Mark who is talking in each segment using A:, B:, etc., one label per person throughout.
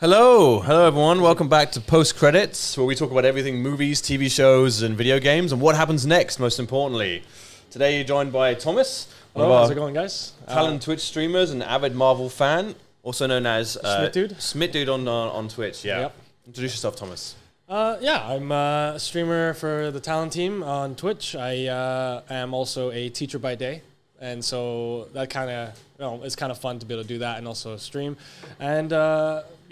A: Hello everyone. Welcome back to Post Credits, where we talk about everything movies, TV shows, and video games, and what happens next, most importantly. Today you're joined by Thomas.
B: Hello, how's it going, guys?
A: TALON Twitch streamers and avid Marvel fan, also known as
B: Schmidtdude.
A: Schmidtdude on Twitch, yeah.
B: Yep.
A: Introduce yourself, Thomas.
B: I'm a streamer for the TALON team on Twitch. I am also a teacher by day, and so that kind of, it's kind of fun to be able to do that and also stream. And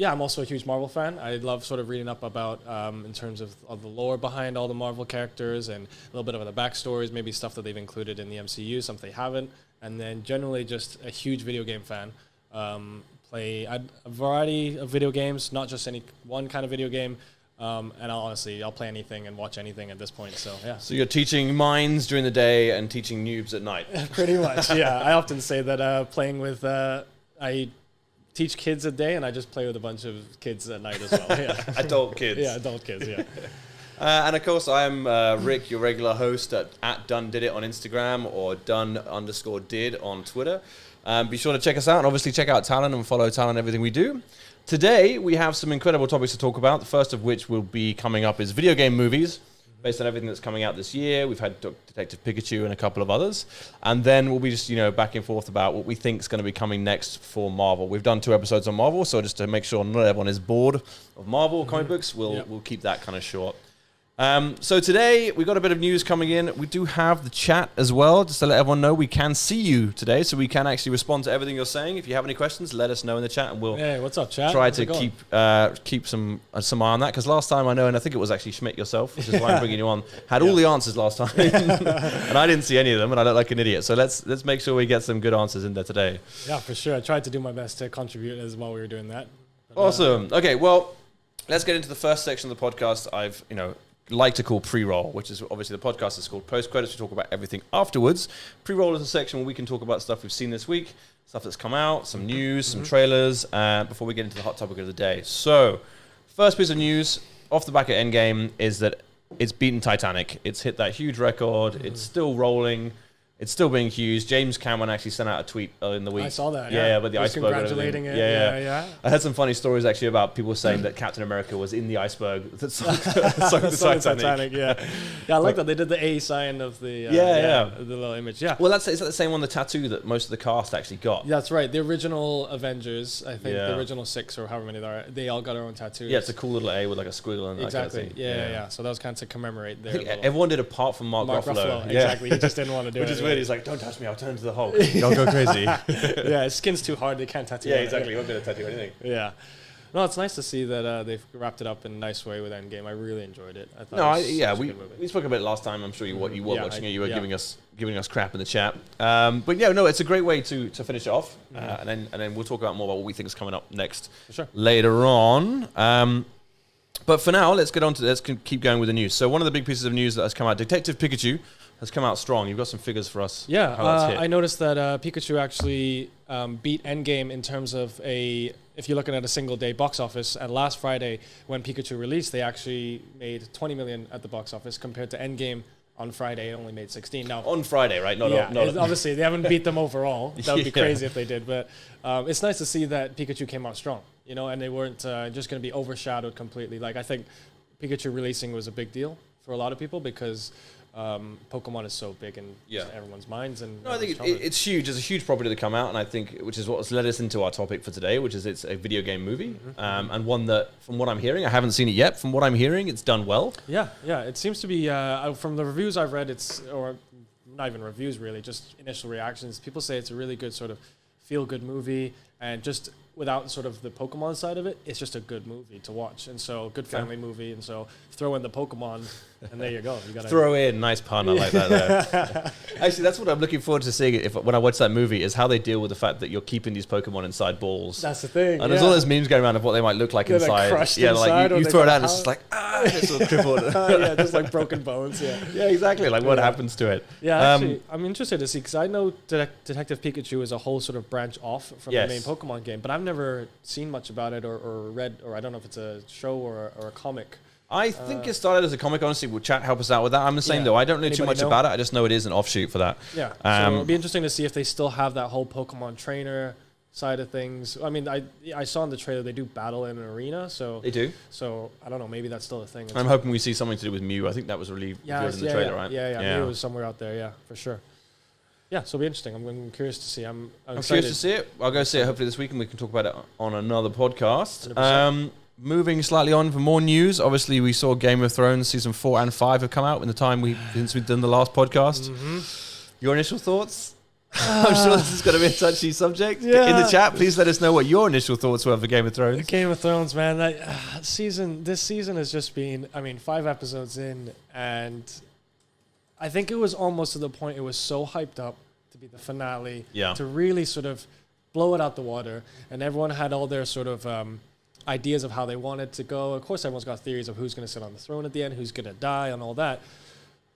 B: I'm also a huge Marvel fan. I love sort of reading up about, in terms of the lore behind all the Marvel characters and a little bit of the backstories, maybe stuff that they've included in the MCU, some they haven't. And then generally just a huge video game fan. Play a variety of video games, not just any one kind of video game. And I'll play anything and watch anything at this point. So yeah.
A: So you're teaching minds during the day and teaching noobs at night.
B: Pretty much, yeah. I often say that playing with I teach kids a day and I just play with a bunch of kids at night as well. Yeah.
A: Adult kids.
B: Yeah, adult kids. Yeah.
A: And of course, I'm Rick, your regular host at DunDidIt on Instagram or Dun_did on Twitter. Be sure to check us out and obviously check out TALON and follow TALON and everything we do. Today, we have some incredible topics to talk about. The first of which will be coming up is video game movies, based on everything that's coming out this year. We've had Detective Pikachu and a couple of others. And then we'll be just, back and forth about what we think is going to be coming next for Marvel. We've done 2 episodes on Marvel, so just to make sure not everyone is bored of Marvel comic books, we'll keep that kind of short. So today, we've got a bit of news coming in. We do have the chat as well, just to let everyone know we can see you today, so we can actually respond to everything you're saying. If you have any questions, let us know in the chat, and we'll
B: what's up, chat?
A: try to keep some eye on that, because last time I know, and I think it was actually Schmidt yourself, which is why I'm bringing you on, had all the answers last time, and I didn't see any of them, and I look like an idiot. So let's make sure we get some good answers in there today.
B: Yeah, for sure. I tried to do my best to contribute as while we were doing that. But,
A: awesome. Okay, well, let's get into the first section of the podcast. I've like to call pre-roll, which is obviously the podcast is called Post Credits. We talk about everything afterwards. Pre-roll is a section where we can talk about stuff we've seen this week, stuff that's come out, some news, some trailers, before we get into the hot topic of the day. So, first piece of news off the back of Endgame is that it's beaten Titanic. It's hit that huge record. It's still rolling. It's still being huge. James Cameron actually sent out a tweet in the week. I
B: saw that.
A: Yeah, but the iceberg.
B: Congratulating it.
A: Yeah. I heard some funny stories actually about people saying that Captain America was in the iceberg that sunk the Titanic.
B: Yeah, I like that they did the A sign of the the little image. Yeah.
A: Well, is that the same one, the tattoo that most of the cast actually got?
B: Yeah, that's right. The original Avengers, I think the original 6 or however many there are, they all got their own tattoos.
A: Yeah, it's a cool little A with like a squiggle and
B: exactly.
A: That kind of
B: thing. Yeah. So that was kind of to commemorate their.
A: Everyone did apart from Mark Ruffalo.
B: Exactly. He just didn't want to do it.
A: Which is weird. He's like, don't touch me. I'll turn into the Hulk. Don't go crazy.
B: Yeah, his skin's too hard. They can't tattoo.
A: Yeah, exactly. You won't be able to tattoo anything.
B: Yeah. No, it's nice to see that they've wrapped it up in a nice way with Endgame. I really enjoyed it. I thought
A: we spoke about it last time. I'm sure you were watching it. You were giving us crap in the chat. It's a great way to finish it off. And then we'll talk about more about what we think is coming up next later on. But for now, let's keep going with the news. So one of the big pieces of news that has come out, Detective Pikachu has come out strong. You've got some figures for us.
B: Yeah, I noticed that Pikachu actually beat Endgame in terms of if you're looking at a single day box office. And last Friday, when Pikachu released, they actually made 20 million at the box office compared to Endgame. On Friday, it only made 16. Now
A: on Friday, right?
B: Obviously, they haven't beat them overall. That would be crazy if they did. But it's nice to see that Pikachu came out strong, and they weren't just going to be overshadowed completely. Like, I think Pikachu releasing was a big deal for a lot of people because Pokemon is so big in everyone's minds. And
A: I think it's huge. It's a huge property to come out, and I think, which is what's led us into our topic for today, which is it's a video game movie, and one that, from what I'm hearing, I haven't seen it yet. From what I'm hearing, it's done well.
B: Yeah. It seems to be from the reviews I've read. Or not even reviews really, just initial reactions. People say it's a really good sort of feel-good movie, and just without sort of the Pokemon side of it, it's just a good movie to watch. And so, good family movie. And so, throw in the Pokemon, and there you go. You gotta
A: throw in, nice pun. I like that there. Actually, that's what I'm looking forward to seeing when I watch that movie, is how they deal with the fact that you're keeping these Pokemon inside balls.
B: That's the thing.
A: And there's all those memes going around of what they might look like inside.
B: Inside,
A: like you throw it out and it's just like, it's sort of crippled.
B: Just like broken bones.
A: Yeah, exactly. Like what happens to it.
B: Yeah, actually, I'm interested to see, because I know Detective Pikachu is a whole sort of branch off from the main Pokemon game, but I've never seen much about it or read, or I don't know if it's a show or a comic.
A: I think it started as a comic. Honestly, will chat help us out with that? I'm the same though. I don't know too much about it. I just know it is an offshoot for that.
B: Yeah. So it'll be interesting to see if they still have that whole Pokemon trainer side of things. I mean, I saw in the trailer they do battle in an arena, so
A: They do.
B: So I don't know, maybe that's still a thing.
A: I'm hoping we see something to do with Mew. I think that was revealed in the trailer, right?
B: Yeah. Maybe it was somewhere out there. Yeah, for sure. Yeah, so it'll be interesting. I'm curious to see. I'm excited.
A: Curious to see it. I'll go see it hopefully this week, and we can talk about it on another podcast. Moving slightly on for more news. Obviously, we saw Game of Thrones season 4 and 5 have come out in the time since we've done the last podcast.
B: Mm-hmm.
A: Your initial thoughts? I'm sure this is going to be a touchy subject.
B: Yeah.
A: In the chat, please let us know what your initial thoughts were for Game of Thrones.
B: Game of Thrones, man. This season has just been, 5 episodes in, and I think it was almost to the point it was so hyped up to be the finale, to really sort of blow it out the water, and everyone had all their sort of ideas of how they wanted to go. Of course, everyone's got theories of who's going to sit on the throne at the end, who's going to die, and all that.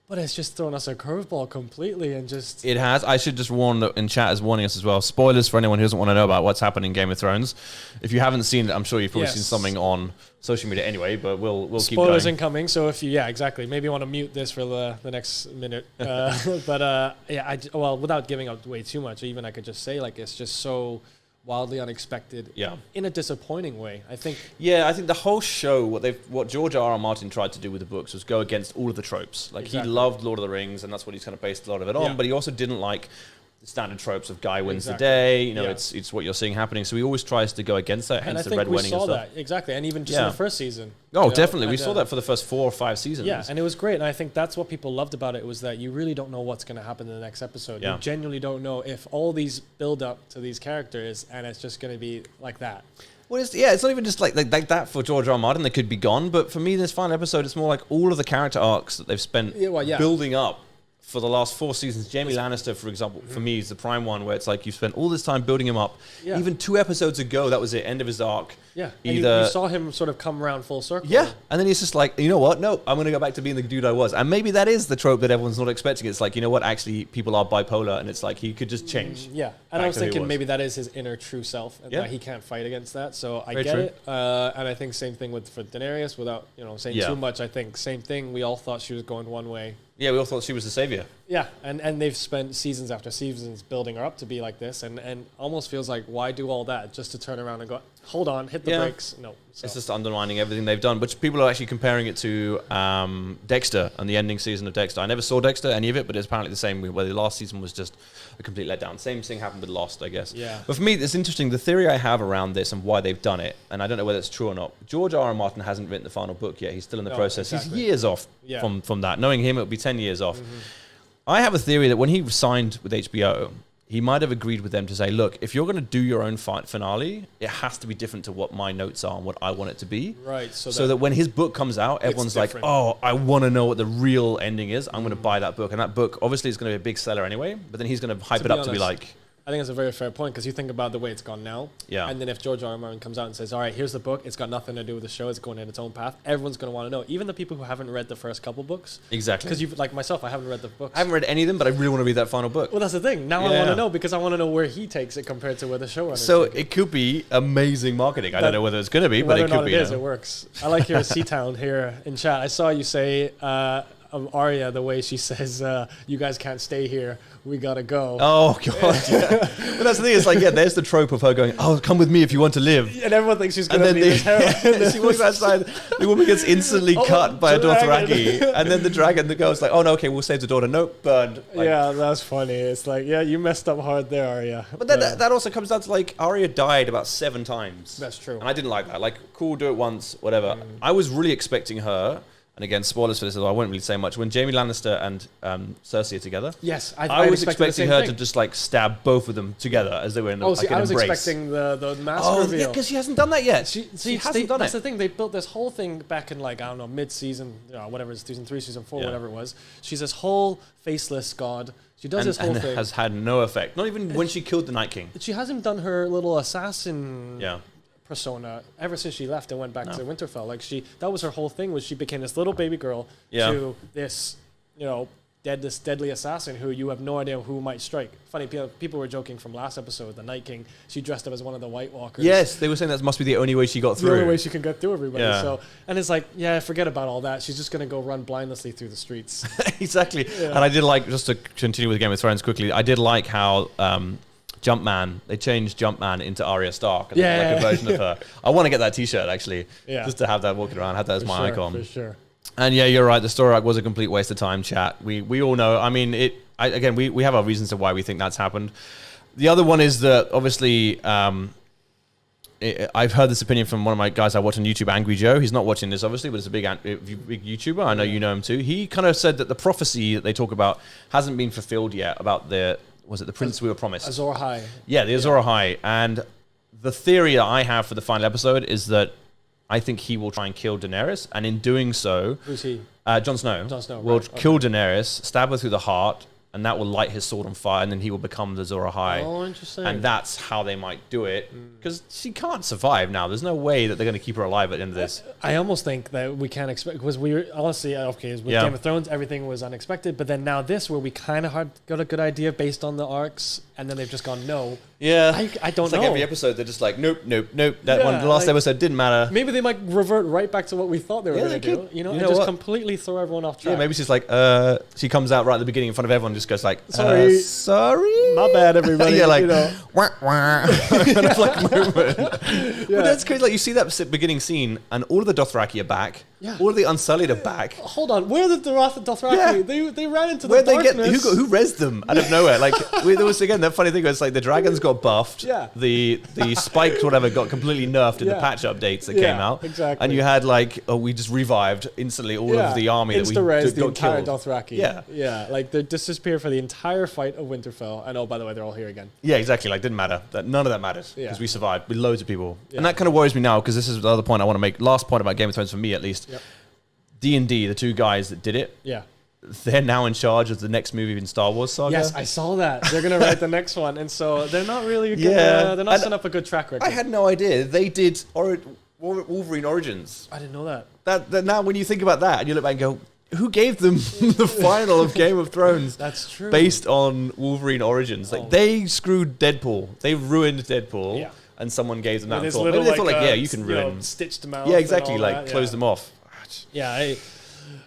B: But it's just thrown us a curveball completely, and just...
A: It has. I should just warn that in chat is warning us as well. Spoilers for anyone who doesn't want to know about what's happening in Game of Thrones. If you haven't seen it, I'm sure you've probably seen something on social media anyway, but we'll keep going.
B: Spoilers incoming, so if you... Yeah, exactly. Maybe you want to mute this for the next minute. Without giving up way too much, even I could just say, like, it's just so... wildly unexpected, in a disappointing way. I think
A: the whole show, what George R.R. Martin tried to do with the books was go against all of the tropes. Like he loved Lord of the Rings, and that's what he's kind of based a lot of it on. But he also didn't like the standard tropes of guy wins the day. You know, it's what you're seeing happening. So he always tries to go against that. Hence the Red Wedding and stuff.
B: And I think we saw that exactly, and even just in the first season.
A: Oh, definitely, we saw that for the first 4 or 5 seasons.
B: Yeah, and it was great. And I think that's what people loved about it was that you really don't know what's going to happen in the next episode. You genuinely don't know if all these build up to these characters, and it's just going to be like that.
A: Well, it's not even just like that for George R. R. Martin. They could be gone, but for me, this final episode, it's more like all of the character arcs that they've spent building up for the last 4 seasons. Jamie Lannister, for example, for me is the prime one, where it's like you've spent all this time building him up. Even 2 episodes ago, that was it, end of his arc.
B: Yeah, and you saw him sort of come around full circle.
A: Yeah, and then he's just like, you know what? No, I'm going to go back to being the dude I was. And maybe that is the trope that everyone's not expecting. It's like, you know what? Actually, people are bipolar, and it's like he could just change.
B: Yeah, and I was thinking maybe that is his inner true self, and that he can't fight against that. So I get it. And I think same thing for Daenerys, without saying too much. I think same thing. We all thought she was going one way.
A: Yeah, we all thought she was the savior.
B: Yeah, and they've spent seasons after seasons building her up to be like this, and almost feels like, why do all that just to turn around and go, hold on, hit the brakes? No. So.
A: It's just undermining everything they've done. But people are actually comparing it to Dexter and the ending season of Dexter. I never saw Dexter, any of it, but it's apparently the same, where the last season was just a complete letdown. Same thing happened with Lost, I guess.
B: Yeah.
A: But for me, it's interesting, the theory I have around this and why they've done it, and I don't know whether it's true or not. George R.R. Martin hasn't written the final book yet. He's still in the process. Exactly. He's years off from that. Knowing him, it'll be 10 years off. Mm-hmm. I have a theory that when he signed with HBO, he might have agreed with them to say, look, if you're going to do your own finale, it has to be different to what my notes are and what I want it to be.
B: Right.
A: So that when his book comes out, everyone's like, oh, I want to know what the real ending is. I'm going to buy that book. And that book, obviously, is going to be a big seller anyway. But then he's going to hype it up to be like...
B: I think it's a very fair point, because you think about the way it's gone now.
A: Yeah.
B: And then if George R.R. Martin comes out and says, all right, here's the book. It's got nothing to do with the show. It's going in its own path. Everyone's going to want to know. Even the people who haven't read the first couple books.
A: Exactly.
B: Because like myself, I haven't read the books.
A: I haven't read any of them, but I really want to read that final book.
B: Well, that's the thing. Now I want to know, because I want to know where he takes it compared to where the showrunner
A: So it could be amazing marketing. I don't know whether it's going to be, but it could be.
B: It works. I like your C-Town here in chat. I saw you say... of Arya, the way she says, you guys can't stay here, we gotta go.
A: Oh, God, yeah. But that's the thing, it's like, there's the trope of her going, oh, come with me if you want to live.
B: And everyone thinks she's gonna be this heroine.
A: She walks outside, the woman gets instantly cut by a Dothraki, and then the girl's like, oh, no, okay, we'll save the daughter. Nope, burned.
B: Like, yeah, that's funny. It's like, you messed up hard there, Arya.
A: But that also comes down to, like, Arya died about 7 times.
B: That's true.
A: And I didn't like that. Like, cool, do it once, whatever. I was really expecting her... And again, spoilers for this, I won't really say much. When Jamie Lannister and Cersei are together,
B: yes,
A: I was expecting her to just like stab both of them together as they were in the
B: I was expecting the mask reveal.
A: Yeah, because she hasn't done that yet.
B: She hasn't done it. That's the thing. They built this whole thing back in like, I don't know, mid-season, whatever it's season 3, season 4, whatever it was. She's this whole faceless god. She does this whole thing.
A: And has had no effect. Not even when she killed the Night King.
B: She hasn't done her little assassin persona ever since she left and went back to Winterfell. Like that was her whole thing, was she became this little baby girl to this, this deadly assassin who you have no idea who might strike. Funny, people were joking from last episode, the Night King, she dressed up as one of the White Walkers.
A: Yes, they were saying that must be the only way she got through.
B: The only way she can get through everybody. Yeah. So, and it's like, forget about all that. She's just going to go run blindlessly through the streets.
A: Exactly. Yeah. And I did like, just to continue with Game of Thrones quickly, I did like how... Jumpman. They changed Jumpman into Arya Stark. And like a version of her. I want to get that T-shirt actually, just to have that walking around. Have that as my icon.
B: For sure.
A: And yeah, you're right. The story arc was a complete waste of time. Chat. We all know. I mean, again, we have our reasons to why we think that's happened. The other one is that obviously. I've heard this opinion from one of my guys I watch on YouTube, Angry Joe. He's not watching this, obviously, but it's a big YouTuber. I know you know him too. He kind of said that the prophecy that they talk about hasn't been fulfilled yet about the prince we were promised?
B: Azor Ahai.
A: Yeah, the Azor Ahai. And the theory that I have for the final episode is that I think he will try and kill Daenerys. And in doing so...
B: Who's he?
A: Jon Snow.
B: Jon Snow,
A: will kill Daenerys, stab her through the heart, and that will light his sword on fire, and then he will become the Azor Ahai.
B: Oh, interesting.
A: And that's how they might do it, because she can't survive now. There's no way that they're going to keep her alive at the end of this.
B: I almost think that we can't expect, because we were, honestly, okay, with Game of Thrones, everything was unexpected, but then now this, where we kind of got a good idea based on the arcs, and then they've just gone, no.
A: Yeah.
B: I don't know.
A: Like every episode, they're just like, nope. That one, the last episode didn't matter.
B: Maybe they might revert right back to what we thought they were going to do. You know, and just completely throw everyone off track.
A: Yeah, maybe she's like, she comes out right at the beginning in front of everyone and just goes like,
B: sorry.
A: My
B: bad, everybody.
A: Yeah, like,
B: you know.
A: Wah, wah. Kind of like movement. But that's crazy. Like, you see that beginning scene, and all of the Dothraki are back.
B: Yeah.
A: All of the Unsullied are back.
B: Hold on, where did the Dothraki? Yeah. They ran into the
A: Where'd
B: darkness.
A: They get? Who rezzed them out of nowhere? Like, there was again that funny thing was like the dragons got buffed.
B: Yeah.
A: The spikes whatever got completely nerfed in the patch updates that came out.
B: Exactly.
A: And you had like, we just revived instantly all of the army that we got
B: the entire
A: killed.
B: Dothraki.
A: Yeah.
B: Like they disappear for the entire fight of Winterfell. And by the way, they're all here again.
A: Yeah, exactly. Like, didn't matter. None of that matters because we survived with loads of people.
B: Yeah.
A: And that kind of worries me now because this is the other point I want to make. Last point about Game of Thrones for me, at least.
B: Yep.
A: D&D, the two guys that did it.
B: Yeah.
A: They're now in charge of the next movie in Star Wars saga.
B: Yes, I saw that. They're going to write the next one. And so they're not really they're not setting up a good track record.
A: I had no idea. They did Wolverine Origins.
B: I didn't know that.
A: That now when you think about that and you look back and go, who gave them the final of Game of Thrones?
B: That's true.
A: Based on Wolverine Origins. Like, they screwed Deadpool. They ruined Deadpool.
B: Yeah.
A: And someone gave them that
B: thought.
A: Maybe they thought like, you can ruin.
B: Stitch them out.
A: Yeah, exactly. Like, close them off.
B: Yeah,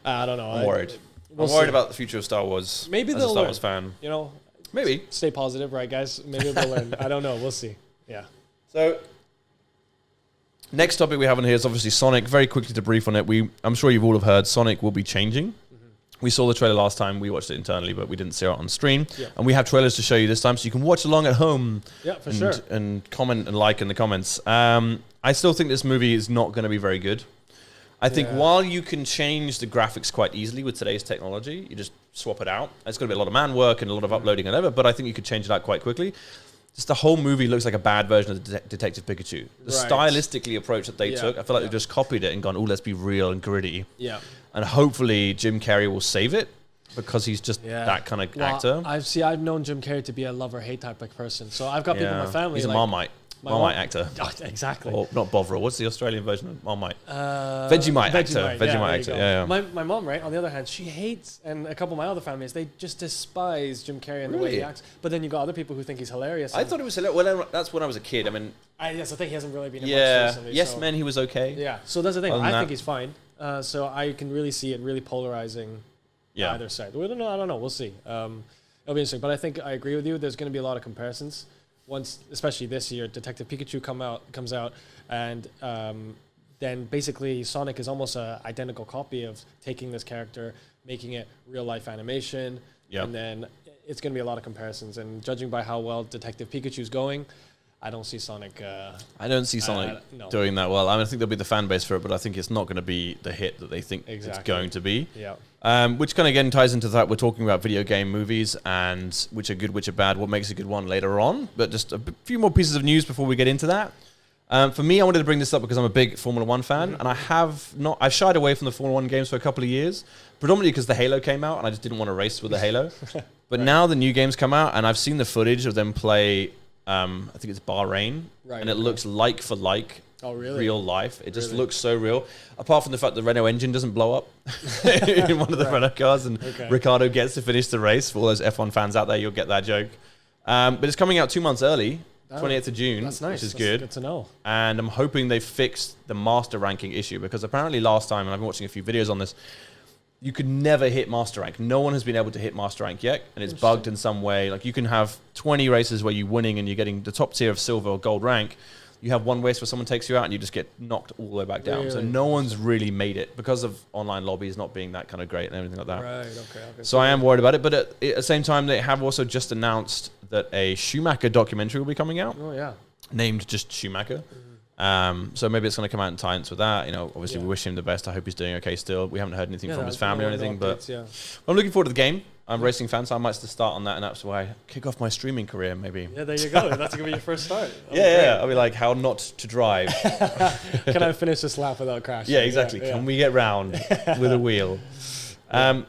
B: I don't know.
A: I'm worried. I'm worried about the future of Star Wars.
B: Maybe
A: as
B: they'll
A: a Star
B: learn.
A: Wars fan.
B: You know,
A: maybe
B: stay positive, right, guys? Maybe they'll learn. I don't know. We'll see. Yeah.
A: So, next topic we have on here is obviously Sonic. Very quickly to brief on it, I'm sure you've all have heard Sonic will be changing. We saw the trailer last time. We watched it internally, but we didn't see it on stream. Yeah. And we have trailers to show you this time, so you can watch along at home.
B: Yeah, for sure.
A: And comment and like in the comments. I still think this movie is not going to be very good. I think while you can change the graphics quite easily with today's technology, you just swap it out. It's going to be a lot of man work and a lot of uploading and whatever, but I think you could change it out quite quickly. Just the whole movie looks like a bad version of Detective Pikachu. The stylistically approach that they took, I feel like they've just copied it and gone, let's be real and gritty.
B: Yeah. And
A: hopefully Jim Carrey will save it because he's just that kind of actor.
B: I've known Jim Carrey to be a love or hate type of person. So I've got people in my family.
A: He's a Marmite. Marmite actor.
B: Exactly.
A: Or not Bovril. What's the Australian version of Marmite? Vegemite actor. Vegemite actor. Yeah.
B: My mom, right, on the other hand, she hates, and a couple of my other families, they just despise Jim Carrey and the way he acts. But then you got other people who think he's hilarious.
A: I thought he was hilarious. Well, that's when I was a kid. I mean,
B: I think he hasn't really been in much recently.
A: Yes, Man, he was okay.
B: Yeah. So that's the thing. I think he's fine. So I can really see it really polarizing either side. I don't know. We'll see. It'll be interesting. But I think I agree with you. There's going to be a lot of comparisons. Once, especially this year, Detective Pikachu comes out, and then basically Sonic is almost an identical copy of taking this character, making it real life animation, and then it's going to be a lot of comparisons. And judging by how well Detective Pikachu's going, I don't see Sonic.
A: I don't see Sonic doing that well. I mean, I think there'll be the fan base for it, but I think it's not going to be the hit that they think it's going to be.
B: Yeah.
A: Which kind of again ties into that we're talking about video game movies and which are good, which are bad, what makes a good one later on. But just a few more pieces of news before we get into that. For me, I wanted to bring this up because I'm a big Formula One fan, and I've shied away from the Formula One games for a couple of years, predominantly because the Halo came out, and I just didn't want to race with the Halo. But now the new games come out, and I've seen the footage of them play. I think it's Bahrain, and it looks like for like real life. It just looks so real. Apart from the fact the Renault engine doesn't blow up in one of the Renault cars, and Ricciardo gets to finish the race. For all those F1 fans out there, you'll get that joke. But it's coming out 2 months early, 28th of June,
B: that's nice.
A: Which is
B: that's
A: good
B: to know.
A: And I'm hoping they fixed the master ranking issue because apparently last time, and I've been watching a few videos on this, you could never hit master rank. No one has been able to hit master rank yet, and it's bugged in some way. Like you can have 20 races where you're winning and you're getting the top tier of silver or gold rank. You have one race where someone takes you out and you just get knocked all the way back down. Really? So no one's really made it because of online lobbies not being that kind of great and everything like that.
B: Right, okay.
A: So I am worried about it, but at the same time, they have also just announced that a Schumacher documentary will be coming out.
B: Oh, yeah.
A: Named just Schumacher. So maybe it's going to come out in tie-ins with that. You know, obviously we wish him the best. I hope he's doing okay still. We haven't heard anything from his family or anything, but I'm looking forward to the game. I'm a racing fan, so I might just start on that, and that's why I kick off my streaming career, maybe.
B: Yeah, there you go. That's going to be your first start.
A: Yeah. I'll be like, how not to drive.
B: Can I finish this lap without crashing?
A: Yeah, exactly. Can we get round with a wheel? Any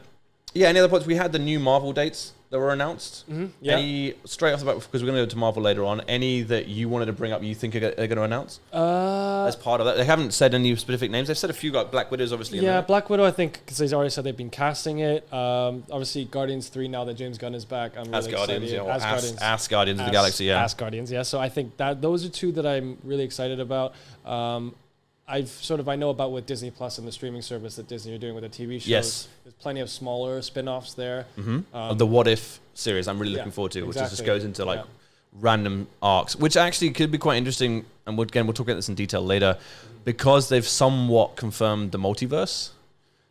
A: other points? We had the new Marvel dates that were announced. Any, straight off the bat, because we're going to go to Marvel later on, any that you wanted to bring up you think are going to announce? As part of that. They haven't said any specific names. They've said a few, like Black Widow's obviously.
B: Yeah, Black Widow, I think, because they've already said they've been casting it. Obviously, Guardians 3, now that James Gunn is back, I'm really excited.
A: As Guardians of the Galaxy, yeah.
B: As Guardians, yeah. So I think that those are two that I'm really excited about. I know about with Disney Plus and the streaming service that Disney are doing with the TV shows.
A: Yes.
B: There's plenty of smaller spin-offs there.
A: The What If series I'm really looking forward to, which just goes into like random arcs, which actually could be quite interesting. And we'll talk about this in detail later, because they've somewhat confirmed the multiverse.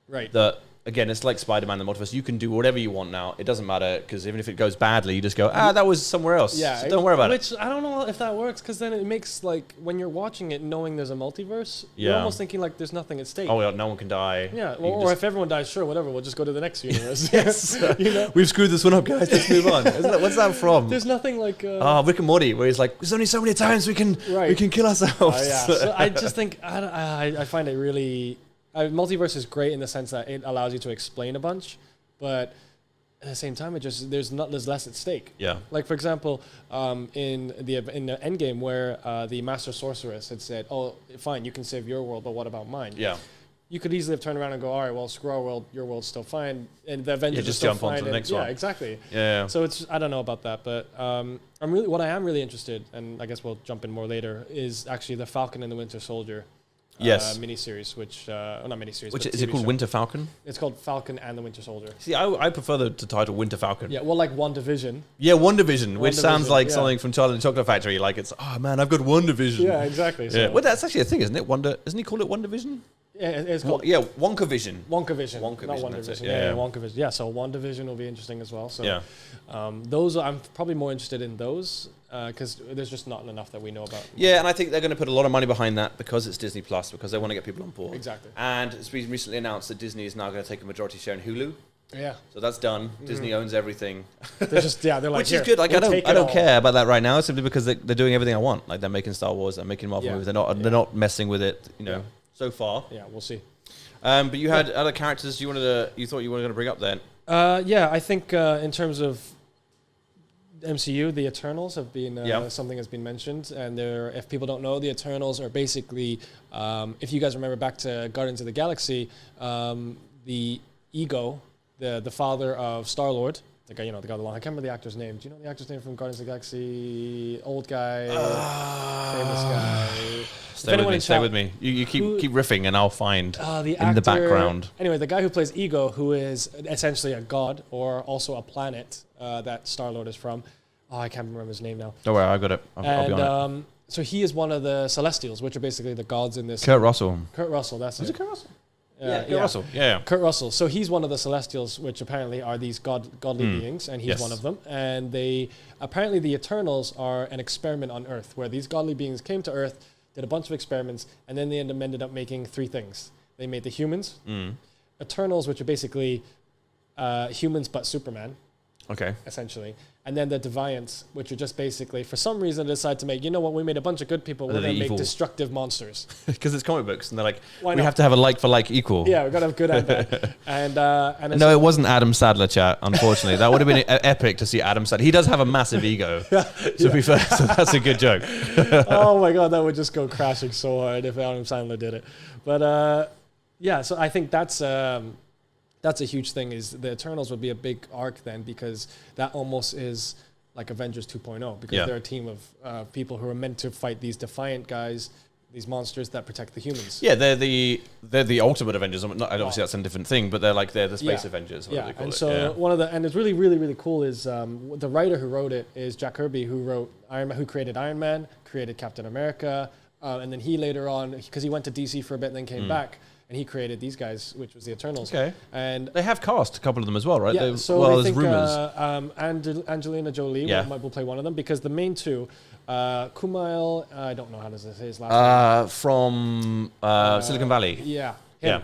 A: Right. That, again, it's like Spider-Man, the multiverse. You can do whatever you want now. It doesn't matter, because even if it goes badly, you just go, that was somewhere else. Yeah, so don't worry about it.
B: Which I don't know if that works, because then it makes, like, when you're watching it, knowing there's a multiverse, you're almost thinking, like, there's nothing at stake.
A: Oh, yeah, no one can die.
B: Yeah, or if everyone dies, sure, whatever, we'll just go to the next universe. Yes.
A: You know? We've screwed this one up, guys. Let's move on. What's that from?
B: There's nothing like...
A: Rick and Morty, where he's like, there's only so many times we can kill ourselves.
B: So I just think, I find it really... multiverse is great in the sense that it allows you to explain a bunch, but at the same time, there's less at stake. Yeah. Like for example, in the Endgame, where the Master Sorceress had said, "Oh, fine, you can save your world, but what about mine?" Yeah. You could easily have turned around and go, "All right, well, screw our world, your world's still fine," and the Avengers
A: just jump on to the next one.
B: Yeah, exactly. Yeah. So I don't know about that, but what I am really interested, and I guess we'll jump in more later, is actually the Falcon and the Winter Soldier. Miniseries, which not miniseries.
A: Which is it called? Winter Falcon?
B: It's called Falcon and the Winter Soldier.
A: See, I prefer the title Winter Falcon.
B: Yeah, well, like WandaVision.
A: Yeah, WandaVision, which sounds like something from Charlie and the Chocolate Factory. Like it's, oh man, I've got WandaVision.
B: Yeah, exactly. So.
A: Well, that's actually a thing, isn't it? Isn't he called it WandaVision?
B: Yeah, it's called
A: WonkaVision.
B: WonkaVision.
A: Not
B: WandaVision. Yeah, WonkaVision. Yeah, so WandaVision will be interesting as well. So, those I'm probably more interested in those. Because there's just not enough that we know about.
A: Yeah, and I think they're going to put a lot of money behind that because it's Disney Plus, because they want to get people on board.
B: Exactly.
A: And it's been recently announced that Disney is now going to take a majority share in Hulu.
B: Yeah.
A: So that's done. Disney owns everything.
B: They're like,
A: which is good. Like I don't care about that right now, simply because they're doing everything I want. Like they're making Star Wars, they're making Marvel movies. They're not messing with it. So far.
B: Yeah, we'll see.
A: But you had other characters you thought you were going to bring up then.
B: I think in terms of MCU, the Eternals have been something has been mentioned, and if people don't know, the Eternals are basically, if you guys remember back to Guardians of the Galaxy, the Ego, the father of Star-Lord, the guy, the guy along. I can't remember the actor's name. Do you know the actor's name from Guardians of the Galaxy? Old guy, famous guy.
A: Stay with me. You keep riffing, and I'll find in the background.
B: Anyway, the guy who plays Ego, who is essentially a god or also a planet that Star-Lord is from. Oh, I can't remember his name now.
A: Don't worry, I've got it. I'll be on it.
B: So he is one of the Celestials, which are basically the gods in this.
A: Kurt Russell,
B: that's it.
A: Is it Kurt Russell? Kurt Russell. Yeah.
B: Kurt Russell. So he's one of the Celestials, which apparently are these godly beings, and he's one of them. And apparently the Eternals are an experiment on Earth, where these godly beings came to Earth, did a bunch of experiments, and then they ended up making three things. They made the humans, Eternals, which are basically humans but Superman.
A: Okay.
B: Essentially. And then the Deviants, which are just basically, for some reason, decide to make, we made a bunch of good people, we're going to make destructive monsters.
A: Because it's comic books, and they're like, we have to have a like-for-like equal.
B: Yeah, we've got to have good and bad. And
A: no, it wasn't Adam Sadler, chat, unfortunately. That would have been epic to see Adam Sadler. He does have a massive ego, to be fair, so that's a good joke.
B: Oh my God, that would just go crashing so hard if Adam Sandler did it. But so I think that's a huge thing, is the Eternals would be a big arc then, because that almost is like Avengers 2.0, because they're a team of people who are meant to fight these defiant guys these monsters that protect the humans.
A: Yeah, they're the ultimate Avengers. Obviously, that's a different thing, but they're the space Avengers.
B: Yeah,
A: They call
B: and
A: it.
B: so one of the and it's really really really cool is the writer who wrote it is Jack Kirby, who wrote who created Iron Man, created Captain America, and then he later on, because he went to DC for a bit and then came back. And he created these guys, which was the Eternals.
A: Okay.
B: And
A: they have cast a couple of them as well, right?
B: Yeah.
A: Well,
B: I
A: there's
B: think
A: rumors.
B: Angelina Jolie will play one of them, because the main two, Kumail, I don't know how to say his last name.
A: From Silicon Valley.
B: Yeah. Him.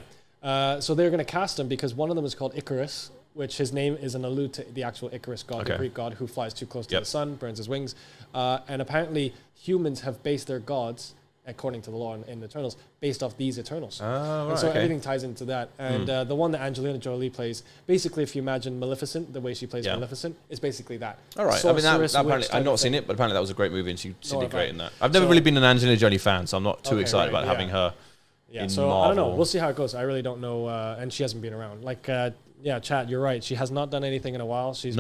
B: So they're going to cast him because one of them is called Icarus, which his name is an allude to the actual Icarus god, the Greek god who flies too close to the sun, burns his wings. And apparently humans have based their gods, according to the law in the Eternals, based off these Eternals. And so everything ties into that. And the one that Angelina Jolie plays, basically if you imagine Maleficent, the way she plays Maleficent, is basically that.
A: All right.
B: Sorceress,
A: I mean, that apparently, I've not seen it, but apparently that was a great movie and she did great in that. I've never really been an Angelina Jolie fan, so I'm not too excited about having her in
B: so
A: Marvel.
B: I don't know. We'll see how it goes. I really don't know. And she hasn't been around. Like, Chat, you're right. She has not done anything in a while. She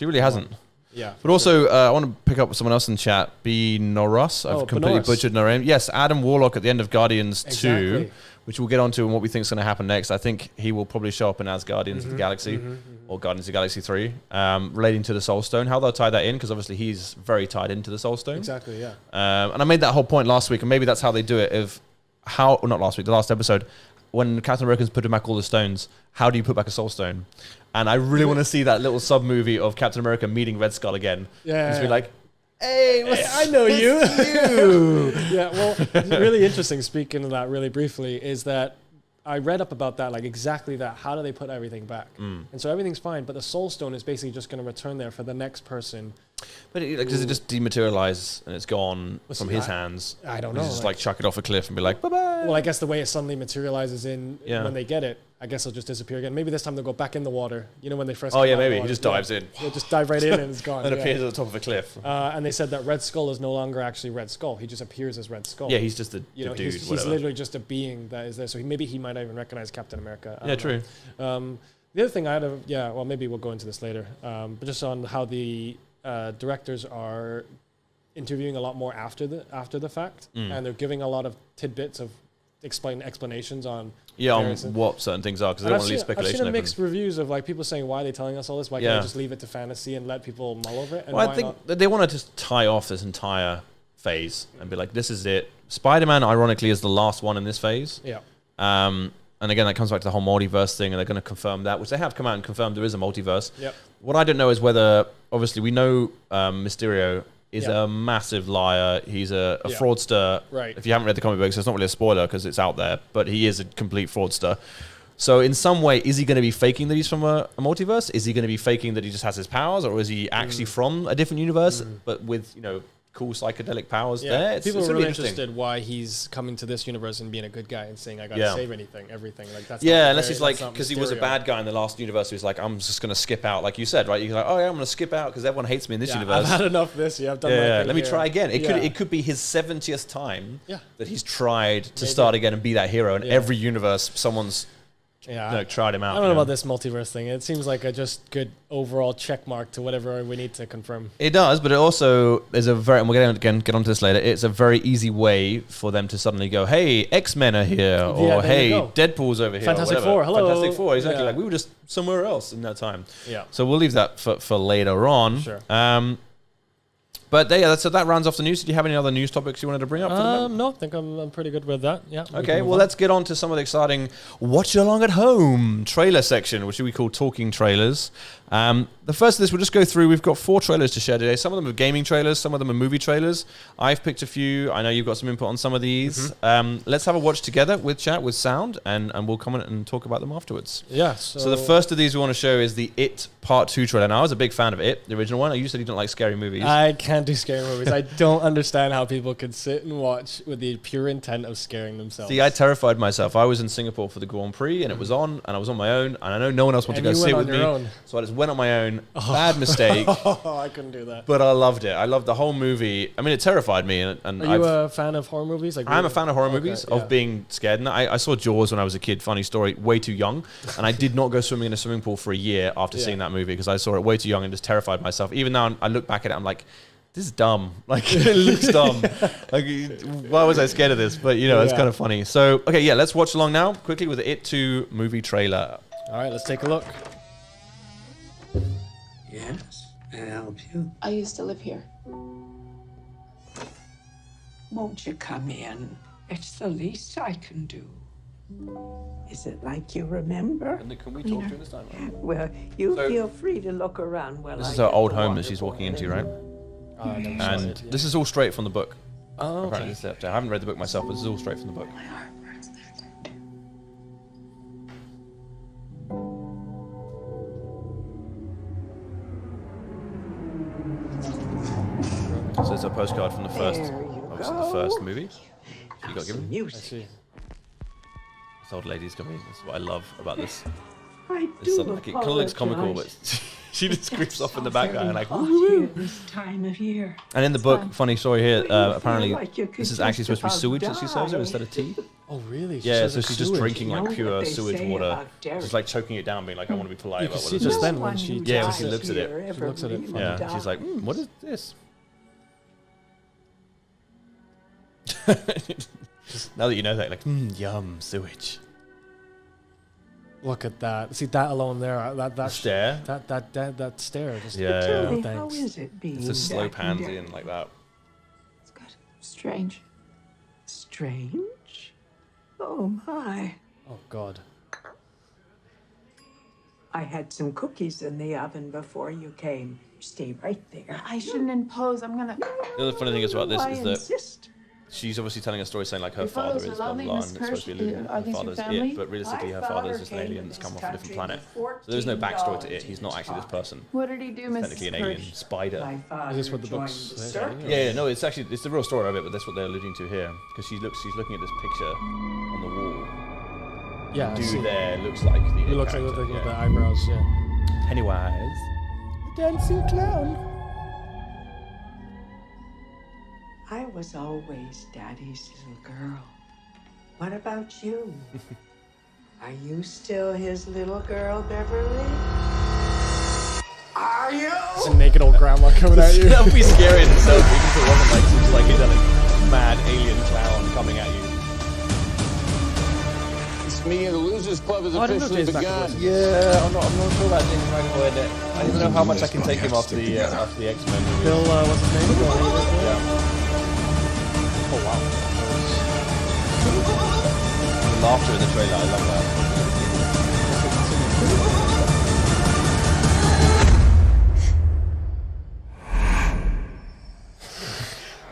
A: really hasn't.
B: Yeah.
A: But also, I want to pick up with someone else in chat. B. Norris. I've completely butchered her name. Yes, Adam Warlock at the end of Guardians 2, which we'll get onto and what we think is going to happen next. I think he will probably show up in as Guardians of the Galaxy or Guardians of the Galaxy 3, relating to the Soul Stone. How they'll tie that in, because obviously he's very tied into the Soul Stone.
B: Exactly, yeah.
A: And I made that whole point last week, and maybe that's how they do it. Not last week, the last episode, when Captain America's putting back all the stones, how do you put back a Soul Stone? And I really want to see that little sub-movie of Captain America meeting Red Skull again. Yeah. Just be like, hey,
B: I know you. Yeah, well, really interesting, speaking of that really briefly, is that I read up about that, like exactly that. How do they put everything back? And so everything's fine, but the Soul Stone is basically just going to return there for the next person.
A: But does it just dematerialize and it's gone from his hands?
B: I don't know.
A: Just like chuck it off a cliff and be like, bye-bye.
B: Well, I guess the way it suddenly materializes when they get it, I guess it'll just disappear again. Maybe this time they'll go back in the water. You know, when they first
A: maybe. He just dives in.
B: He'll just dive right in and it's gone.
A: And appears at the top of a cliff.
B: And they said that Red Skull is no longer actually Red Skull. He just appears as Red Skull.
A: Yeah, he's just a dude.
B: He's literally just a being that is there. So maybe he might not even recognize Captain America.
A: True.
B: The other thing I had well, maybe we'll go into this later. But just on how the directors are interviewing a lot more after the fact, and they're giving a lot of tidbits of explanations on
A: on what certain things are, because they don't want to leave speculation.
B: I've seen mixed reviews of like people saying, why are they telling us all this? Why can't they just leave it to fantasy and let people mull over it? And
A: I think that they want to just tie off this entire phase and be like, this is it. Spider-Man, ironically, is the last one in this phase.
B: Yeah.
A: And again, that comes back to the whole multiverse thing, and they're going to confirm that, which they have come out and confirmed there is a multiverse.
B: Yep.
A: What I don't know is whether, obviously, we know Mysterio is a massive liar. He's a fraudster.
B: Right.
A: If you haven't read the comic books, it's not really a spoiler because it's out there, but he is a complete fraudster. So in some way, is he going to be faking that he's from a multiverse? Is he going to be faking that he just has his powers? Or is he actually from a different universe, but with, cool psychedelic powers there?
B: People are really interested why he's coming to this universe and being a good guy and saying, I got to save everything. Like that's
A: unless he's like, because he was a bad guy in the last universe, he was like, I'm just going to skip out, like you said, right? You're like, I'm going to skip out because everyone hates me in this universe.
B: I've had enough of this. I've done my thing.
A: Let me try again. It could be his 70th time that he's tried to start again and be that hero. In every universe, someone's tried him out.
B: I don't know about this multiverse thing. It seems like a just good overall check mark to whatever we need to confirm.
A: It does, but it also is a very, and we're going to get onto this later, it's a very easy way for them to suddenly go, hey, X-Men are here, or hey, Deadpool's over here.
B: Fantastic Four, hello.
A: Fantastic Four, exactly. Like we were just somewhere else in that time.
B: Yeah.
A: So we'll leave that for later on.
B: Sure.
A: But so that rounds off the news. Did you have any other news topics you wanted to bring up?
B: No, I think I'm pretty good with that. Yeah.
A: Okay, well, let's get on to some of the exciting watch along at home trailer section, which we call talking trailers. The first of this, we'll just go through. We've got 4 trailers to share today. Some of them are gaming trailers, some of them are movie trailers. I've picked a few. I know you've got some input on some of these. Let's have a watch together with chat, with sound, and we'll comment and talk about them afterwards.
B: Yeah.
A: So the first of these we want to show is the It Part 2 trailer. Now, I was a big fan of It, the original one. You said you don't like scary movies.
B: I can't do scary movies. I don't understand how people could sit and watch with the pure intent of scaring themselves.
A: See, I terrified myself. I was in Singapore for the Grand Prix, and it was on, and I was on my own, and I know no one else wanted to go see it with me. So I just went on my own. Bad mistake.
B: I couldn't do that.
A: But I loved it. I loved the whole movie. I mean, it terrified me. And
B: are you a fan of horror movies? Like,
A: I'm a fan of horror movies, of being scared. And I saw Jaws when I was a kid, funny story, way too young. And I did not go swimming in a swimming pool for a year after seeing that movie because I saw it way too young and just terrified myself. Even now, I look back at it, I'm like, this is dumb. Like, it looks dumb. Like, why was I scared of this? But, you know, it's kind of funny. So, okay, yeah, let's watch along now quickly with the It 2 movie trailer.
B: All right, let's take a look.
C: Yes, may I help you?
D: I used to live here.
C: Won't you come in? It's the least I can do. Is it like you remember?
A: And can we talk during this time?
C: Well, you
A: So-
C: feel free to look around while
A: This
C: I
A: is her
C: get
A: old
C: the
A: home
C: water
A: that she's walking into,
C: boiling.
A: right?
B: And
A: This is all straight from the book.
B: oh,
A: Apparently,
B: okay.
A: I haven't read the book myself, but this is all straight from the book. So it's a postcard from the first,
C: There you
A: obviously the
C: go.
A: first movie. You
C: Now
A: got
C: some
A: given.
B: I
C: music.
B: see.
A: This old lady's coming. This is what I love about this.
C: I
A: It's
C: do
A: sort of like, it kind of looks comical, but
C: apologize.
A: she just creeps off in the
C: It's
A: background,
C: very
A: like.
C: hot
A: "Woo, woo,
C: here
A: woo."
C: this time of year.
A: And in the book, funny story here.
C: You feel
A: Apparently,
C: like you could
A: this is actually
C: just
A: supposed to be
C: about
A: sewage that she serves her
C: die.
A: instead of tea.
B: Oh, really? She
A: Yeah,
B: says
A: so
B: it's
A: she's just
B: sewage.
A: drinking
C: You know
A: like
C: what
A: pure
C: they
A: sewage
C: say
A: water,
C: about Derek.
A: just like choking it down, being like, "I want to be polite
B: You
A: about
B: can
A: what
B: see
A: it
B: just
A: is."
B: then
C: No
B: when
C: one
B: she
C: who
A: Yeah, when
C: dies
A: she looks at it.
C: here
B: She
C: ever
B: looks at it
C: really
B: from-
A: Yeah,
C: dies.
A: she's like, "What is this?" Now that you know that, like, yum, sewage.
B: Look at that. See that alone there. That
A: Stare.
B: that stare. Just
A: Yeah.
C: Tell me,
B: thanks.
C: how is it being
A: It's just slow
C: back in
A: pans
C: Derek?
A: in like that.
D: It's good. Strange.
C: Strange? Oh my.
B: Oh God.
C: I had some cookies in the oven before you came. Stay right there.
D: I shouldn't impose. I'm gonna.
A: The other funny thing is about this
C: I
A: is that
C: insist.
A: she's obviously telling a story saying like her
D: Your
A: father
D: father's
A: is blah blah
D: lovely,
A: blah,
D: Miss
A: and it's supposed to be
D: Kirsch.
A: alluding
D: Are
A: her
D: these your
A: father's
D: family?
A: it, but realistically her father is just an alien that's come off a different planet. So there's no backstory to it. He's not actually this person.
D: What did he do, Miss
A: Technically an alien
D: Kirsch?
A: spider.
C: My father
B: Is this what the
C: joined
B: books
C: the
B: say?
C: circus.
A: Yeah, no, it's actually the real story of it, but that's what they're alluding to here because she's looking at this picture on the wall.
B: Yeah. I see.
A: Dude there looks like the
B: He looks like
A: character,
B: with the
A: yeah.
B: eyebrows. Yeah.
A: Pennywise, the dancing clown.
C: I was always Daddy's little girl. What about you? Are you still his little girl, Beverly? Are you?
B: It's a naked old grandma coming at you.
A: That would be scary in itself, even if it wasn't like some psychedelic mad alien clown coming at you.
E: It's me and the Losers Club has
B: Oh, I didn't know
E: officially
B: James
E: begun.
B: McAvoy.
A: Yeah, I'm not sure about James McAvoy. I don't know how much I can take him after the X-Men movie.
B: Bill, what's his name?
A: Yeah. Oh wow. The laughter in the trailer, I love that.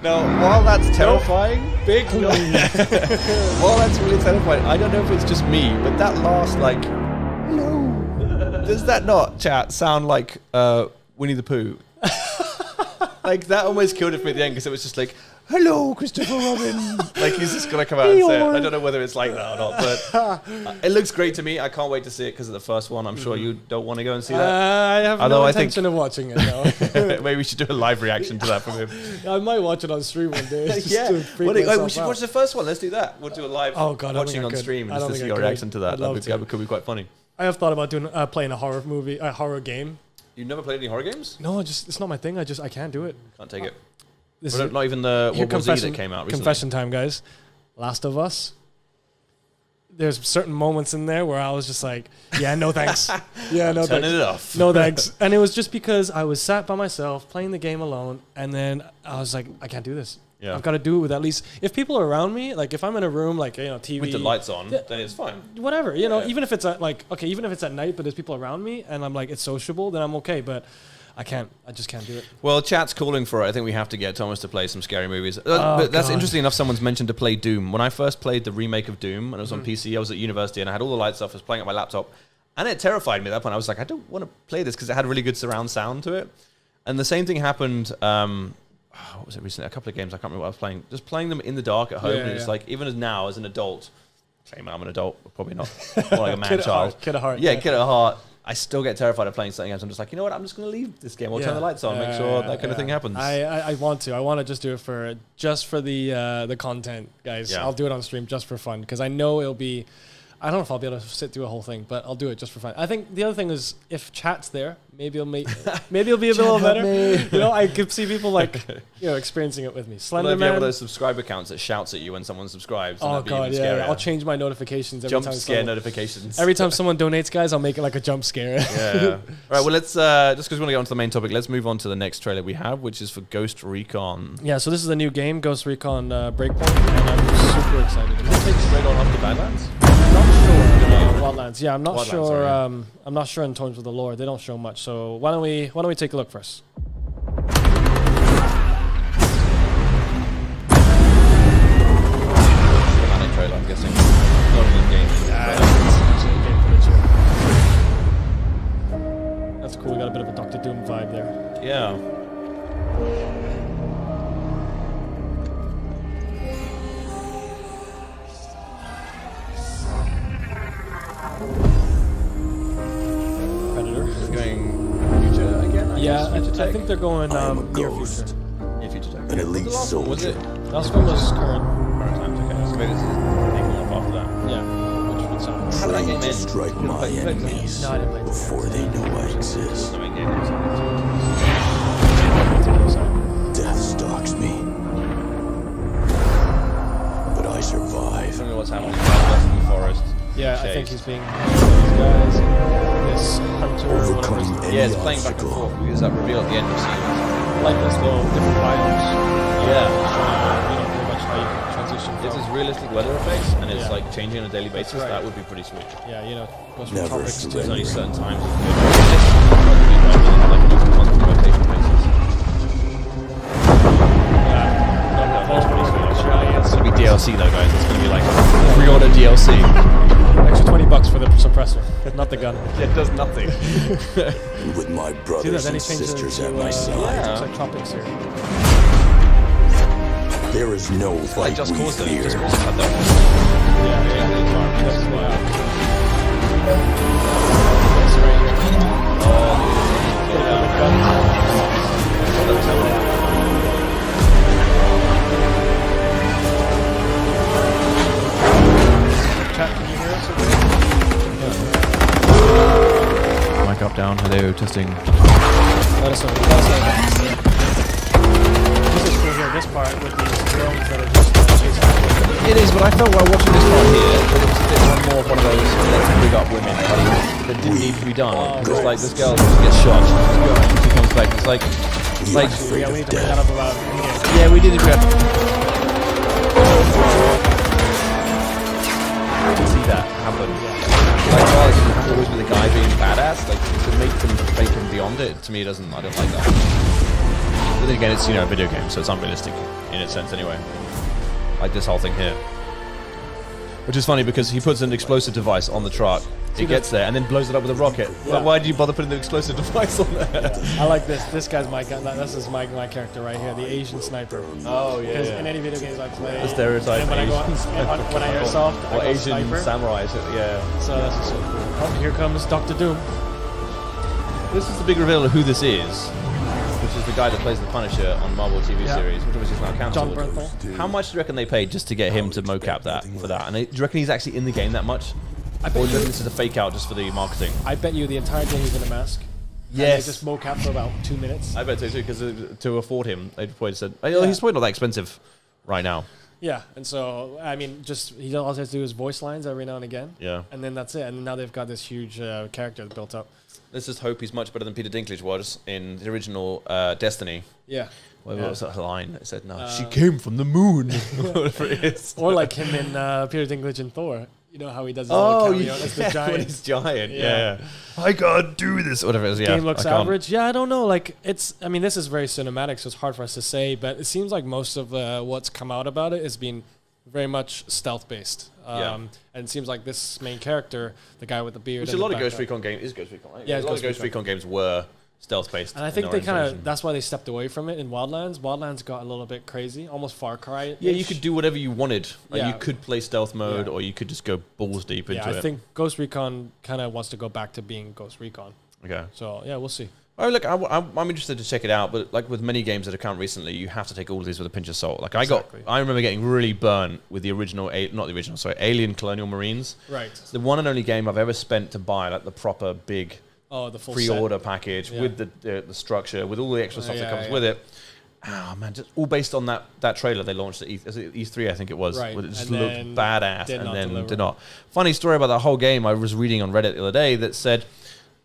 A: Now, while that's terrifying,
B: Big
A: while that's really terrifying, I don't know if it's just me, but that last like, hello, does that not, chat, sound like Winnie the Pooh? Like that almost killed it for me at the end because it was just like, hello, Christopher Robin. Like he's just gonna come out and say it. I don't know whether it's like that or not, but it looks great to me. I can't wait to see it because of the first one. I'm sure you don't want to go and see that.
B: I have
A: Although
B: no
A: I think-
B: intention of watching it now.
A: Maybe we should do a live reaction to that from him.
B: I might watch it on stream one day. just
A: Yeah,
B: to freak
A: we
B: myself
A: should
B: out.
A: watch the first one. Let's do that. We'll do a live
B: Oh, God, I don't
A: watching
B: think I
A: on
B: could.
A: stream
B: I
A: just
B: don't
A: to
B: think
A: see
B: I
A: your
B: could.
A: reaction to that.
B: I'd love
A: That could be quite funny.
B: I have thought about doing playing a horror movie, a horror game.
A: You've never played any horror games?
B: No, it's not my thing. I can't do it.
A: Can't take it.
B: This
A: But not even the
B: Here,
A: what was it that came out recently?
B: confession time, guys. Last of Us. There's certain moments in there where I was just like, yeah, no thanks. Yeah, no
A: Turning
B: thanks.
A: it off.
B: No thanks. And it was just because I was sat by myself playing the game alone, and then I was like, I can't do this.
A: Yeah.
B: I've got to do it with at least if people are around me. Like if I'm in a room, like TV
A: With the lights on,
B: Yeah.
A: then it's fine.
B: whatever,
A: Yeah.
B: even if it's at even if it's at night, but there's people around me, and I'm like it's sociable, then I'm okay. But I just can't do it.
A: Well, chat's calling for it. I think we have to get Thomas to play some scary movies. But that's
B: God.
A: interesting enough. Someone's mentioned to play Doom. When I first played the remake of Doom, and it was on PC, I was at university and I had all the lights off. I was playing on my laptop, and it terrified me at that point. I was like, I don't want to play this because it had really good surround sound to it. And the same thing happened. What was it recently? A couple of games I can't remember what I was playing. Just playing them in the dark at home,
B: Yeah,
A: and it's
B: yeah.
A: like even as now as an adult, claim I'm an adult, but probably not. More like a man
B: Kid at
A: child.
B: heart, kid at heart,
A: Yeah,
B: yeah.
A: kid at heart. I still get terrified of playing something else. I'm just like, you know what? I'm just going to leave this game. I'll turn the lights on, make sure that kind of thing happens.
B: I want to. I want to just do it for the content, guys.
A: Yeah.
B: I'll do it on stream just for fun because I know it'll be I don't know if I'll be able to sit through a whole thing, but I'll do it just for fun. I think the other thing is if chat's there, maybe it'll be a little better. You know, I could see people like experiencing it with me.
A: Well, if you have one of
B: Slenderman.
A: those subscribe accounts that shouts at you when someone subscribes, then
B: Oh
A: that'd be
B: god,
A: even
B: yeah.
A: scarier.
B: I'll change my notifications every
A: Jump
B: time.
A: scare notifications.
B: Every time someone donates, guys, I'll make it like a jump scare.
A: Yeah. All right. Well, let's just because we want to get on to the main topic. Let's move on to the next trailer we have, which is for Ghost Recon.
B: Yeah, so this is a new game, Ghost Recon Breakpoint, and I'm super excited.
A: Does it take straight on up to Badlands?
B: I'm not sure. Wildlands. Yeah, I'm not
A: Wildlands,
B: sure.
A: sorry.
B: I'm not sure in terms of the lore. They don't show much. So why don't we take a look first?
A: Cinematic trailer, I'm guessing. Not in game.
B: That's cool. We got a bit of a Doctor Doom vibe there.
A: Yeah.
B: Predator.
A: It's going future again.
B: Yeah, I
A: future tech?
B: think they're going
F: I'm a
B: near
F: ghost.
B: future.
A: Yeah, future tech.
F: An elite
A: Was the last one, was
F: soldier.
A: it?
B: Last one was current.
A: Current times, okay. So maybe this is taking off after that.
B: Yeah, which would sound.
A: How did that
F: Trained
A: game
F: to
A: end?
F: strike
A: Did you
F: my
A: play it?
F: enemies
B: No, I didn't play it.
F: before they know I exist.
A: The main game was
F: Death stalks me, but I survive.
A: Tell me what's happening in the forest.
B: Yeah, I think
A: Chase.
B: he's being these guys. This hunter.
F: Overcome
B: whatever.
F: any
A: Yeah, it's playing back and
F: obstacle.
A: forth because that reveal at the end of season.
B: Like this little different biomes.
A: Yeah.
B: Pretty much how you can transition.
A: If
B: from-
A: there's realistic weather effects and it's
B: Yeah.
A: like changing on a daily basis,
B: right.
A: that would be pretty sweet.
B: Yeah, goes from
F: Never
B: tropics to
A: There's only
F: surrender.
A: certain times. Like an instant constant rotation basis. It's gonna be DLC though, guys. It's gonna be like pre-order DLC.
B: Extra $20 for the suppressor, not the gun.
A: It does nothing.
F: And with my
B: See that?
F: brothers
B: Then he
F: and
B: changes
F: sisters
B: to,
F: at my side,
A: Yeah.
B: Looks like tropics here.
F: there is no
A: Like
F: fight
A: just
F: we
A: cause it.
F: fear.
A: Just cause it.
B: This right here. Chat, can you hear us?
A: Mic up, down. Hello, testing.
B: Let us know. This is cool here, this part with these drones that are just chasing after.
A: It is, but I felt while watching this part here that it was a bit more of one of those let's big up women that didn't need to be done. It's like this girl just gets shot, she's going, she comes back. It's like,
F: We
A: like
F: are afraid
B: Yeah, we
F: of
B: need to bring that
F: death.
B: up about it.
A: yeah, we did it. See that happen. Like, well, it doesn't have to always be the guy being badass. Like, to make them fake him beyond it, to me, it doesn't. I don't like that. But then again, it's a video game, so it's unrealistic in its sense anyway. Like this whole thing here. Which is funny because he puts an explosive device on the truck. It gets there and then blows it up with a rocket.
B: Yeah.
A: Like, why did you bother putting the explosive device on there?
B: I like this. This guy's my guy. This is my character right here, the Asian sniper.
A: Oh yeah.
B: Because in any video games I play,
A: The stereotype
B: and when I go
A: Asian
B: on, when I airsoft, I
A: or
B: go
A: Asian
B: sniper.
A: samurai. Yeah.
B: So that's just so cool. Oh, here comes Doctor Doom.
A: This is the big reveal of who this is, which is the guy that plays the Punisher on Marvel TV
B: Yeah.
A: series, which obviously is now
B: John
A: cancelled.
B: Bernthal.
A: How much do you reckon they paid just to get him to mocap that for that? And do you reckon he's actually in the game that much?
B: I
A: Or
B: bet
A: do you reckon
B: you.
A: this is a fake out just for the marketing?
B: I bet you the entire game he's in a mask.
A: Yes.
B: And they just mocap for about 2 minutes.
A: I bet so too, because to afford him, they'd probably said, oh, he's probably not that expensive right now.
B: Yeah, and so I mean, just he all has to do is voice lines every now and again.
A: Yeah.
B: And then that's it. And now they've got this huge character built up.
A: Let's just hope he's much better than Peter Dinklage was in the original Destiny.
B: Yeah.
A: What
B: Yeah.
A: was that line? It said, no, she came from the moon. Whatever it is.
B: Or like him in Peter Dinklage in Thor. You know how he does his
A: Oh,
B: little
A: yeah.
B: cameo. That's the
A: When
B: giant.
A: he's giant.
B: Yeah.
A: Yeah. I can't do this. Whatever it is. Yeah.
B: Game looks
A: I can't.
B: average. Yeah, I don't know. Like it's. I mean, this is very cinematic, so it's hard for us to say. But it seems like most of what's come out about it has been very much stealth based.
A: Yeah.
B: And it seems like this main character, the guy with the beard.
A: Which a
B: and
A: lot
B: the
A: of Ghost
B: background-
A: Recon games is Ghost Recon. Right?
B: Yeah,
A: a
B: it's
A: lot of
B: Ghost
A: Ghost Recon games were stealth based.
B: And I think they kind of. That's why they stepped away from it in Wildlands. Wildlands got a little bit crazy, almost Far Cry.
A: Yeah, you could do whatever you wanted. Like
B: Yeah.
A: you could play stealth mode,
B: Yeah.
A: or you could just go balls deep into
B: Yeah,
A: it.
B: I think Ghost Recon kind of wants to go back to being Ghost Recon.
A: Okay.
B: So yeah, we'll see.
A: Oh, look, I'm interested to check it out, but like with many games that have come out recently, you have to take all of these with a pinch of salt. Like I remember getting really burnt with the original, Alien Colonial Marines.
B: Right.
A: It's the one and only game I've ever spent to buy like the proper big
B: the full
A: pre-order
B: set.
A: package with the structure, with all the extra stuff that comes with it. Oh man, just all based on that trailer they launched at E3, I think it was.
B: Right.
A: It just
B: And
A: looked
B: then
A: badass,
B: did
A: and
B: not
A: then
B: deliver.
A: did not. Funny story about that whole game. I was reading on Reddit the other day that said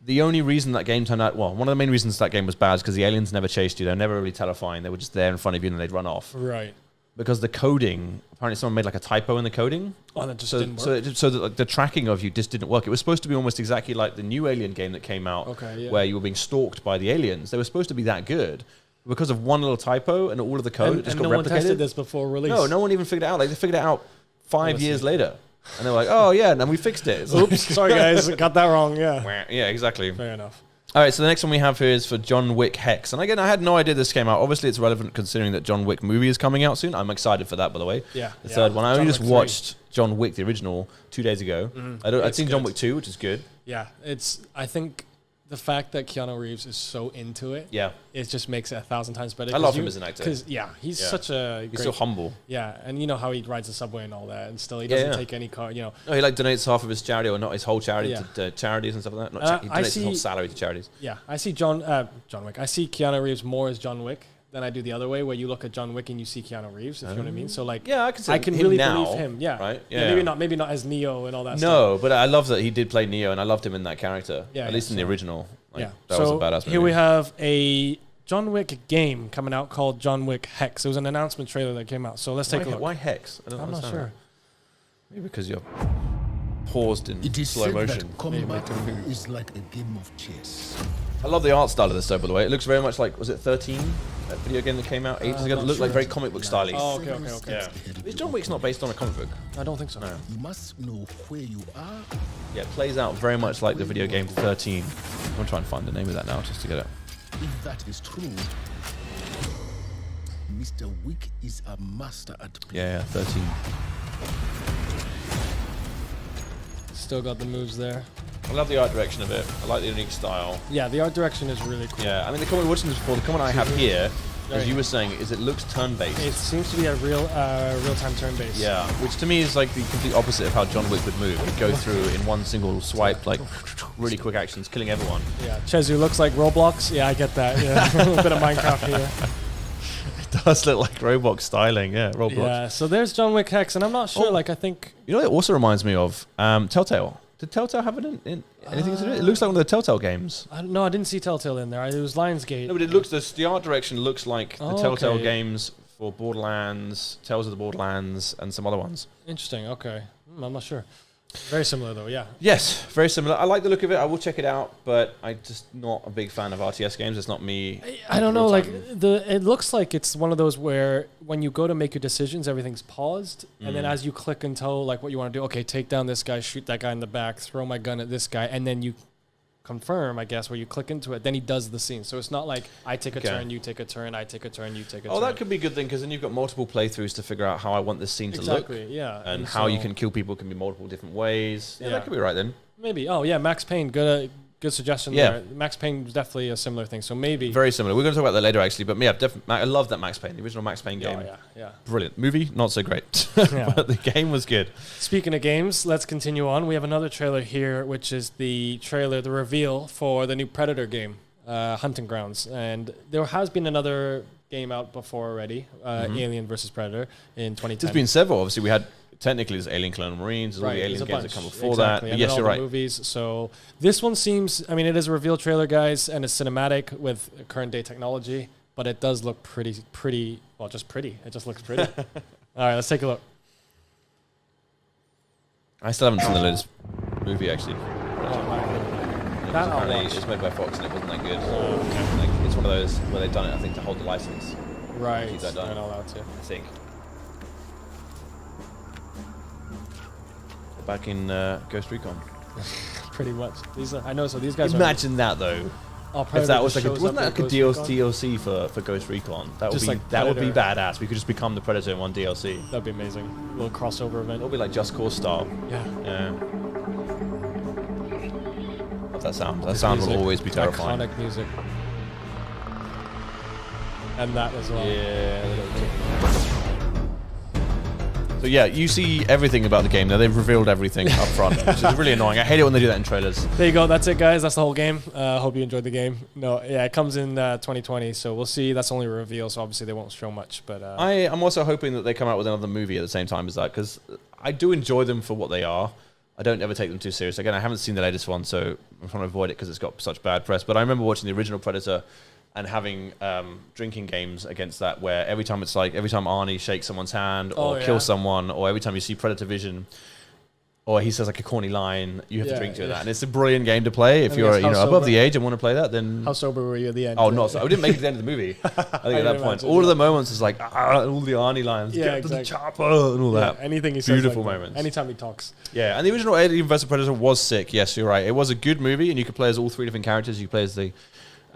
A: the only reason that game turned out, well, one of the main reasons that game was bad is because the aliens never chased you. They were never really terrifying. They were just there in front of you and they'd run off.
B: Right.
A: Because the coding, apparently someone made like a typo in the coding.
B: Oh, that just didn't work.
A: So the tracking of you just didn't work. It was supposed to be almost exactly like the new Alien game that came out, where you were being stalked by the aliens. They were supposed to be that good. Because of one little typo and all of the code, it just got replicated.
B: And no one tested this before release.
A: No one even figured it out. Like they figured it out 5 years later. And they're like, oh yeah, and then we fixed it.
B: Oops, sorry guys, got that wrong, yeah.
A: Yeah, exactly.
B: Fair enough.
A: All right, so the next one we have here is for John Wick Hex. And again, I had no idea this came out. Obviously, it's relevant considering that John Wick movie is coming out soon. I'm excited for that, by the way.
B: Yeah.
A: The third one. I only
B: John
A: just
B: Wick
A: watched John Wick, the original, 2 days ago. I'd seen John Wick 2, which is good.
B: Yeah, I think the fact that Keanu Reeves is so into it, it just makes it 1,000 times better.
A: I love him as an actor.
B: Because, he's such a
A: He's so humble.
B: Yeah, and you know how he rides the subway and all that, and still he doesn't take any car,
A: No, he like donates half of his charity, or not his whole charity, to charities and stuff like that. Not he donates his whole salary to charities.
B: Yeah, I see John Wick. I see Keanu Reeves more as John Wick than I do the other way, where you look at John Wick and you see Keanu Reeves, if you know what I mean. So like, I can really believe him. Yeah,
A: right.
B: Yeah, maybe not as Neo and all that.
A: No, but I love that he did play Neo, and I loved him in that character. At least in the original. Like, that was a badass movie.
B: Here we have a John Wick game coming out called John Wick Hex. It was an announcement trailer that came out. So let's take a look.
A: Why Hex?
B: I'm not sure.
A: Maybe because you're paused in
G: It is
A: slow
G: said
A: motion.
G: that combat is like a game of chess.
A: I love the art style of this, though, by the way. It looks very much like, was it 13? That video game that came out ages ago? It looked like very comic book style.
B: Oh, okay.
A: Yeah. Is John Wick's not based on a comic book?
B: I don't think so.
A: No.
G: You must know where you are.
A: Yeah, it plays out very much like the video game 13. I'm going to try and find the name of that now just to get it.
G: If that is true, Mr. Wick is a master at play.
A: Yeah, 13.
B: Still got the moves there.
A: I love the art direction of it. I like the unique style.
B: Yeah, the art direction is really cool.
A: Yeah, I mean, the comment watching this before, the comment I have here, as you were saying, is it looks turn-based.
B: It seems to be a real-time turn-based.
A: Yeah, which to me is like the complete opposite of how John Wick would move. He'd go through in one single swipe, like really quick actions, killing everyone.
B: Yeah, Chezu looks like Roblox. Yeah, I get that. Yeah, a little bit of Minecraft here.
A: It does look like Roblox styling, yeah, Roblox.
B: Yeah, so there's John Wick Hex, and I'm not sure, I think...
A: You know what it also reminds me of? Telltale. Did Telltale have anything to do with it? It looks like one of the Telltale games.
B: I didn't see Telltale in there. It was Lionsgate.
A: No, but it looks, the art direction looks like the Telltale games for Borderlands, Tales of the Borderlands, and some other ones.
B: Interesting, okay. I'm not sure. Very similar, though, yeah.
A: Yes, very similar. I like the look of it. I will check it out, but I'm just not a big fan of RTS games. It's not me.
B: I don't know, it looks like it's one of those where when you go to make your decisions, everything's paused, and then as you click and tell like what you want to do, okay, take down this guy, shoot that guy in the back, throw my gun at this guy, and then you confirm, I guess, where you click into it, then he does the scene. So it's not like I take a turn, you take a turn, I take a turn, you take a turn.
A: Oh, that could be a good thing, because then you've got multiple playthroughs to figure out how I want this scene to look.
B: Exactly, yeah.
A: And how you can kill people can be multiple different ways. Yeah, that could be right then.
B: Maybe. Oh, yeah, Max Payne, good suggestion there. Max Payne was definitely a similar thing, so maybe.
A: Very similar. We're going to talk about that later, actually. But yeah, I love that Max Payne, the original Max Payne game.
B: Yeah.
A: Brilliant. Movie, not so great. But the game was good.
B: Speaking of games, let's continue on. We have another trailer here, which is the reveal for the new Predator game, Hunting Grounds. And there has been another game out before already, Alien vs. Predator in 2010.
A: There's been several. Obviously, we had... Technically, there's Alien Colonial Marines, there's all the Alien games that come before that. But yes, you're right.
B: Movies. So this one seems, I mean, it is a reveal trailer, guys, and it's cinematic with current day technology, but it does look pretty, well, just pretty. It just looks pretty. All right, let's take a look.
A: I still haven't seen the latest movie, actually.
B: That I'll watch.
A: It's made by Fox and it wasn't that good. Okay. Like, it's one of those where they've done it, I think, to hold the license.
B: Right.
A: Keep that done.
B: I know that too.
A: I think. Back in Ghost Recon.
B: Pretty much. I know. So these guys.
A: Imagine that though.
B: If
A: that was like wasn't that like a DLC for Ghost Recon? That would be like that would be badass. We could just become the Predator in one DLC.
B: That'd be amazing. A little crossover event.
A: It'll be like Just Cause style.
B: Yeah.
A: Love that sound. That sound will always be terrifying.
B: Iconic music. and that as well.
A: So yeah, you see everything about the game now. They've revealed everything up front, which is really annoying. I hate it when they do that in trailers.
B: There you go. That's it, guys. That's the whole game. Hope you enjoyed the game. No, yeah, it comes in 2020, so we'll see. That's only a reveal, so obviously they won't show much. But
A: I'm also hoping that they come out with another movie at the same time as that, because I do enjoy them for what they are. I don't ever take them too serious. Again, I haven't seen the latest one, so I'm trying to avoid it because it's got such bad press. But I remember watching the original Predator and having drinking games against that, where every time Arnie shakes someone's hand or kills someone, or every time you see Predator Vision, or he says like a corny line, you have to drink to that. And it's a brilliant game to play if you're above the age and want to play that. Then
B: how sober were you at the end?
A: Oh, not so. I didn't make it to the end of the movie. I think at that point, all of the moments is like all the Arnie lines, get to the chopper and all that.
B: Anything he says,
A: beautiful moments.
B: Anytime he talks.
A: Yeah, and the original Alien vs Predator was sick. Yes, you're right. It was a good movie, and you could play as all three different characters. You could play as the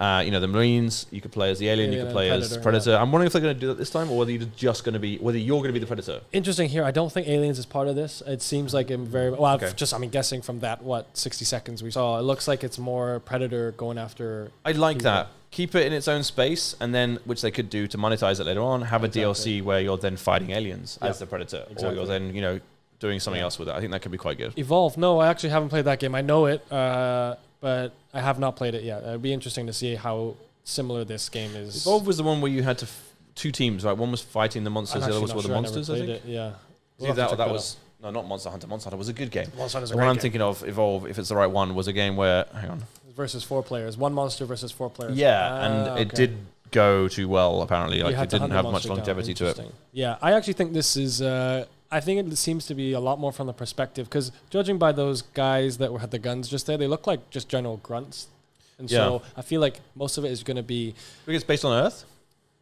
A: the Marines, you could play as the alien, you could play as Predator. I'm wondering if they're going to do that this time, or whether you're just going to be, whether you're going to be the Predator.
B: Interesting here. I don't think Aliens is part of this. It seems like I'm very well. Okay. I'm guessing from that 60 seconds we saw. It looks like it's more Predator going after.
A: I like that. Keep it in its own space, and then which they could do to monetize it later on. Have a DLC where you're then fighting aliens as the Predator, or you're then doing something else with it. I think that could be quite good.
B: Evolve. No, I actually haven't played that game. I know it, but I have not played it yet. It'd be interesting to see how similar this game is.
A: Evolve was the one where you had two teams, right? One was fighting the monsters, the other was for the monsters, I think.
B: It, yeah.
A: That was no, not Monster Hunter. Monster Hunter was a good game.
B: Monster Hunter's
A: the one I'm thinking of, Evolve, if it's the right one, was a game where
B: versus 4 players, one monster versus 4 players.
A: Yeah, and it did go too well. Apparently, like it didn't have much longevity to it.
B: Yeah, I actually think this is. I think it seems to be a lot more from the perspective, because judging by those guys that had the guns just there, they look like just general grunts. And so I feel like most of it is going to be...
A: I think it's based on Earth?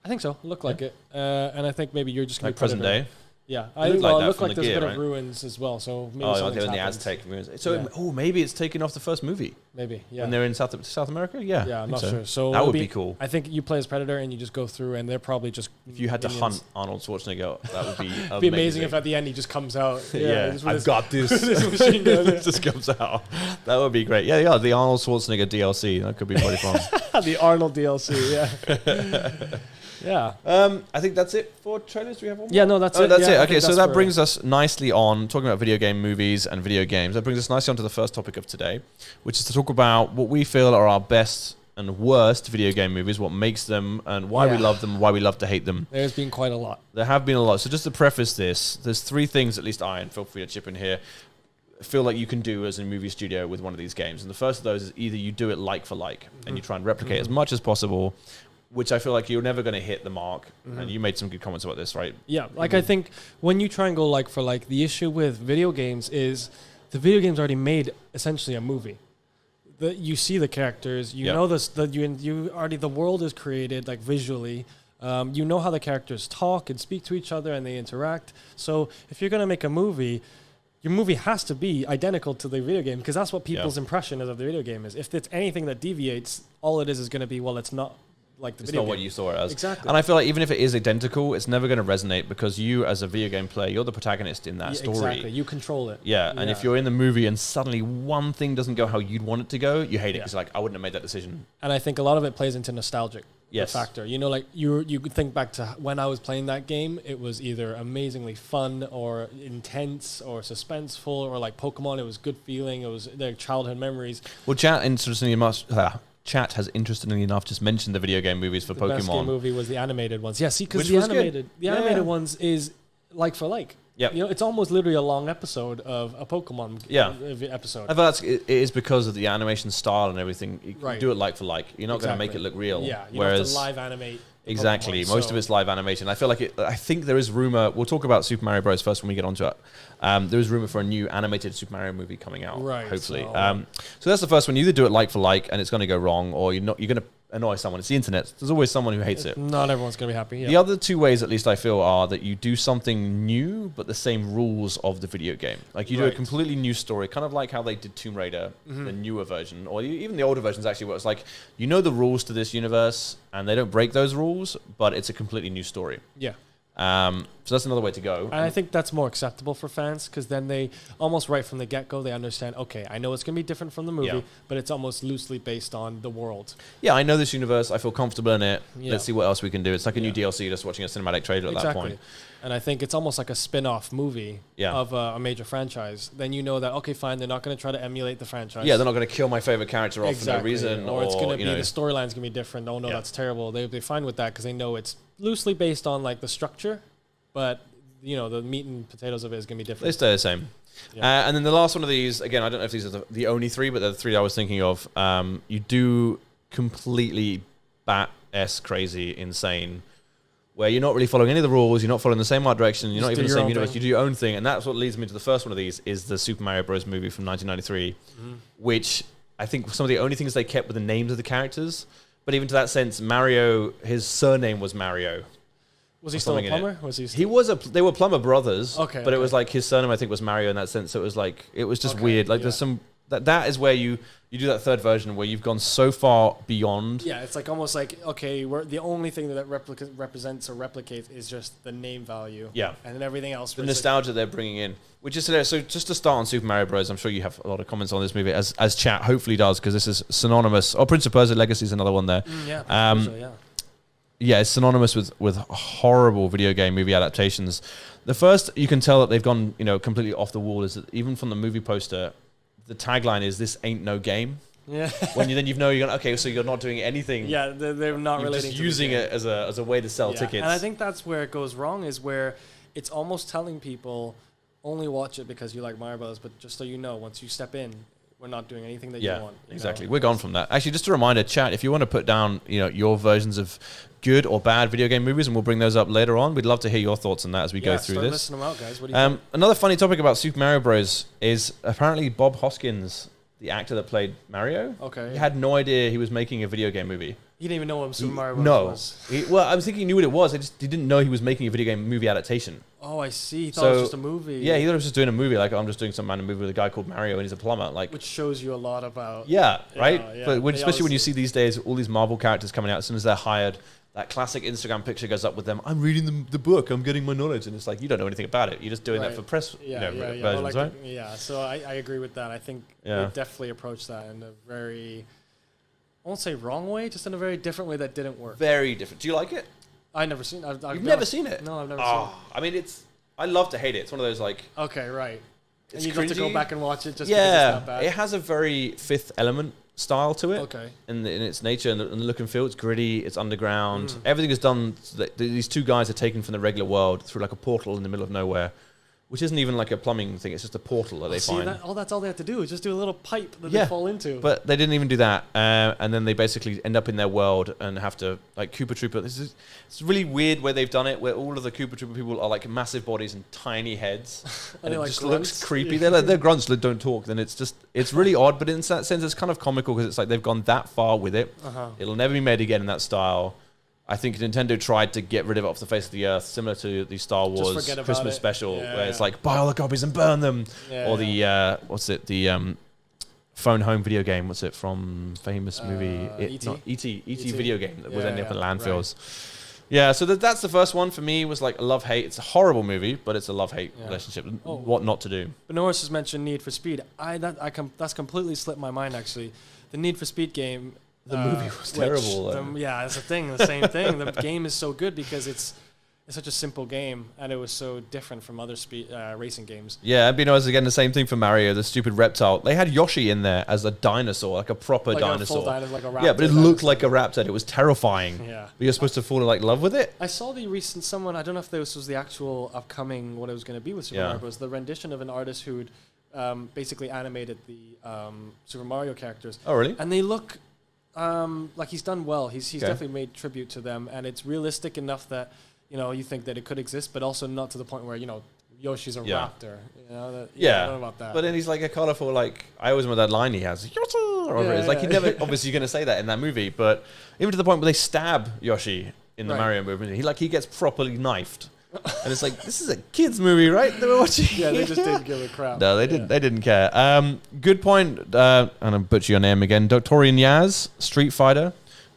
B: I think so. Look like it. And I think maybe you're just going to be
A: present day?
B: Yeah. I think it looked like there's a bit of ruins as well. So maybe
A: in the Aztec ruins. So maybe it's taken off the first movie.
B: Maybe, yeah.
A: When they're in South America? Yeah.
B: Yeah, I'm not sure. So
A: that would be cool.
B: I think you play as Predator and you just go through, and they're probably just...
A: If you had to hunt Arnold Schwarzenegger, that would be amazing.
B: It'd be amazing if at the end he just comes out.
A: I've got this. This machine gun. It just comes out. That would be great. Yeah, the Arnold Schwarzenegger DLC. That could be pretty fun.
B: The Arnold DLC, yeah. Yeah.
A: I think that's it for trailers. Do we have one more?
B: Yeah, no, that's it.
A: That's it. Okay, so that brings us nicely on, talking about video game movies and video games, that brings us nicely on to the first topic of today, which is to talk about what we feel are our best and worst video game movies, what makes them, and why we love them, why we love to hate them.
B: There's been quite a lot.
A: There have been a lot. So just to preface this, there's 3 things, at least I, and feel free to chip in here, feel like you can do as a movie studio with one of these games. And the first of those is either you do it like for like, and you try and replicate as much as possible, which I feel like you're never going to hit the mark. And you made some good comments about this, right?
B: Yeah, like I think when you try and go like for like, the issue with video games is the video game's already made essentially a movie. You see the characters, you know this, you already, the world is created like visually. You know how the characters talk and speak to each other and they interact. So if you're going to make a movie, your movie has to be identical to the video game, because that's what people's impression of the video game is. If it's anything that deviates, all it is going to be, well, it's not like the video game.
A: What you saw it as.
B: Exactly.
A: And I feel like even if it is identical, it's never going to resonate, because you as a video game player, you're the protagonist in that story.
B: Exactly. You control it.
A: Yeah. And if you're in the movie and suddenly one thing doesn't go how you'd want it to go, you hate it, because like, I wouldn't have made that decision.
B: And I think a lot of it plays into nostalgic factor. You know, like you could think back to when I was playing that game, it was either amazingly fun or intense or suspenseful, or like Pokemon, it was good feeling. It was their childhood memories.
A: Well, Chat has interestingly enough just mentioned the video game movies for Pokemon. The best game
B: movie was the animated ones. Yeah, see, because the animated ones is like for like.
A: Yeah,
B: you know, it's almost literally a long episode of a Pokemon episode.
A: I thought it is because of the animation style and everything. You do it like for like. You're not going to make it look real.
B: Yeah, you have to live animate.
A: Exactly.
B: Pokemon,
A: most of it's live animation. I feel like I think there is rumor. We'll talk about Super Mario Bros. First when we get onto it. There is rumor for a new animated Super Mario movie coming out.
B: Right.
A: Hopefully. So that's the first one. You either do it like for like, and it's going to go wrong, or you're going to annoy someone. It's the internet. There's always someone who hates it.
B: Not everyone's going to be happy. Yeah.
A: The other 2 ways, at least I feel, are that you do something new, but the same rules of the video game. Like you do a completely new story, kind of like how they did Tomb Raider, the newer version, or even the older versions actually, where it's like, you know the rules to this universe, and they don't break those rules, but it's a completely new story.
B: Yeah.
A: So that's another way to go.
B: And I think that's more acceptable for fans because then they almost right from the get-go, they understand, okay, I know it's going to be different from the movie, but it's almost loosely based on the world.
A: Yeah, I know this universe. I feel comfortable in it.
B: Yeah.
A: Let's see what else we can do. It's like a new DLC, just watching a cinematic trailer at that point.
B: And I think it's almost like a spin-off movie of a major franchise. Then you know that, okay, fine, they're not going to try to emulate the franchise.
A: Yeah, they're not going to kill my favorite character off for no reason.
B: Or it's going to be, the storyline's going to be different. Oh, no, that's terrible. They're fine with that because they know it's loosely based on like the structure, but the meat and potatoes of it is going to be different.
A: They stay the same. Yeah. And then the last one of these, again, I don't know if these are the only three, but they're the three I was thinking of. You do completely bat-esque crazy, insane, where you're not really following any of the rules, you're not following the same art direction, you're not even in the same universe, you do your own thing. And that's what leads me to the first one of these, is the Super Mario Bros. Movie from 1993, which I think some of the only things they kept were the names of the characters. But even to that sense, Mario, his surname was Mario.
B: Was he still a plumber?
A: They were plumber brothers.
B: Okay.
A: But it was like his surname, I think, was Mario in that sense. So it was just weird. Like there's some that is where you do that third version where you've gone so far beyond.
B: Yeah, it's like almost like, okay, the only thing that represents or replicates is just the name value.
A: Yeah.
B: And then everything else.
A: The nostalgia they're bringing in, which is hilarious. So just to start on Super Mario Bros., I'm sure you have a lot of comments on this movie, as chat hopefully does, because this is synonymous. Oh, Prince of Persia Legacy is another one there. Yeah, it's synonymous with horrible video game movie adaptations. The first you can tell that they've gone, completely off the wall is that even from the movie poster, the tagline is "This ain't no game."
B: Yeah.
A: When you're going, okay, so you're not doing anything.
B: Yeah, they're not
A: you're
B: relating.
A: Just using it as a way to sell tickets.
B: And I think that's where it goes wrong, is where it's almost telling people only watch it because you like Mario Bros. But just so you know, once you step in, we're not doing anything that you want.
A: Exactly. We're gone from that. Actually, just a reminder, chat, if you want to put down, your versions of good or bad video game movies, and we'll bring those up later on. We'd love to hear your thoughts on that as we go through this.
B: Listen them out, guys. What do you think?
A: Another funny topic about Super Mario Bros. Is apparently Bob Hoskins, the actor that played Mario.
B: Okay.
A: He had no idea he was making a video game movie.
B: He didn't even know what Super Mario Bros. was.
A: I was thinking he knew what it was. He didn't know he was making a video game movie adaptation.
B: Oh, I see. He thought it was just a movie.
A: Yeah, he thought he was just doing a movie. Like, I'm just doing some random movie with a guy called Mario and he's a plumber. Like,
B: which shows you a lot about.
A: Yeah, right?
B: Yeah,
A: But especially when you see these days all these Marvel characters coming out, as soon as they're hired, that classic Instagram picture goes up with them. I'm reading the book. I'm getting my knowledge. And it's like, you don't know anything about it. You're just doing that for press versions, right?
B: Yeah, so I agree with that. I think they definitely approached that in a very, I won't say wrong way, just in a very different way that didn't work.
A: Very different. Do you like it?
B: I've never seen it.
A: You've never seen it?
B: No, I've never seen it.
A: I mean, I love to hate it. It's one of those like...
B: Okay, right.
A: And
B: you'd have to go back and watch it just because it's not bad.
A: It has a very Fifth Element style to it.
B: Okay.
A: In its nature and the look and feel. It's gritty. It's underground. Everything is done... So that these two guys are taken from the regular world through like a portal in the middle of nowhere, which isn't even like a plumbing thing. It's just a portal that they find.
B: That's all they have to do is just do a little pipe that they fall into.
A: But they didn't even do that. And then they basically end up in their world and have to, like, Koopa Troopa. It's really weird where they've done it, where all of the Koopa Troopa people are like massive bodies and tiny heads. and it just looks creepy. They're grunts that don't talk. Then it's really odd, but in that sense, it's kind of comical because it's like they've gone that far with it. It'll never be made again in that style. I think Nintendo tried to get rid of it off the face of the earth, similar to the Star Wars Christmas special, where it's like, buy all the copies and burn them. Or the, the phone home video game, what's it from, famous movie? E.T. video game that was ending up in landfills. Right. Yeah, so that's the first one for me, was like a love-hate. It's a horrible movie, but it's a love-hate relationship. What not to do.
B: But Norris has mentioned Need for Speed. That's completely slipped my mind, actually. The Need for Speed game...
A: The movie was terrible.
B: That's the thing. The same thing. The game is so good because it's such a simple game, and it was so different from other racing games.
A: Yeah, and again the same thing for Mario. The stupid reptile. They had Yoshi in there as a dinosaur, like a proper dinosaur.
B: Like a raptor.
A: Yeah, but it looked like a raptor. It was terrifying.
B: Yeah.
A: But you're supposed to fall in love with it.
B: I saw the recent someone. I don't know if this was the actual upcoming what it was going to be with Super Mario Bros. The rendition of an artist who'd basically animated the Super Mario characters.
A: Oh, really?
B: And they look. Like he's done well. He's definitely made tribute to them, and it's realistic enough that you think that it could exist, but also not to the point where Yoshi's a raptor. I don't know about that.
A: But then he's like a colorful, like, I always remember that line he has, Yoshi, or whatever it is. Like, he never obviously going to say that in that movie, but even to the point where they stab Yoshi in the Mario movie, he gets properly knifed. And it's like, this is a kids movie, right? They were watching.
B: Yeah, they just didn't give a crap.
A: No, they didn't. They didn't care. Good point. I'm gonna butcher your name again. Doctorian Yaz, Street Fighter.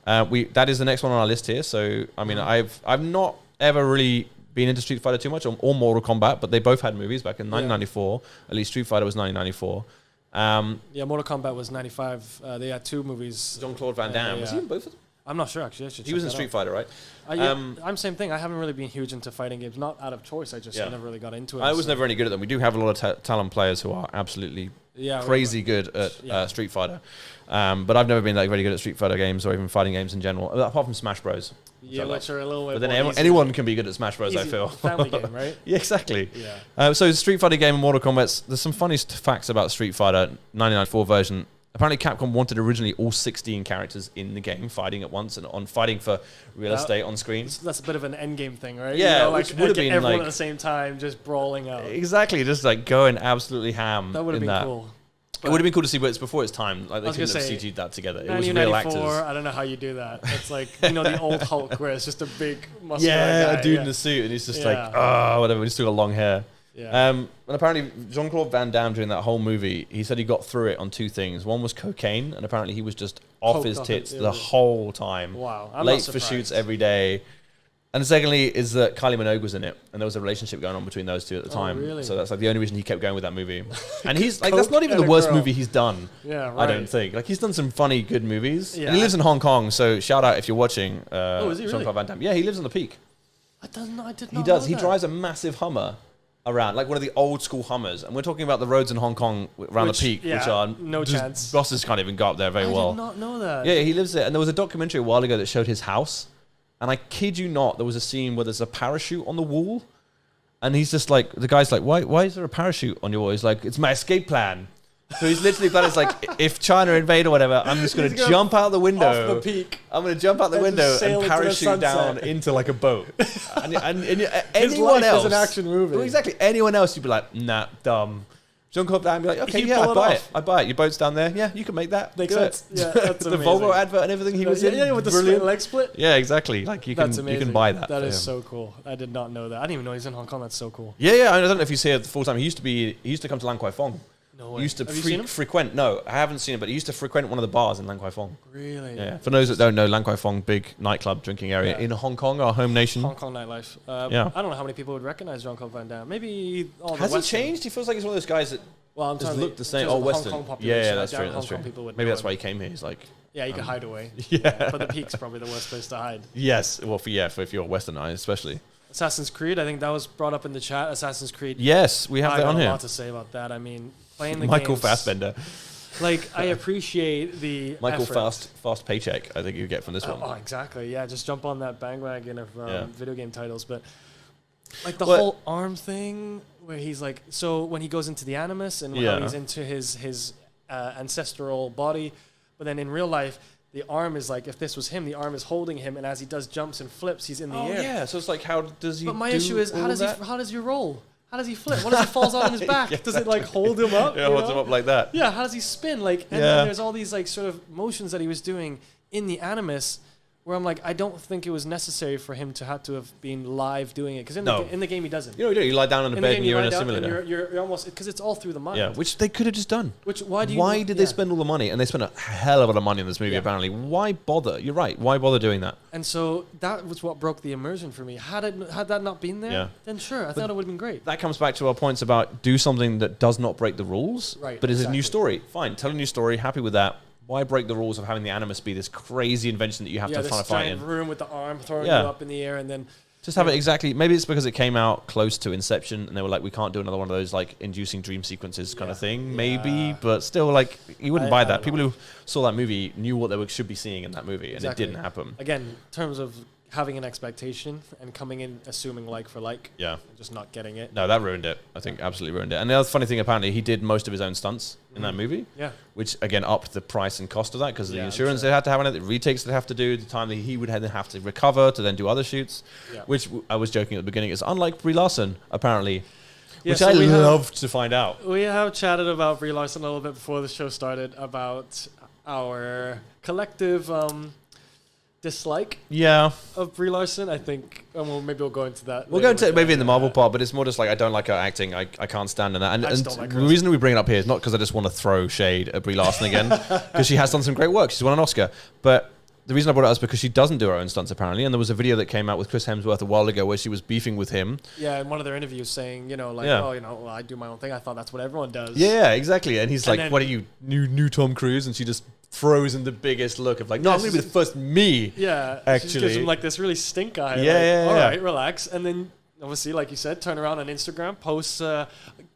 A: That is the next one on our list here. So I mean, I've not ever really been into Street Fighter too much or Mortal Kombat, but they both had movies back in 1994. At least Street Fighter was 1994.
B: Yeah, Mortal Kombat was 95. They had 2 movies.
A: Jean-Claude Van Damme. Was he in both of them?
B: I'm not sure, actually.
A: He was in Street Fighter, right?
B: I'm same thing. I haven't really been huge into fighting games. Not out of choice. I just never really got into it.
A: I was never any good at them. We do have a lot of Talon players who are absolutely crazy good at Street Fighter. But I've never been like very good at Street Fighter games or even fighting games in general, apart from Smash Bros.
B: Which are a little bit.
A: But then anyone can be good at Smash Bros. I feel.
B: Family game, right?
A: Yeah, exactly.
B: Yeah.
A: So Street Fighter game and Mortal Kombat. There's some funny facts about Street Fighter 1994 version. Apparently, Capcom wanted originally all 16 characters in the game fighting at once and on fighting for real estate on screen.
B: That's a bit of an end game thing, right?
A: Yeah,
B: like
A: which would have been
B: everyone
A: like
B: at the same time just brawling out.
A: Exactly, just like going absolutely ham.
B: That would have been cool.
A: It would have been cool to see, but it's before its time. Like they couldn't have
B: say,
A: CG'd that together. It was real actors.
B: I don't know how you do that. It's like the old Hulk where it's just a big muscular guy.
A: A dude in a suit, and he's just like, whatever. He's still got long hair.
B: Yeah.
A: And apparently, Jean-Claude Van Damme during that whole movie, he said he got through it on 2 things. One was cocaine, and apparently he was just off his tits the whole time.
B: Wow, I'm
A: late
B: not
A: for
B: surprised.
A: shoots every day. And secondly, is that Kylie Minogue was in it, and there was a relationship going on between those two at the time.
B: Really?
A: So that's like the only reason he kept going with that movie. And he's like, that's not even the worst movie he's done.
B: Yeah, right.
A: I don't think. Like he's done some funny, good movies.
B: Yeah.
A: And he lives in Hong Kong, so shout out if you're watching.
B: Is he really?
A: Jean-Claude Van Damme. Yeah, he lives on the Peak.
B: I did not.
A: He does.
B: Know
A: He
B: that.
A: drives a massive Hummer around, like one of the old school Hummers, and we're talking about the roads in Hong Kong around the Peak, which are
B: no chance.
A: Buses can't even go up there very well.
B: I did not know that.
A: Yeah, he lives there, and there was a documentary a while ago that showed his house, and I kid you not, there was a scene where there's a parachute on the wall, and he's just like, the guy's like, why is there a parachute on your wall? He's like, it's my escape plan. So he's literally planning, it's like, if China invade or whatever, I'm just going to jump out the window.
B: Off the peak.
A: I'm going to jump out the
B: And
A: window
B: just sail
A: and
B: into the
A: parachute down
B: sunset.
A: into like a boat. and
B: His
A: anyone
B: life
A: else,
B: is an action movie.
A: Well, exactly. Anyone else, you'd be like, nah, dumb. Jean-Claude Van Damme, be like, okay,
B: You
A: yeah,
B: pull
A: I
B: it
A: buy
B: off.
A: it. I buy it. Your boat's down there. Yeah, you can make that.
B: Makes
A: Do it.
B: sense. Yeah, that's
A: the
B: amazing.
A: Volvo advert and everything he was in.
B: Yeah, with the
A: brilliant.
B: split leg split.
A: Yeah, exactly. Like you
B: That's
A: can
B: amazing.
A: you can buy that.
B: That
A: for
B: is
A: him.
B: so cool. I did not know that. I didn't even know he's in Hong Kong. That's so cool.
A: Yeah. I don't know if he's here full time. He used to come to Lan Kwai Fong.
B: No way.
A: He used to
B: Have you seen him?
A: frequent. No, I haven't seen it, but he used to frequent one of the bars in Lan Kwai Fong.
B: Really?
A: Yeah. For those that don't know, Lan Kwai Fong, big nightclub drinking area in Hong Kong, our home nation.
B: Hong Kong nightlife.
A: Yeah.
B: I don't know how many people would recognize Jean-Claude Van Damme. Maybe all the
A: Has he
B: Western.
A: changed? He feels like he's one of those guys that
B: Well, I'm
A: just
B: talking
A: look the same.
B: in terms
A: Oh,
B: of
A: Western.
B: Hong Kong population,
A: Yeah,
B: I
A: that's
B: doubt
A: true.
B: Hong
A: That's
B: Kong
A: true.
B: people would
A: Maybe
B: know
A: that's
B: him.
A: why he came here. He's like,
B: Yeah, you could hide away.
A: Yeah.
B: But the Peak's probably the worst place to hide.
A: yes. Well, for if you're Westernized, especially.
B: Assassin's Creed, I think that was brought up in the chat. Assassin's Creed.
A: Yes, we have
B: I
A: that
B: got
A: on
B: a
A: here.
B: lot to say about that. I mean, playing the
A: Michael
B: games,
A: Fassbender.
B: Like, I appreciate the
A: Michael
B: effort.
A: fast paycheck. I think you get from this one.
B: Oh, exactly. Yeah, just jump on that bandwagon of video game titles. But like the
A: Well-
B: whole arm thing, where he's like, so when he goes into the Animus and how he's into his ancestral body, but then in real life, the arm is like, if this was him, the arm is holding him, and as he does jumps and flips, he's in the air.
A: yeah. So it's like, how does he?
B: But my
A: do
B: issue is,
A: all
B: how does
A: that?
B: how does he roll? How does he flip? What if he falls out on his back? Does it like hold him up?
A: Yeah,
B: you
A: holds
B: know?
A: him up like that.
B: Yeah, how does he spin? Like, and then there's all these like sort of motions that he was doing in the Animus, where I'm like, I don't think it was necessary for him to have been live doing it, because in the game he doesn't.
A: You know what you do? You lie down on a
B: In the
A: bed
B: game
A: and
B: you
A: you're in
B: lie
A: a
B: down and
A: simulator.
B: you're almost, because it's all through the mind.
A: Yeah, which they could have just done.
B: Why
A: did they spend all the money? And they spent a hell of a lot of money on this movie, apparently. Why bother? You're right. Why bother doing that?
B: And so that was what broke the immersion for me. Had that not been there, then sure, I thought it would have been great.
A: That comes back to our points about do something that does not break the rules,
B: Right,
A: but is a new
B: exactly.
A: story. Fine, tell a new story. Happy with that. Why break the rules of having the Animus be this crazy invention that you have to
B: this
A: try to fight in?
B: giant room with the arm throwing
A: Yeah.
B: you up in the air, and then
A: Just have it exactly. Maybe it's because it came out close to Inception, and they were like, we can't do another one of those like inducing dream sequences kind of thing. Maybe, but still, like you wouldn't buy
B: I
A: that.
B: don't
A: People
B: know.
A: who saw that movie knew what they should be seeing in that movie,
B: Exactly.
A: and it didn't happen.
B: Again, in terms of having an expectation and coming in assuming like for like,
A: Yeah.
B: and just not getting it.
A: No, that ruined it. I think absolutely ruined it. And the other funny thing, apparently, he did most of his own stunts in that movie.
B: Yeah.
A: Which again upped the price and cost of that because of the
B: Yeah, I'm
A: insurance
B: sure.
A: they had to have on it, the retakes they have to do, the time that he would then have to recover to then do other shoots.
B: Yeah.
A: Which I was joking at the beginning is unlike Brie Larson, apparently.
B: Yeah,
A: Which
B: so
A: I
B: we have-
A: loved to find out.
B: We have chatted about Brie Larson a little bit before the show started about our collective dislike
A: Yeah.
B: of Brie Larson. I think, and maybe we'll go into that.
A: We'll
B: later
A: go into it
B: with
A: maybe in the Marvel
B: that.
A: part, but it's more just like I don't like her acting. I can't stand in that. And,
B: I just
A: and
B: don't like
A: the
B: her.
A: reason we bring it up here is not because I just want to throw shade at Brie Larson again, because she has done some great work. She's won an Oscar. But the reason I brought it up is because she doesn't do her own stunts apparently, and there was a video that came out with Chris Hemsworth a while ago where she was beefing with him.
B: Yeah, in one of their interviews saying, like,
A: Yeah.
B: oh, well, I do my own thing. I thought that's what everyone does.
A: Yeah, exactly. And he's
B: And
A: like,
B: then-
A: "What are you, new Tom Cruise?" And she just throws in the biggest look of like, "No, I'm going to be the first me."
B: Yeah, she just gives
A: Actually.
B: him like this really stink eye.
A: Yeah,
B: like,
A: yeah,
B: all
A: yeah.
B: right, relax. And then, obviously, like you said, turn around on Instagram, post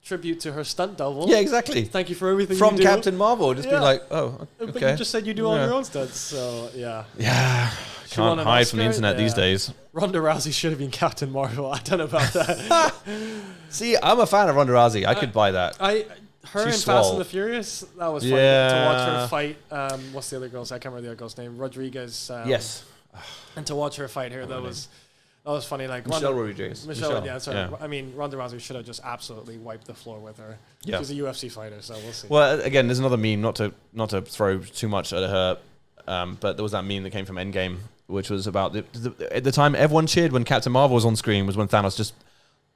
B: tribute to her stunt double.
A: Yeah, exactly.
B: Thank you for everything
A: From
B: you do.
A: Captain Marvel, just
B: Yeah.
A: being like, "Oh, okay."
B: But you just said you do all
A: Yeah.
B: your own stunts, so yeah.
A: Yeah,
B: She won
A: can't
B: an
A: hide from the
B: Oscar?
A: internet these
B: Yeah.
A: days.
B: Ronda Rousey should have been Captain Marvel. I don't know about that.
A: See, I'm a fan of Ronda Rousey. I could buy that.
B: Her
A: She's
B: in Fast
A: swole.
B: and the Furious, that was fun
A: Yeah.
B: to watch her fight. What's the other girl's? I can't remember the other girl's name. Rodriguez.
A: Yes,
B: And to watch her fight here, that was funny. Like
A: Michelle
B: Ronda-
A: Rodriguez.
B: Michelle, yeah, sorry.
A: Yeah.
B: I mean, Ronda Rousey should have just absolutely wiped the floor with her.
A: Yeah.
B: She's a UFC fighter, so we'll see.
A: Well, again, there's another meme. Not to throw too much at her, but there was that meme that came from Endgame, which was about at the time everyone cheered when Captain Marvel was on screen was when Thanos just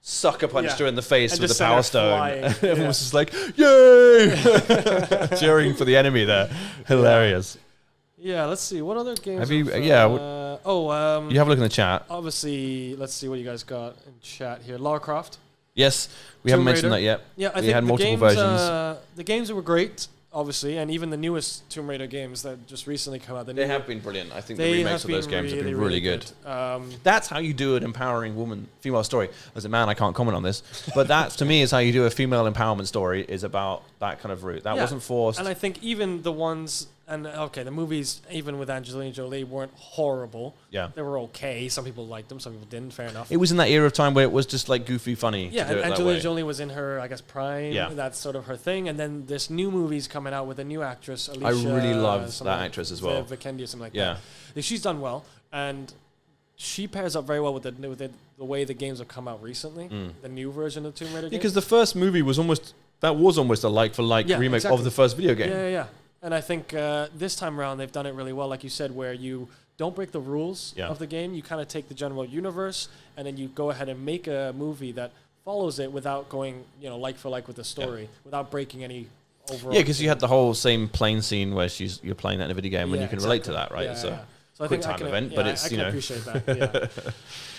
A: sucker punched
B: Yeah.
A: her in the face
B: And
A: with the
B: just sent
A: Power
B: her
A: Stone.
B: flying.
A: Everyone
B: Yeah.
A: was just like, "Yay!" cheering for the enemy there. Hilarious.
B: Yeah, let's see. What other games?
A: Have you-
B: have,
A: yeah,
B: oh,
A: You have a look in the chat.
B: obviously, let's see what you guys got in chat here. Lara Croft.
A: Yes, we haven't
B: Tomb
A: mentioned
B: Raider.
A: that yet.
B: Yeah, I
A: We
B: think
A: had
B: the
A: multiple
B: games,
A: versions.
B: The games were great, obviously, and even the newest Tomb Raider games that just recently come out.
A: They have been brilliant. I think the
B: They
A: remakes
B: have
A: of those
B: been
A: games have been really good.
B: good.
A: That's how you do an empowering female story. As a man, I can't comment on this, but that to me is how you do a female empowerment story. Is about that kind of route. That
B: Yeah,
A: wasn't forced.
B: And I think even the ones, and okay, the movies, even with Angelina Jolie, weren't horrible.
A: Yeah.
B: They were okay. Some people liked them, some people didn't. Fair enough.
A: It was in that era of time where it was just like goofy, funny.
B: Yeah,
A: to do
B: and
A: it that
B: Angelina
A: way.
B: Jolie was in her, I guess, prime.
A: Yeah.
B: That's sort of her thing. And then this new movie's coming out with a new actress, Alicia.
A: I really love
B: something
A: that
B: like
A: actress as well.
B: Vikendi or something like
A: Yeah.
B: that. She's done well, and she pairs up very well with the way the games have come out recently. The new version of Tomb Raider.
A: Yeah,
B: games.
A: because the first movie was almost a like for like
B: Yeah,
A: remake
B: exactly.
A: of the first video game.
B: Yeah. And I think this time around they've done it really well, like you said, where you don't break the rules
A: Yeah.
B: of the game. You kind of take the general universe, and then you go ahead and make a movie that follows it without going, like for like with the story, without breaking any overall.
A: Yeah, because you had the whole same plane scene where you're playing that in a video game, and
B: Yeah,
A: you can relate to
B: exactly.
A: that, right?
B: Yeah, yeah. So I
A: quick
B: think I
A: time
B: can,
A: event, but it's
B: I can appreciate that.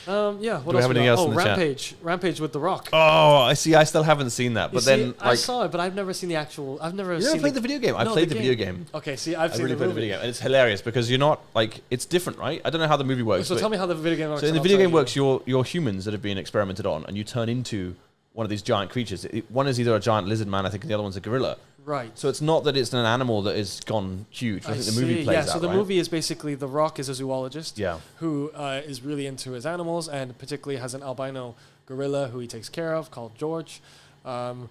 B: Yeah. What
A: we
B: else?
A: have anything
B: got?
A: else
B: Oh,
A: in the chat?
B: Rampage with The Rock.
A: Oh, I see. I still haven't seen that,
B: You
A: but
B: see,
A: then
B: I
A: like
B: saw it, but I've never seen the actual. I've never
A: you
B: seen.
A: never played the video game. I
B: No,
A: played the video game.
B: Okay, see, I've
A: I
B: seen
A: really
B: the
A: played the
B: movie.
A: video game, and it's hilarious because you're not like it's different, right? I don't know how the movie works.
B: So
A: but-
B: tell me how the video game works.
A: So in
B: and
A: the
B: I'll
A: video
B: tell
A: game
B: you.
A: works, you're humans that have been experimented on, and you turn into one of these giant creatures. One is either a giant lizard man, I think, and the other one's a gorilla.
B: Right.
A: So it's not that it's an animal that is gone huge. I think the movie
B: see.
A: plays
B: Yeah,
A: that,
B: so the
A: right?
B: movie is basically The Rock is a zoologist.
A: Yeah.
B: Who is really into his animals and particularly has an albino gorilla who he takes care of called George. And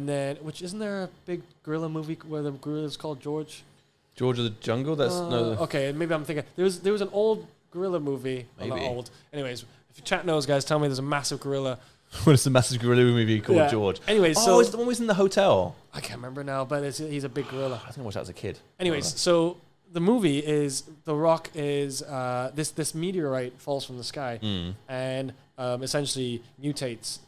B: then, which isn't there a big gorilla movie where the gorilla is called George?
A: George of the Jungle. That's no.
B: Okay, maybe I'm thinking there was an old gorilla movie. Well, not
A: Maybe.
B: old. Anyways, if your chat knows, guys, tell me there's a massive gorilla.
A: What is the massive gorilla movie called
B: Yeah.
A: George?
B: Anyways,
A: oh,
B: so
A: it's the one who's in the hotel.
B: I can't remember now, but he's a big gorilla.
A: I think I watched that as a kid.
B: Anyways, so the movie is The Rock is this meteorite falls from the sky and essentially mutates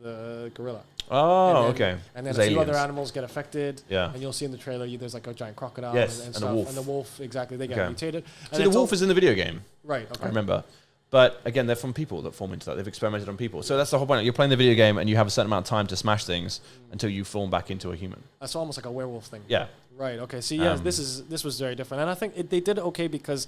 B: the gorilla.
A: Oh,
B: And then-
A: okay.
B: And then
A: There's
B: a few other
A: aliens.
B: animals get affected.
A: Yeah.
B: And you'll see in the trailer there's like a giant crocodile
A: Yes,
B: and
A: and a
B: stuff.
A: wolf.
B: And the wolf, exactly, they get
A: Okay.
B: mutated.
A: So the wolf is in the video game.
B: Right, okay.
A: I remember. But again, they're from people that form into that. They've experimented on people. So that's the whole point. You're playing the video game and you have a certain amount of time to smash things until you form back into a human.
B: That's almost like a werewolf thing.
A: Yeah.
B: Right, okay. See, yeah, this was very different. And I think they did it okay because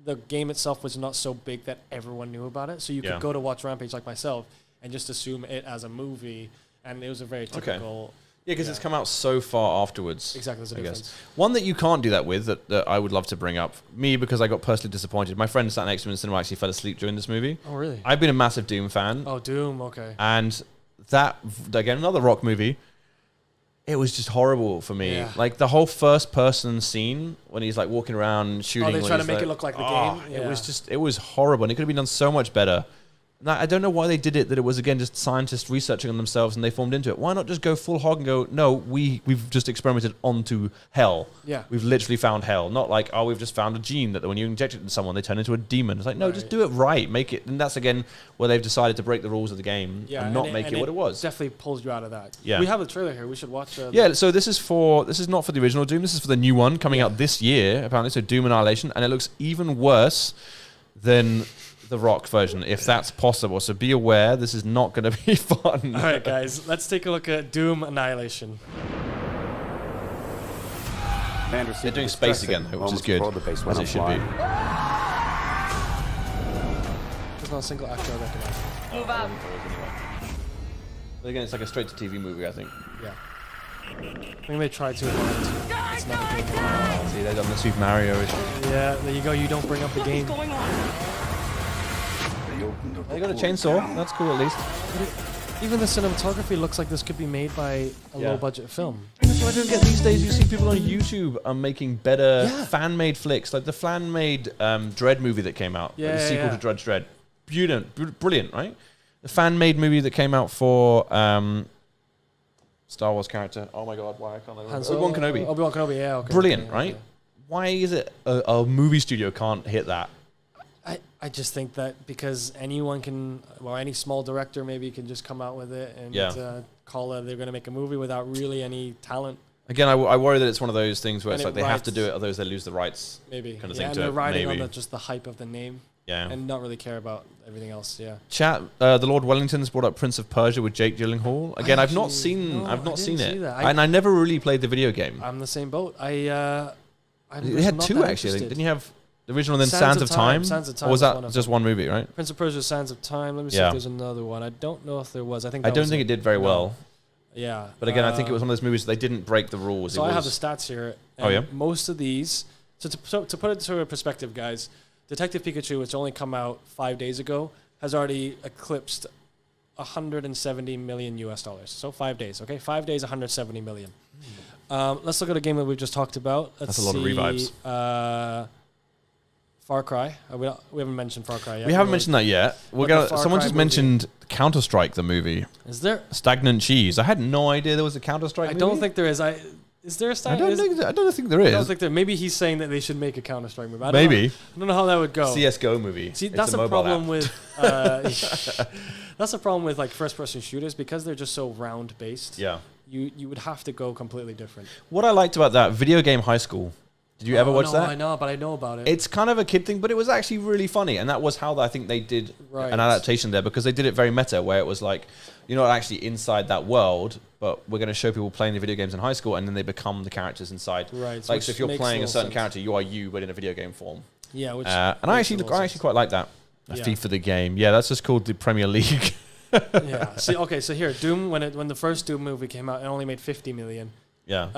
B: the game itself was not so big that everyone knew about it. So you
A: Yeah.
B: could go to watch Rampage like myself and just assume it as a movie. And it was a very typical...
A: Yeah, because it's come out so far afterwards.
B: Exactly, there's a
A: I guess.
B: difference.
A: One that you can't do that with that I would love to bring up, me, because I got personally disappointed. My friend sat next to me in the cinema actually fell asleep during this movie.
B: Oh, really?
A: I've been a massive Doom fan.
B: Oh, Doom, okay.
A: And that, again, another Rock movie, it was just horrible for me.
B: Yeah.
A: Like the whole first person scene when he's like walking around shooting.
B: Oh, they
A: when
B: try to
A: he's
B: make
A: like-
B: it look like the
A: Oh,
B: game?
A: It was
B: Yeah.
A: just, it was horrible. And it could have been done so much better. I don't know why they did it, that it was, again, just scientists researching on themselves and they formed into it. Why not just go full hog and go, no, we've just experimented onto hell.
B: Yeah.
A: We've literally found hell. Not like, oh, we've just found a gene that when you inject it into someone, they turn into a demon. It's like, no, just do it right. Make it. And that's, again, where they've decided to break the rules of the game and not make it what it was.
B: Definitely pulls you out of that.
A: Yeah.
B: We have a trailer here. We should watch.
A: So this is not for the original Doom. This is for the new one coming out this year, apparently. So Doom Annihilation. And it looks even worse than the Rock version, if that's possible. So be aware, this is not going to be fun.
B: All right, guys, let's take a look at Doom Annihilation.
A: They're doing space again, though, which is good, as it should be.
B: There's not a single actor I recognize.
D: Move up.
A: But again, it's like a straight-to-TV movie, I think.
B: Yeah. I think they tried to. It's not good.
A: See, they've done the Super Mario issue.
B: Yeah, there you go. You don't bring up the game.
A: They got a chainsaw. That's cool, at least.
B: Even the cinematography looks like this could be made by a low-budget film.
A: That's what I don't get these days. You see people on YouTube are making better fan-made flicks, like the fan-made Dread movie that came out, the sequel to Judge Dredd. Brilliant, right? The fan-made movie that came out for Star Wars character. Oh my God, why I can't remember? Obi-Wan Kenobi.
B: Obi-Wan Kenobi, yeah. Okay,
A: Brilliant, right? Okay. Why is it a movie studio can't hit that?
B: I just think that because anyone can, any small director maybe can just come out with it and call it, they're going to make a movie without really any talent.
A: Again, I worry that it's one of those things where it's like they have to do it, otherwise they lose the rights.
B: Maybe.
A: Kind of
B: thing
A: to
B: they're
A: it.
B: riding on just the hype of the name.
A: Yeah.
B: And not really care about everything else,
A: Chat, the Lord Wellington's brought up Prince of Persia with Jake Gyllenhaal. Again, I've not seen it. And I never really played the video game.
B: I'm the same boat.
A: They had two, actually. Didn't you have the original and then Sands of Time?
B: Sands of Time.
A: Or was that just one movie, right?
B: Prince of Persia, Sands of Time. Let me see if there's another one. I don't know if there was. I don't
A: think it did very well.
B: Yeah.
A: But again, I think it was one of those movies that they didn't break the rules.
B: So I have the stats here. Most of these, to put it into perspective, guys, Detective Pikachu, which only come out 5 days ago, has already eclipsed $170 million US. So 5 days, okay? 5 days, 170 million. Let's look at a game that we've just talked about.
A: That's a lot of revives.
B: Far Cry. We haven't mentioned Far Cry yet.
A: We haven't mentioned that yet. Someone just mentioned Counter-Strike, the movie.
B: Is there?
A: Stagnant Cheese. I had no idea there was a Counter-Strike movie.
B: I don't think there is. Is there a Stagnant?
A: I don't think there is.
B: I don't think there. Maybe he's saying that they should make a Counter-Strike movie. I don't know how that would go.
A: CS:GO movie.
B: See, that's a problem with. That's a problem with like first-person shooters because they're just so round-based.
A: Yeah.
B: You would have to go completely different.
A: What I liked about that Video Game High School. Did you ever watch that?
B: I know, but I know about it.
A: It's kind of a kid thing, but it was actually really funny, and that was how I think they did an adaptation there, because they did it very meta, where it was like, you're not actually inside that world, but we're going to show people playing the video games in high school, and then they become the characters inside.
B: Right.
A: Like, so if you're playing a certain character, you are you, but in a video game form.
B: Yeah. Which
A: and I actually quite like that. FIFA the game. Yeah, that's just called the Premier League.
B: Yeah. See, okay, so here, Doom, when the first Doom movie came out, it only made 50 million.
A: Yeah.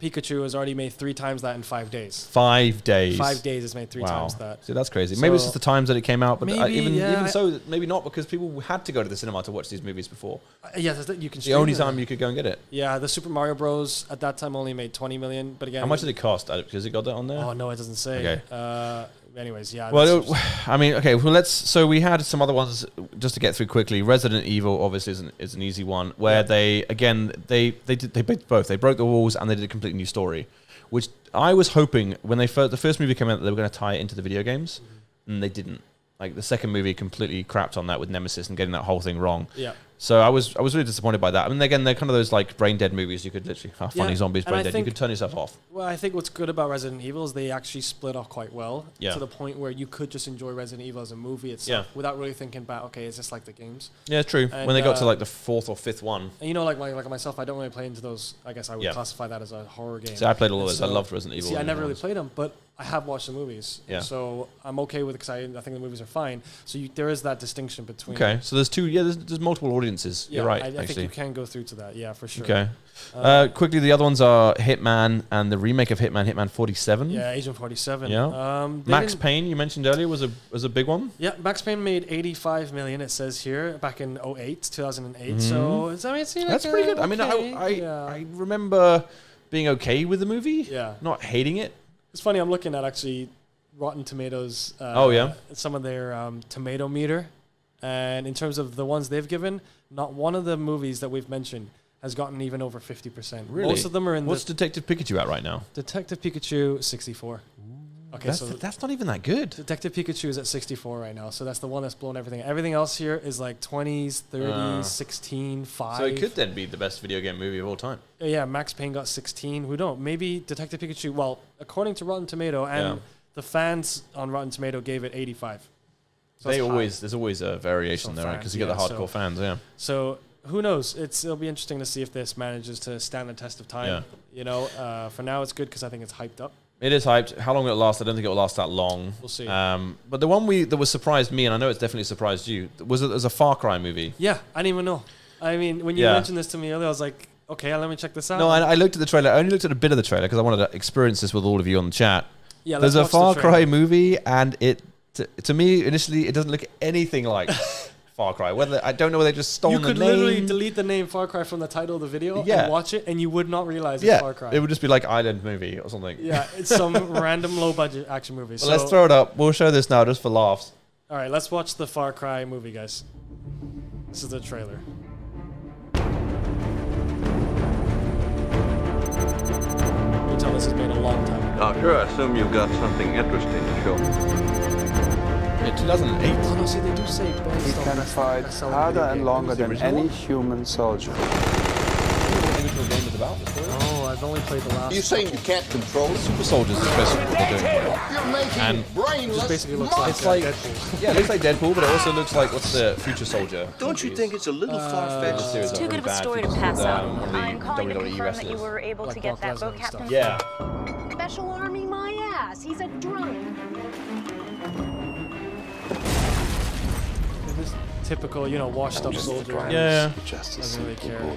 B: Pikachu has already made 3 times that in 5 days.
A: 5 days.
B: 5 days has made 3 times that.
A: See, that's crazy. Maybe it's just the times that it came out, but
B: maybe,
A: even so, maybe not, because people had to go to the cinema to watch these movies before.
B: You can.
A: The only time you could go and get it.
B: Yeah, the Super Mario Bros. At that time only made 20 million, but again.
A: How much did it cost? Because it got that on there.
B: Oh no, it doesn't say.
A: Okay.
B: Anyways, yeah.
A: Well, I mean, okay. Well, so we had some other ones just to get through quickly. Resident Evil obviously is an easy one, where they did both. They broke the walls and they did a completely new story, which I was hoping when the first movie came out that they were going to tie it into the video games, and they didn't. Like the second movie completely crapped on that with Nemesis and getting that whole thing wrong.
B: Yeah.
A: So I was really disappointed by that. I mean, again, they're kind of those like brain dead movies. You could literally funny zombies, brain dead. You could turn yourself off.
B: Well, I think what's good about Resident Evil is they actually split off quite well to the point where you could just enjoy Resident Evil as a movie itself without really thinking about, okay, is this like the games?
A: Yeah, true. And when they got to like the 4th or 5th one.
B: And you know, like myself, I don't really play into those. I guess I would classify that as a horror game.
A: See, I played all of those. I loved Resident Evil.
B: See, I never really played them, but I have watched the movies.
A: Yeah.
B: So I'm okay with it because I think the movies are fine. So there is that distinction between.
A: Okay, so there's two. Yeah, there's multiple audiences.
B: Yeah,
A: you're right.
B: I think you can go through to that. Yeah, for sure.
A: Okay. Quickly, the other ones are Hitman and the remake of Hitman, Hitman 47.
B: Yeah, Agent 47.
A: Yeah. Max Payne, you mentioned earlier, was a big one.
B: Yeah, Max Payne made 85 million. It says here back in 2008. So that's
A: pretty good. I mean, I remember being okay with the movie.
B: Yeah.
A: Not hating it.
B: It's funny. I'm looking at actually Rotten Tomatoes.
A: Some
B: of their tomato meter. And in terms of the ones they've given, not one of the movies that we've mentioned has gotten even over 50%.
A: Really?
B: Most of them are in
A: What's Detective Pikachu at right now?
B: Detective Pikachu 64. Okay,
A: That's not even that good.
B: Detective Pikachu is at 64 right now, so that's the one that's blown everything. Everything else here is like 20s, 30s, 16, 5.
A: So it could then be the best video game movie of all time.
B: Yeah, Max Payne got 16. We don't. Maybe Detective Pikachu. Well, according to Rotten Tomato and the fans on Rotten Tomato gave it 85. So
A: There's always a variation
B: Some
A: there, right?
B: fans,
A: Because you get the
B: yeah,
A: hardcore fans, yeah.
B: So who knows? It'll be interesting to see if this manages to stand the test of time.
A: Yeah.
B: You know, for now it's good because I think it's hyped up.
A: It is hyped. How long will it last? I don't think it will last that long.
B: We'll see.
A: But the one that was surprised me, and I know it's definitely surprised you, was a Far Cry movie.
B: Yeah, I didn't even know. I mean, when you mentioned this to me earlier, I was like, okay, let me check this out.
A: No, I looked at the trailer. I only looked at a bit of the trailer because I wanted to experience this with all of you on the chat.
B: Yeah,
A: there's a
B: let's watch
A: Far
B: the
A: Cry
B: trailer.
A: movie, and to me, initially, it doesn't look anything like Far Cry. I don't know whether they just stole the
B: You
A: name.
B: could literally delete the name Far Cry from the title of the video and watch it, and you would not realize it's Far Cry.
A: It would just be like Island movie or something.
B: Yeah, it's some random low-budget action movie.
A: Well,
B: So
A: let's throw it up. We'll show this now just for laughs.
B: all right, let's watch the Far Cry movie, guys. This is the trailer. You can tell this has been a long time ago.
H: Doctor, I assume you've got something interesting to show me.
A: In 2008.
B: Oh, no, see, they do say
I: He can fight harder and longer than any human soldier.
A: The original game was about the story.
B: Oh, I've only played the last.
E: You saying you can't control it?
A: Super Soldiers is basically what they're doing.
E: You're making
A: And
E: brainless
B: Just basically looks like
A: It's like
B: Deadpool.
A: yeah, it looks like Deadpool, but it also looks like what's the Future Soldier?
H: Don't you think it's a little far-fetched?
J: It's too good of a story to pass up. I'm calling to
A: WWE
J: confirm that you
A: wrestlers.
J: were able
B: Like
J: to get
B: Brock
J: that boat
B: Lesnar and
J: captain.
B: stuff.
A: Yeah.
J: Special Army, my ass. He's a drunk.
B: This typical, washed up soldier.
A: Yeah.
B: Doesn't really care.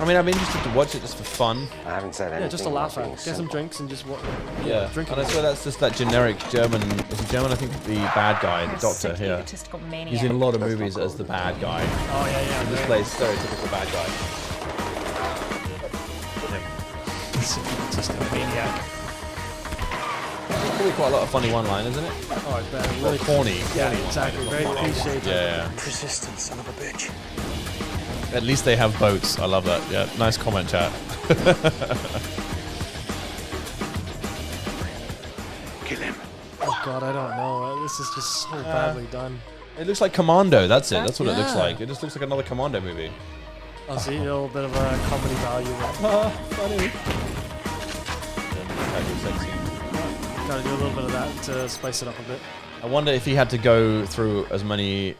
A: I mean, I'm interested to watch it just for fun.
I: I haven't said anything.
B: Yeah, just to laugh at. Get some drinks and just
A: Yeah.
B: drink.
A: And I swear that's just that generic German. Is he German? I think the bad guy, the doctor here.
J: Egotistical maniac.
A: He's in a lot of movies as the bad guy.
B: Oh yeah.
A: He just plays stereotypical bad guy.
B: Just a maniac.
A: Probably quite a lot of funny one-liners, isn't it?
B: Oh, it's bad.
A: Really corny.
B: Yeah, exactly. Very cliche.
A: Yeah.
I: Persistent son of a bitch.
A: At least they have boats. I love that. Yeah. Nice comment, chat.
I: Kill him.
B: Oh god, I don't know. This is just so badly done.
A: It looks like Commando. That's it. That's what it looks
B: Yeah.
A: like. It just looks like another Commando movie.
B: I'll see a little bit of a comedy value there.
A: Funny.
B: Gotta do a little bit of that to spice it up a bit.
A: I wonder if he had to go through as many,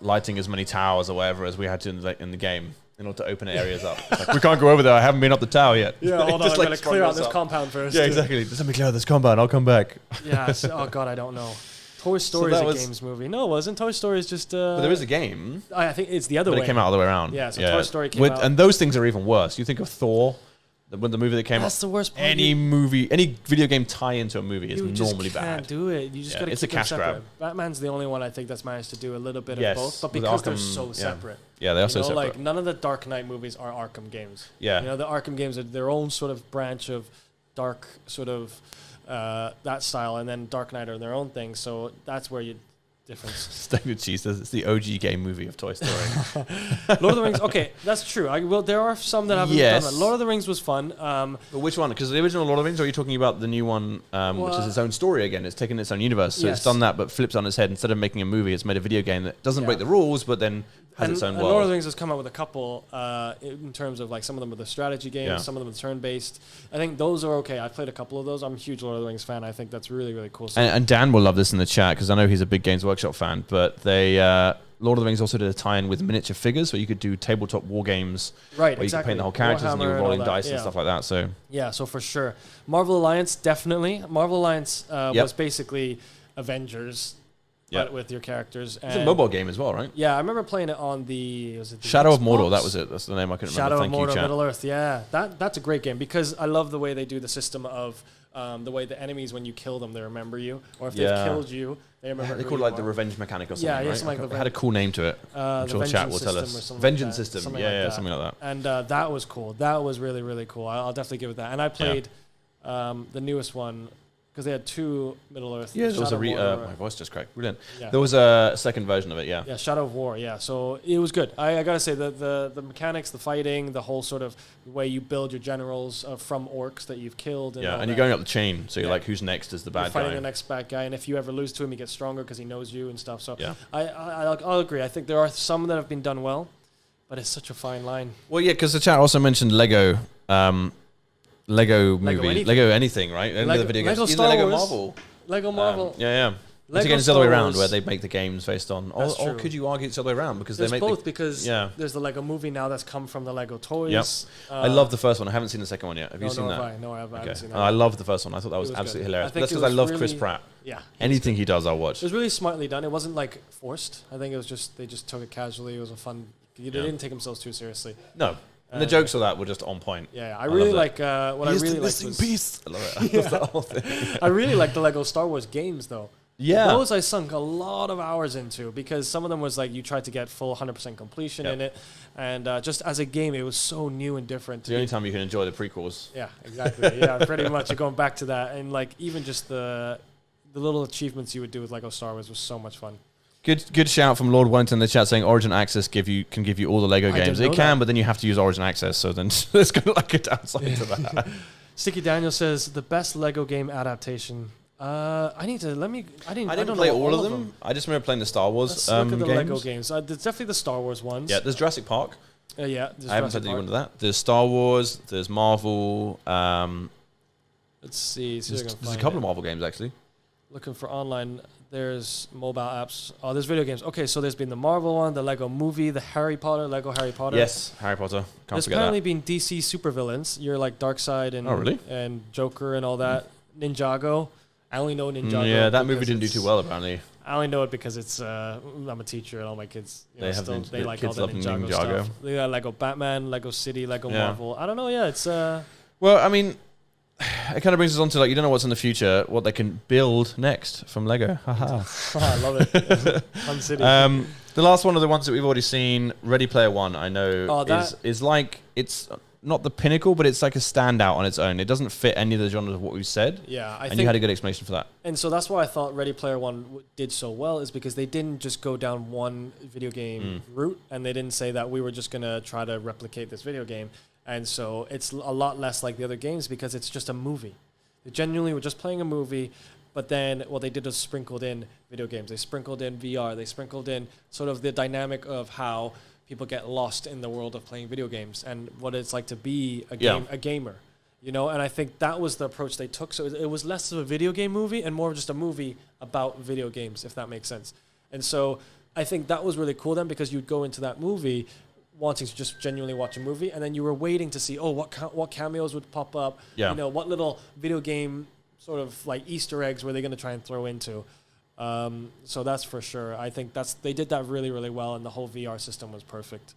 A: lighting as many towers or whatever as we had to in the game in order to open areas up. It's like, we can't go over there. I haven't been up the tower yet.
B: Yeah, hold on.
A: Just,
B: I'm gonna
A: sprung
B: clear out
A: us
B: this
A: up.
B: compound first.
A: Yeah, exactly. Just let me clear out this compound. I'll come back.
B: Yeah. Oh god, I don't know. Toy Story is
A: that
B: a
A: was-
B: games movie. No, it wasn't. Toy Story is just.
A: But there is a game,
B: I think it's the other
A: but
B: way.
A: it came out all the way around.
B: Yeah, so Toy Story came out.
A: And those things are even worse. You think of Thor, the movie that came
B: That's
A: out.
B: the worst part.
A: Any video game tie into a movie is
B: You
A: normally
B: just can't
A: bad.
B: do it. You just
A: Yeah,
B: gotta
A: it's a
B: keep them
A: cash
B: separate.
A: grab.
B: Batman's the only one I think that's managed to do a little bit
A: Yes,
B: of both, but
A: with
B: because they're
A: Arkham,
B: so
A: yeah.
B: separate.
A: Yeah, they are so separate.
B: Like none of the Dark Knight movies are Arkham games.
A: Yeah.
B: the Arkham games are their own sort of branch of dark sort of that style, and then Dark Knight are their own thing. So that's where you difference.
A: Stone Cheese says it's the OG game movie of Toy Story.
B: Lord of the Rings. Okay, that's true. There are some that haven't
A: Yes.
B: done that. Lord of the Rings was fun.
A: But which one? Because the original Lord of the Rings, or are you talking about the new one, which is its own story again? It's taken its own universe. So
B: Yes.
A: it's done that, but flips on its head. Instead of making a movie, it's made a video game that doesn't break the rules, but then has its own
B: and
A: world.
B: Lord of the Rings has come out with a couple in terms of like some of them are the strategy games,
A: Yeah.
B: some of them are turn-based. I think those are okay. I've played a couple of those. I'm a huge Lord of the Rings fan. I think that's really, really cool. So
A: And Dan will love this in the chat because I know he's a big Games Workshop fan. But they Lord of the Rings also did a tie-in with miniature figures, where you could do tabletop war games,
B: right,
A: where you could
B: exactly.
A: paint the whole characters and you
B: Warhammer
A: were
B: and all
A: rolling
B: that,
A: dice and
B: yeah.
A: stuff like that. So
B: Yeah, so for sure. Marvel Alliance, definitely. Marvel Alliance
A: Yep.
B: was basically Avengers,
A: Yep.
B: but with your characters.
A: it's a mobile game as well, right?
B: Yeah, I remember playing it on the
A: Shadow of Mordor,
B: Xbox?
A: that was it. That's the name I couldn't
B: Shadow
A: remember.
B: of
A: Thank
B: Mordor,
A: you, chat.
B: Middle Earth. Yeah, that's a great game because I love the way they do the system of the way the enemies, when you kill them, they remember you, or if
A: Yeah.
B: they've killed you, they remember.
A: They
B: who
A: call it
B: you
A: like the
B: are.
A: revenge mechanic or something.
B: Yeah,
A: right?
B: something like
A: It
B: the
A: had a cool name to it. I'm
B: the
A: sure chat will
B: Vengeance
A: tell
B: system or
A: us.
B: something like
A: Vengeance
B: that.
A: system.
B: Something
A: Yeah,
B: like
A: yeah,
B: that.
A: something like that.
B: And that was cool. That was really, really cool. I'll definitely give it that. And I played the newest one, because they had 2 Middle Earth.
A: Yeah, there was
B: Shadow
A: a
B: of War,
A: my voice just cracked. Brilliant.
B: Yeah.
A: There was a second version of it. Yeah.
B: Yeah, Shadow of War. Yeah, so it was good. I gotta say the mechanics, the fighting, the whole sort of way you build your generals from orcs that you've killed. And
A: Yeah,
B: all
A: and you're
B: that.
A: going up the chain, so you're
B: Yeah.
A: like, who's next as the
B: You're
A: bad
B: fighting
A: guy?
B: the next bad guy, and if you ever lose to him, he gets stronger because he knows you and stuff. So
A: Yeah.
B: I'll agree. I think there are some that have been done well, but it's such a fine line.
A: Well, yeah, because the chat also mentioned Lego. Lego movie,
B: anything.
A: Lego anything, right? Any
B: Lego-
A: of the video games.
B: Lego
A: Even
B: Star
A: Lego
B: Wars.
A: Marvel.
B: Lego Marvel.
A: Yeah.
B: Lego
A: Again, it's the other way
B: Star
A: around,
B: Wars.
A: where they make the games based on,
B: That's
A: or
B: true.
A: could you argue it's the other way around because
B: There's
A: they make
B: both because
A: yeah.
B: there's the Lego movie now that's come from the Lego toys.
A: Yep. I love the first one. I haven't seen the second one yet. Have you seen
B: nor
A: that?
B: have I. No, I haven't
A: Okay.
B: seen that.
A: I love the first one. I thought that was
B: It was
A: absolutely
B: good.
A: hilarious.
B: I think
A: That's
B: it
A: because I
B: was
A: love Chris
B: really-
A: Pratt.
B: Yeah.
A: Anything he does, I'll watch.
B: It was really smartly done. It wasn't like forced. I think it was just they just took it casually. It was a fun. They didn't take themselves too seriously.
A: No. And the jokes of that were just on point.
B: Yeah, I really
A: love
B: like what I really liked was
A: piece. I love it. I love that whole thing.
B: I really like the Lego Star Wars games though.
A: Yeah.
B: Those I sunk a lot of hours into because some of them was like you tried to get full 100% completion in it, and just as a game it was so new and different.
A: It's the only time you can enjoy the prequels.
B: Yeah, exactly. Yeah, pretty much. You're going back to that, and like even just the little achievements you would do with Lego Star Wars was so much fun.
A: Good shout from Lord Wellington in the chat saying Origin Access can give you all the Lego
B: I
A: games.
B: didn't
A: It
B: know
A: can,
B: that.
A: but then you have to use Origin Access, so then there's kind of like a downside to that.
B: Sticky Daniel says the best Lego game adaptation. I didn't
A: I
B: know
A: didn't play all of
B: of
A: them. I just remember playing the Star Wars
B: Let's look at the
A: games.
B: Lego games. There's definitely the Star Wars ones.
A: Yeah, there's Jurassic Park.
B: Yeah. There's
A: I haven't
B: Jurassic
A: played
B: Park.
A: one of that. There's Star Wars. There's Marvel.
B: Let's see.
A: There's a couple of Marvel games actually.
B: Looking for online. There's mobile apps. Oh, there's video games. Okay, so there's been the Marvel one, the Lego movie, the Lego Harry Potter.
A: Yes, Harry Potter. Can't
B: There's
A: forget
B: apparently
A: that.
B: been DC supervillains. You're like Darkseid and
A: Oh, really?
B: and Joker and all that. Ninjago. I only know Ninjago.
A: Yeah, that movie
B: because
A: didn't do
B: it's-
A: too well apparently.
B: I only know it because it's I'm a teacher and all my kids
A: They have
B: still,
A: the
B: they like
A: kids
B: all the
A: love
B: Ninjago,
A: Ninjago.
B: stuff. They got Lego Batman, Lego City, Lego
A: Yeah.
B: Marvel. I don't know. Yeah, it's
A: Well, I mean, it kind of brings us on to like you don't know what's in the future, what they can build next from Lego. Haha.
B: I love it. Fun City.
A: The last one of the ones that we've already seen, Ready Player One, I know
B: Oh,
A: is like it's not the pinnacle, but it's like a standout on its own. It doesn't fit any of the genres of what we said.
B: Yeah, I
A: and
B: think
A: you had a good explanation for that.
B: And so that's why I thought Ready Player One did so well is because they didn't just go down one video game route, and they didn't say that we were just gonna try to replicate this video game. And so it's a lot less like the other games because it's just a movie. They genuinely were just playing a movie, but then what they did was sprinkled in video games. They sprinkled in VR. They sprinkled in sort of the dynamic of how people get lost in the world of playing video games and what it's like to be a gamer. You know, and I think that was the approach they took. So it was less of a video game movie and more of just a movie about video games, if that makes sense. And so I think that was really cool then because you'd go into that movie wanting to just genuinely watch a movie, and then you were waiting to see, what cameos would pop up,
A: Yeah.
B: you know, what little video game sort of like Easter eggs were they going to try and throw into. So that's for sure. I think they did that really, really well, and the whole VR system was perfect.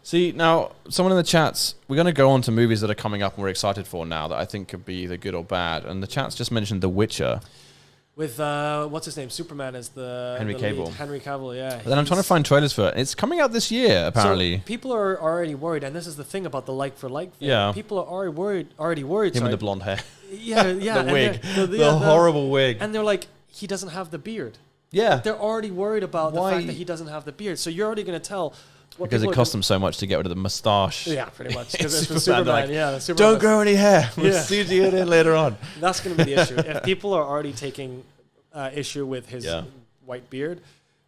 A: See, now, someone in the chats, we're going to go on to movies that are coming up and we're excited for now that I think could be either good or bad. And the chat's just mentioned The Witcher.
B: With, what's his name? Superman is the
A: Henry
B: the lead.
A: Cavill.
B: Henry Cavill, yeah.
A: But then I'm trying to find trailers for it. It's coming out this year, apparently.
B: So people are already worried, and this is the thing about the like-for-like thing.
A: Yeah.
B: People are already worried.
A: Him with the blonde hair.
B: Yeah, yeah.
A: The wig.
B: and
A: The horrible wig.
B: And they're like, he doesn't have the beard.
A: Yeah.
B: They're already worried about
A: Why?
B: the fact that he doesn't have the beard. So you're already going to tell. What
A: Because it
B: people are
A: cost them so much to get rid of the moustache.
B: Yeah, pretty much. Because it's for
A: Superman,
B: Superman.
A: like,
B: Yeah, the Superman.
A: Don't grow any hair. We'll
B: Yeah.
A: CG it in later on.
B: That's going to be the issue. If people are already taking issue with his white beard,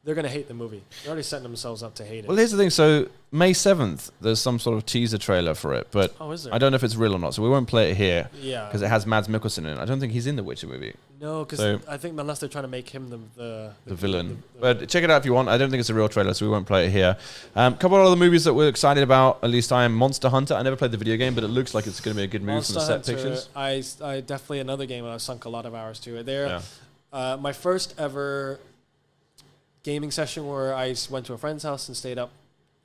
B: they're going to hate the movie. They're already setting themselves up to hate it.
A: Well, here's the thing. So May 7th, there's some sort of teaser trailer for it, but
B: Oh, is there?
A: I don't know if it's real or not. So we won't play it here.
B: Yeah.
A: Because it has Mads Mikkelsen in it. I don't think he's in the Witcher movie.
B: No, because
A: So-
B: I think unless they're trying to make him
A: The villain. But check it out if you want. I don't think it's a real trailer, so we won't play it here. A couple of other movies that we're excited about, at least I am. Monster Hunter. I never played the video game, but it looks like it's going to be a good move from the set pictures.
B: I definitely another game I've sunk a lot of hours to. There,
A: Yeah.
B: my first ever gaming session where I went to a friend's house and stayed up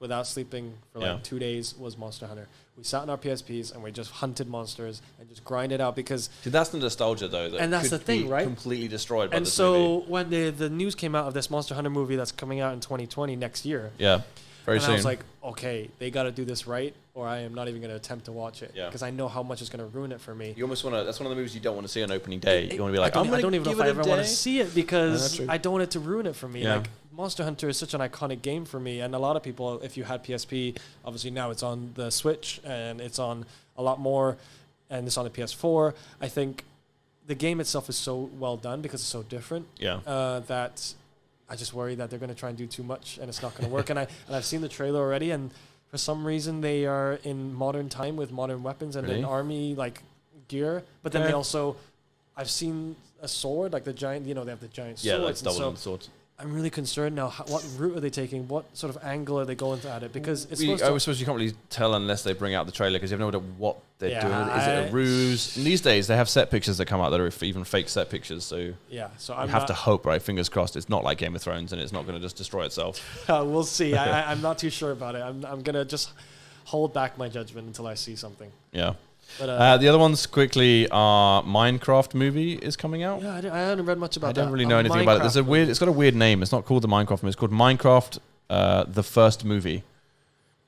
B: without sleeping for like 2 days was Monster Hunter. We sat in our PSPs and we just hunted monsters and just grinded out because.
A: See, that's the nostalgia though. That
B: And that's
A: could
B: the thing,
A: be
B: right?
A: Completely destroyed by
B: And
A: this
B: so
A: movie.
B: when the news came out of this Monster Hunter movie that's coming out in 2020 next year.
A: Yeah, very
B: and
A: soon.
B: I was like, okay, they got to do this right, or I am not even going to attempt to watch it because I know how much it's going to ruin it for me.
A: You almost want to. That's one of the movies you don't want to see on opening day. You want to be like,
B: I don't even know if I ever want to see it because I don't want it to ruin it for me.
A: Yeah.
B: Like Monster Hunter is such an iconic game for me, and a lot of people, if you had PSP, obviously now it's on the Switch and it's on a lot more, and it's on the PS4. I think the game itself is so well done because it's so different.
A: Yeah.
B: That I just worry that they're going to try and do too much and it's not going to work. and I've seen the trailer already, and for some reason they are in modern time with modern weapons and an army like gear, but then they also, I've seen a sword, like the giant, they have the giant swords.
A: Yeah, like double swords.
B: I'm really concerned now. What route are they taking? What sort of angle are they going at it? Because it's
A: I suppose you can't really tell unless they bring out the trailer because you have no idea what they're doing. Is it a ruse? And these days they have set pictures that come out that are even fake set pictures. So
B: so
A: I have to hope, right? Fingers crossed, it's not like Game of Thrones and it's not going to just destroy itself.
B: We'll see. I'm not too sure about it. I'm gonna just hold back my judgment until I see something.
A: Yeah.
B: But,
A: the other ones quickly are Minecraft movie is coming out.
B: Yeah, I hadn't read much about that.
A: I don't really know anything about it. It's got a weird name. It's not called the Minecraft movie. It's called Minecraft, the first movie,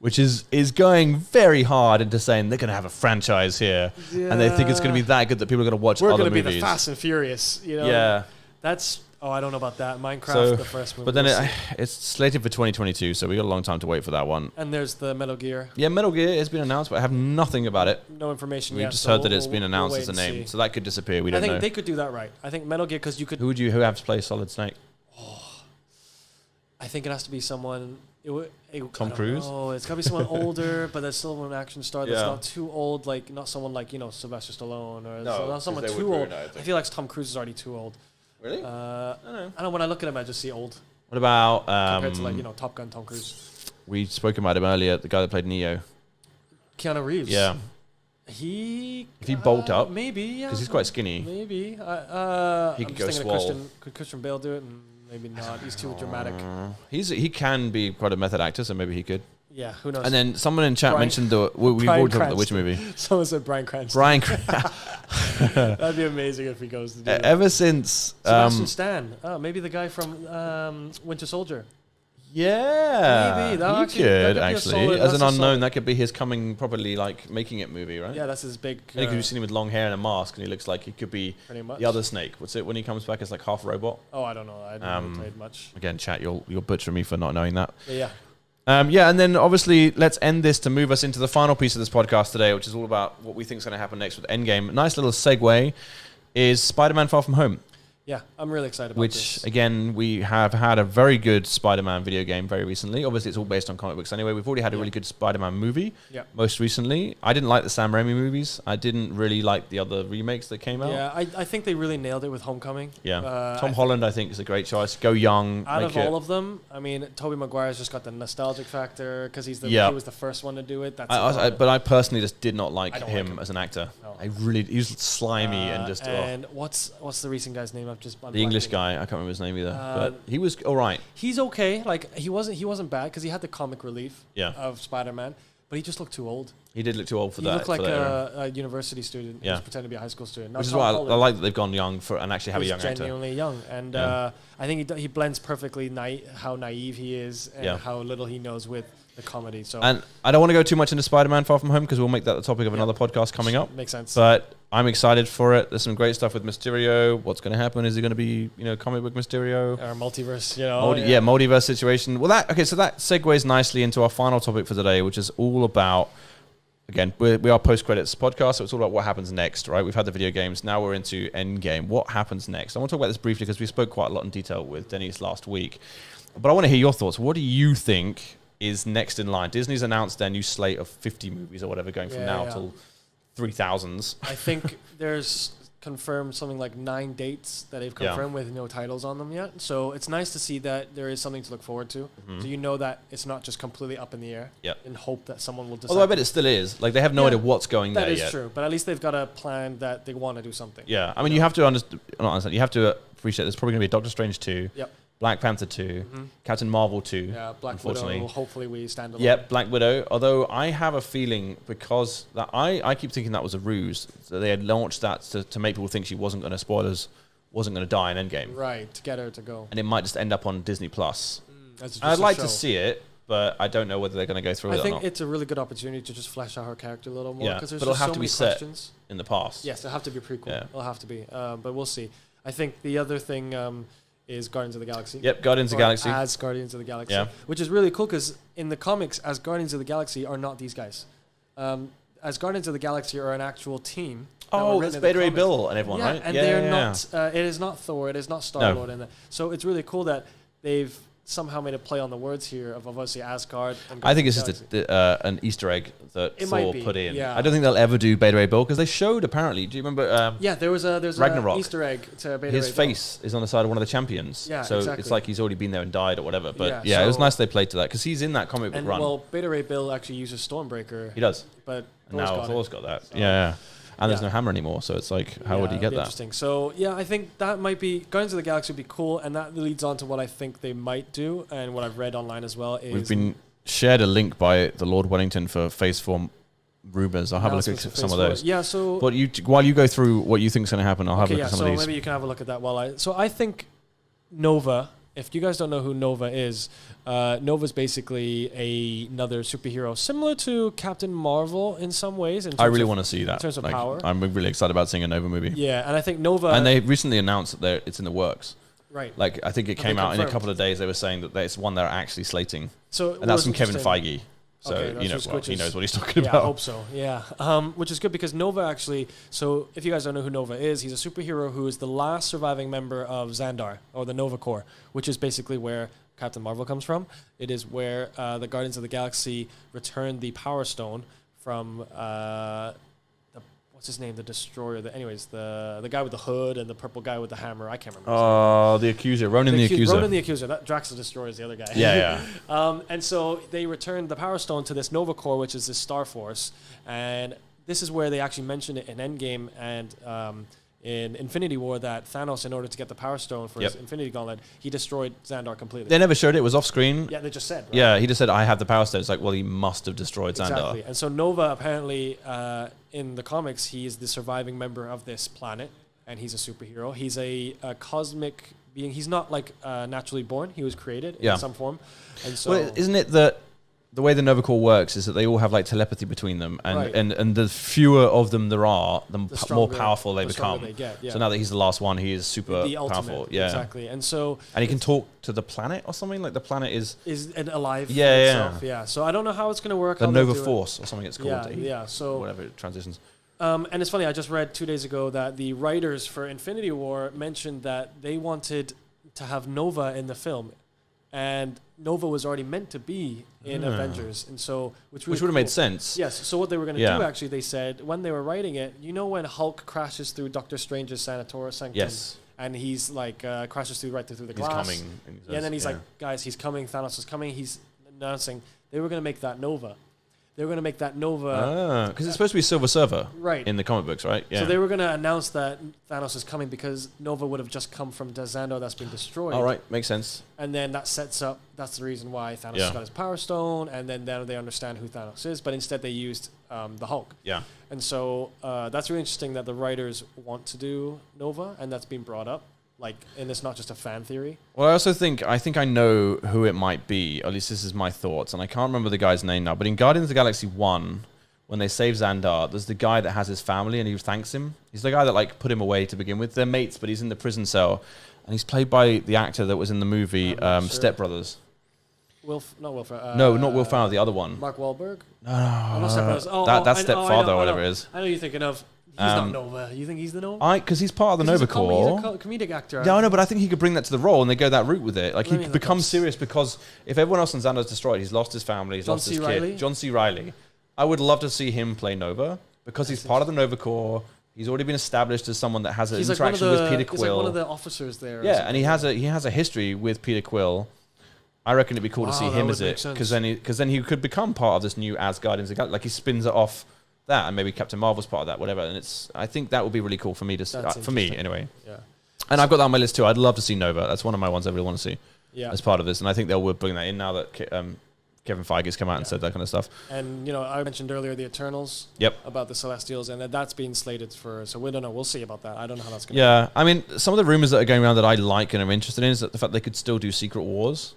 A: which is going very hard into saying they're going to have a franchise here, and they think it's going to be that good that people are going to watch other movies. We're going to
B: be the Fast and Furious,
A: Yeah.
B: That's... Oh, I don't know about that. Minecraft, the first movie.
A: But then it's slated for 2022, so we got a long time to wait for that one.
B: And there's the Metal Gear.
A: Yeah, Metal Gear has been announced, but I have nothing about it.
B: No information yet.
A: We just heard that it's been announced as a name, so that could disappear. We don't know.
B: I think they could do that right. I think Metal Gear, because you could...
A: Who would have to play Solid Snake?
B: Oh, I think it has to be someone...
A: Tom Cruise?
B: Oh, it's got to be someone older, but there's still an action star that's not too old, like not someone like, Sylvester Stallone, or not someone too old. I feel like Tom Cruise is already too old.
A: Really?
B: I don't know. When I look at him, I just see old.
A: What about
B: compared to Top Gun, Tom Cruise?
A: We spoke about him earlier. The guy that played Neo,
B: Keanu Reeves.
A: Yeah.
B: If
A: he bulked up,
B: maybe
A: because he's quite skinny.
B: Maybe
A: he could go swole.
B: Could Christian Bale do it? And maybe not. He's too dramatic.
A: He can be quite a method actor, so maybe he could.
B: Yeah, who knows?
A: And then someone in chat mentioned we've already talked about which movie.
B: Someone said Bryan Cranston. That'd be amazing if he goes to do that.
A: Ever since
B: Sebastian Stan. Oh, maybe the guy from Winter Soldier.
A: Yeah,
B: maybe
A: he could actually. As an unknown, that could be his coming properly making it movie, right?
B: Yeah, that's his big.
A: I think you've seen him with long hair and a mask, and he looks like he could be the other Snake. What's it when he comes back as like half robot?
B: Oh, I don't know. I haven't played much.
A: Again, chat, you'll butcher me for not knowing that.
B: Yeah.
A: And then obviously let's end this to move us into the final piece of this podcast today, which is all about what we think is going to happen next with Endgame. Nice little segue is Spider-Man Far From Home.
B: Yeah, I'm really excited about this.
A: Which, again, we have had a very good Spider-Man video game very recently. Obviously, it's all based on comic books anyway. We've already had a really good Spider-Man movie most recently. I didn't like the Sam Raimi movies. I didn't really like the other remakes that came out.
B: Yeah, I think they really nailed it with Homecoming.
A: Yeah. Tom Holland, I think, is a great choice. Go young.
B: Out of all of them, I mean, Tobey Maguire's just got the nostalgic factor because he was the first one to do it. But
A: I personally just did not like him as an actor. No. He was slimy and just...
B: And what's the recent guy's name?
A: The English guy, I can't remember his name either, but he was all right.
B: He's okay. Like he wasn't bad because he had the comic relief of Spider-Man, but he just looked too old.
A: He did look too old for that.
B: He looked like a university student. Yeah, pretending to be a high school student.
A: Which is why I like that they've gone young and actually have a young actor.
B: Genuinely young, and I think he blends perfectly how naive he is and how little he knows with the comedy. So,
A: and I don't want to go too much into Spider-Man Far From Home because we'll make that the topic of another podcast coming up.
B: Makes sense.
A: But I'm excited for it. There's some great stuff with Mysterio. What's going to happen? Is it going to be, comic book Mysterio?
B: Or multiverse,
A: multiverse situation. Well, so that segues nicely into our final topic for today, which is all about, again, we are post-credits podcast, so it's all about what happens next, right? We've had the video games. Now we're into Endgame. What happens next? I want to talk about this briefly because we spoke quite a lot in detail with Denise last week. But I want to hear your thoughts. What do you think is next in line? Disney's announced their new slate of 50 movies or whatever going from now till 3000s.
B: I think there's confirmed something like 9 dates that they've confirmed with no titles on them yet. So it's nice to see that there is something to look forward to. Mm-hmm. So you know that it's not just completely up in the air and hope that someone will decide.
A: Although I bet it still is. Like they have no idea what's going there yet.
B: That is true. But at least they've got a plan that they want to do something.
A: Yeah. I mean, you have to you have to appreciate there's probably going to be a Doctor Strange 2.
B: Yep.
A: Black Panther 2, Captain Marvel 2.
B: Yeah, Black Widow. Hopefully we stand alone.
A: Yep, Black Widow. Although I have a feeling because that I keep thinking that was a ruse that they had launched that to make people think she wasn't going to die in Endgame.
B: Right, to get her to go.
A: And it might just end up on Disney Plus. I'd like to see it, but I don't know whether they're going to go through with
B: I
A: it or
B: think
A: not.
B: it's a really good opportunity to just flesh out her character a little more.
A: Yeah,
B: Because
A: but
B: there's
A: it'll
B: just
A: have
B: so
A: to be
B: many
A: set
B: questions.
A: in the past.
B: Yes, it'll have to be a prequel.
A: Yeah.
B: It'll have to be. But we'll see. I think the other thing is Guardians of the Galaxy.
A: Yep, Guardians of the Galaxy.
B: As Guardians of the Galaxy.
A: Yeah.
B: Which is really cool because in the comics, as Guardians of the Galaxy are not these guys. As Guardians of the Galaxy are an actual team.
A: Oh, that's Beta Ray Bill and everyone,
B: yeah,
A: right?
B: And
A: yeah,
B: they're
A: yeah,
B: not. It is not Thor. It is not Star-Lord.
A: No.
B: So it's really cool that they've somehow made a play on the words here of obviously Asgard. And
A: I think it's
B: Guardians
A: just an Easter egg that
B: It might
A: Thor
B: be,
A: put in.
B: yeah.
A: I don't think they'll ever do Beta Ray Bill because they showed apparently. Do you remember?
B: Yeah, there's
A: Ragnarok.
B: an Easter egg to Beta
A: His
B: Ray Bill.
A: face is on the side of one of the champions.
B: Yeah,
A: so
B: exactly.
A: it's like he's already been there and died or whatever. But
B: Yeah,
A: it was
B: so-
A: nice they played to that because he's in that comic book
B: And
A: run.
B: well, Beta Ray Bill actually uses Stormbreaker.
A: He does.
B: But
A: And now Thor's got that. Yeah, yeah. And there's no hammer anymore, so it's like, how would he
B: it'd
A: get
B: be
A: that?
B: Interesting. So yeah, I think that might be Guardians of the Galaxy would be cool, and that leads on to what I think they might do, and what I've read online as well is
A: We've been shared a link by the Lord Wellington for Phase 4 rumors. I'll have a look at
B: announcements
A: some
B: for
A: of
B: Phase
A: those.
B: 4. Yeah. So
A: But while you go through what you think is going to happen, I'll have a
B: okay,
A: look
B: yeah.
A: at some
B: So
A: of these.
B: maybe you can have a look at that while I. So I think Nova. If you guys don't know who Nova is, Nova's basically another superhero, similar to Captain Marvel in some ways.
A: I really want to see that.
B: In terms of
A: Like,
B: power.
A: I'm really excited about seeing a Nova movie.
B: Yeah, and I think Nova.
A: And they recently announced that it's in the works.
B: Right.
A: Like, I think it
B: Have
A: came
B: they
A: out in a
B: confirmed?
A: couple of days. They were saying that it's one they're actually slating.
B: So
A: and that's from Kevin
B: interesting.
A: Feige. So,
B: Okay, that's
A: you know,
B: just-
A: well,
B: which
A: he
B: is-
A: knows what he's talking
B: Yeah,
A: about.
B: I hope so. Yeah. Which is good because Nova actually. So if you guys don't know who Nova is, he's a superhero who is the last surviving member of Xandar or the Nova Corps, which is basically where Captain Marvel comes from. It is where the Guardians of the Galaxy returned the Power Stone from what's his name, the Destroyer. The guy with the hood and the purple guy with the hammer. I can't remember. his name.
A: Oh, the Accuser. Ronan the Accuser.
B: Ronan the Accuser. That Drax the Destroyer is the other guy.
A: Yeah,
B: And so they returned the Power Stone to this Nova Corps, which is this Star Force. And this is where they actually mentioned it in Endgame and in Infinity War that Thanos, in order to get the Power Stone for his Infinity Gauntlet, he destroyed Xandar completely.
A: They never showed it. It was off screen.
B: Yeah, they just said. Right?
A: Yeah, he just said, I have the Power Stone. It's like, well, he must have destroyed Xandar.
B: Exactly. And so Nova, apparently, in the comics, he is the surviving member of this planet, and he's a superhero. He's a cosmic being. He's not like naturally born. He was created in some form. And so,
A: Well, isn't it that the way the Nova Corps works is that they all have like telepathy between them, and
B: Right.
A: and the fewer of them there are, the more
B: stronger-
A: powerful they
B: the stronger
A: become.
B: they get, yeah.
A: So now that he's the last one, he is super
B: the ultimate,
A: powerful. Yeah,
B: exactly. And so,
A: and he can talk to the planet or something. Like the planet is
B: alive.
A: Yeah,
B: in
A: yeah.
B: itself. Yeah. So I don't know how it's going to work.
A: the
B: how they'll
A: Nova
B: do it.
A: Force or something. It's called.
B: Yeah, yeah. So
A: whatever it transitions.
B: And it's funny. I just read 2 days ago that the writers for Infinity War mentioned that they wanted to have Nova in the film, and Nova was already meant to be in Avengers, and so which
A: would have made sense.
B: Yes. So what they were going to
A: Yeah.
B: do, actually, they said when they were writing it, you know, when Hulk crashes through Doctor Strange's Sanctum,
A: Yes.
B: and he's like crashes through through the
A: He's
B: glass.
A: coming, and he
B: Yeah, and then
A: says,
B: he's like, guys, he's coming. Thanos is coming. He's announcing they were going to make that Nova. They were going to make that Nova.
A: because it's supposed to be Silver Surfer,
B: Right.
A: in the comic books, right? Yeah.
B: So they were going to announce that Thanos is coming because Nova would have just come from Xandar that's been destroyed.
A: All right, makes sense.
B: And then that sets up, that's the reason why Thanos
A: Yeah.
B: got his Power Stone, and then they understand who Thanos is, but instead they used the Hulk.
A: Yeah.
B: And so that's really interesting that the writers want to do Nova, and that's been brought up. Like, and it's not just a fan theory.
A: Well, I also think I know who it might be. At least this is my thoughts, and I can't remember the guy's name now. But in Guardians of the Galaxy 1, when they save Xandar, there's the guy that has his family, and he thanks him. He's the guy that like put him away to begin with. They're mates, but he's in the prison cell, and he's played by the actor that was in the movie Step Brothers.
B: Not Will Ferrell.
A: No, not Will Ferrell. The other one.
B: Mark Wahlberg?
A: No,
B: not Step Brothers.
A: that's
B: I
A: Stepfather
B: know,
A: or whatever it is.
B: I know you're thinking of. He's not Nova. You think he's the Nova?
A: Because he's part of the Nova Corps.
B: He's a comedic actor.
A: Yeah, I know, but I think he could bring that to the role, and they go that route with it. Like he
B: Let me
A: could
B: look
A: become
B: up.
A: serious because if everyone else in Xandar's destroyed, he's lost his family, he's
B: John
A: lost
B: C.
A: his
B: Reilly?
A: kid. John C. Reilly. I would love to see him play Nova because he's part of the Nova Corps. He's already been established as someone that has an
B: He's like one of
A: interaction
B: the,
A: with Peter
B: he's
A: Quill.
B: like one of the officers there. or
A: Yeah,
B: something.
A: and he has a history with Peter Quill. I reckon it'd be cool to
B: Wow,
A: see
B: that
A: him
B: would
A: as
B: make
A: it
B: sense.
A: because then he could become part of this new Asgardians. Like he spins it off that, and maybe Captain Marvel's part of that, whatever. And I think that would be really cool for me to see,
B: That's
A: for me
B: interesting.
A: anyway.
B: Yeah.
A: And I've got that on my list too. I'd love to see Nova. That's one of my ones I really want to see
B: Yeah.
A: as part of this. And I think they'll bring that in now that Kevin Feige's come out and said that kind of stuff.
B: And, you know, I mentioned earlier the Eternals.
A: Yep.
B: About the Celestials, and that's being slated for. So we don't know. We'll see about that. I don't know how that's going to
A: Yeah. I mean, some of the rumors that are going around that I like and am interested in is that the fact they could still do Secret Wars.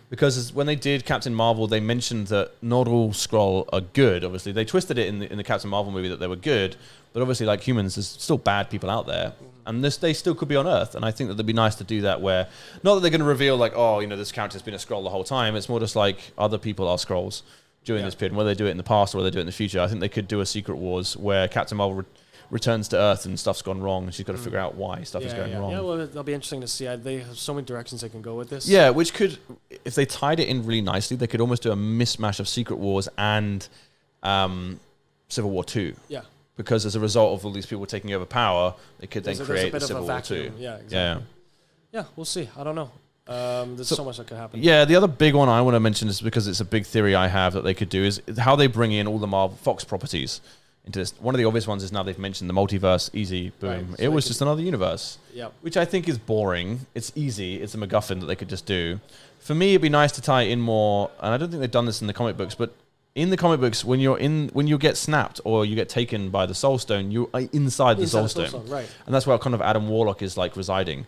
A: Because when they did Captain Marvel, they mentioned that not all Skrull are good. Obviously, they twisted it in the Captain Marvel movie that they were good, but obviously, like humans, there's still bad people out there, and they still could be on Earth. And I think that it'd be nice to do that, where not that they're going to reveal like, oh, you know, this character's been a Skrull the whole time. It's more just like other people are Skrulls during this period. And whether they do it in the past or whether they do it in the future, I think they could do a Secret Wars where Captain Marvel returns to Earth and stuff's gone wrong, and she's got to figure out why stuff is going wrong.
B: Yeah, well, that'll be interesting to see. They have so many directions they can go with this.
A: Yeah, which could, if they tied it in really nicely, they could almost do a mismatch of Secret Wars and Civil War 2.
B: Yeah.
A: Because as a result of all these people taking over power, they could then
B: There's
A: create
B: a bit
A: Civil
B: of a
A: War 2.
B: vacuum. Yeah, exactly. Yeah, we'll see. I don't know. There's so much that could happen.
A: Yeah, the other big one I want to mention is because it's a big theory I have that they could do is how they bring in all the Marvel Fox properties into this. One of the obvious ones is now they've mentioned the multiverse. Easy, boom.
B: Right, so
A: it was just another universe.
B: Yep.
A: Which I think is boring. It's easy. It's a MacGuffin that they could just do. For me, it'd be nice to tie in more, and I don't think they've done this in the comic books, but in the comic books, when you get snapped or you get taken by the Soul Stone, you are inside the Soul Stone.
B: Right.
A: And that's where kind of Adam Warlock is like residing.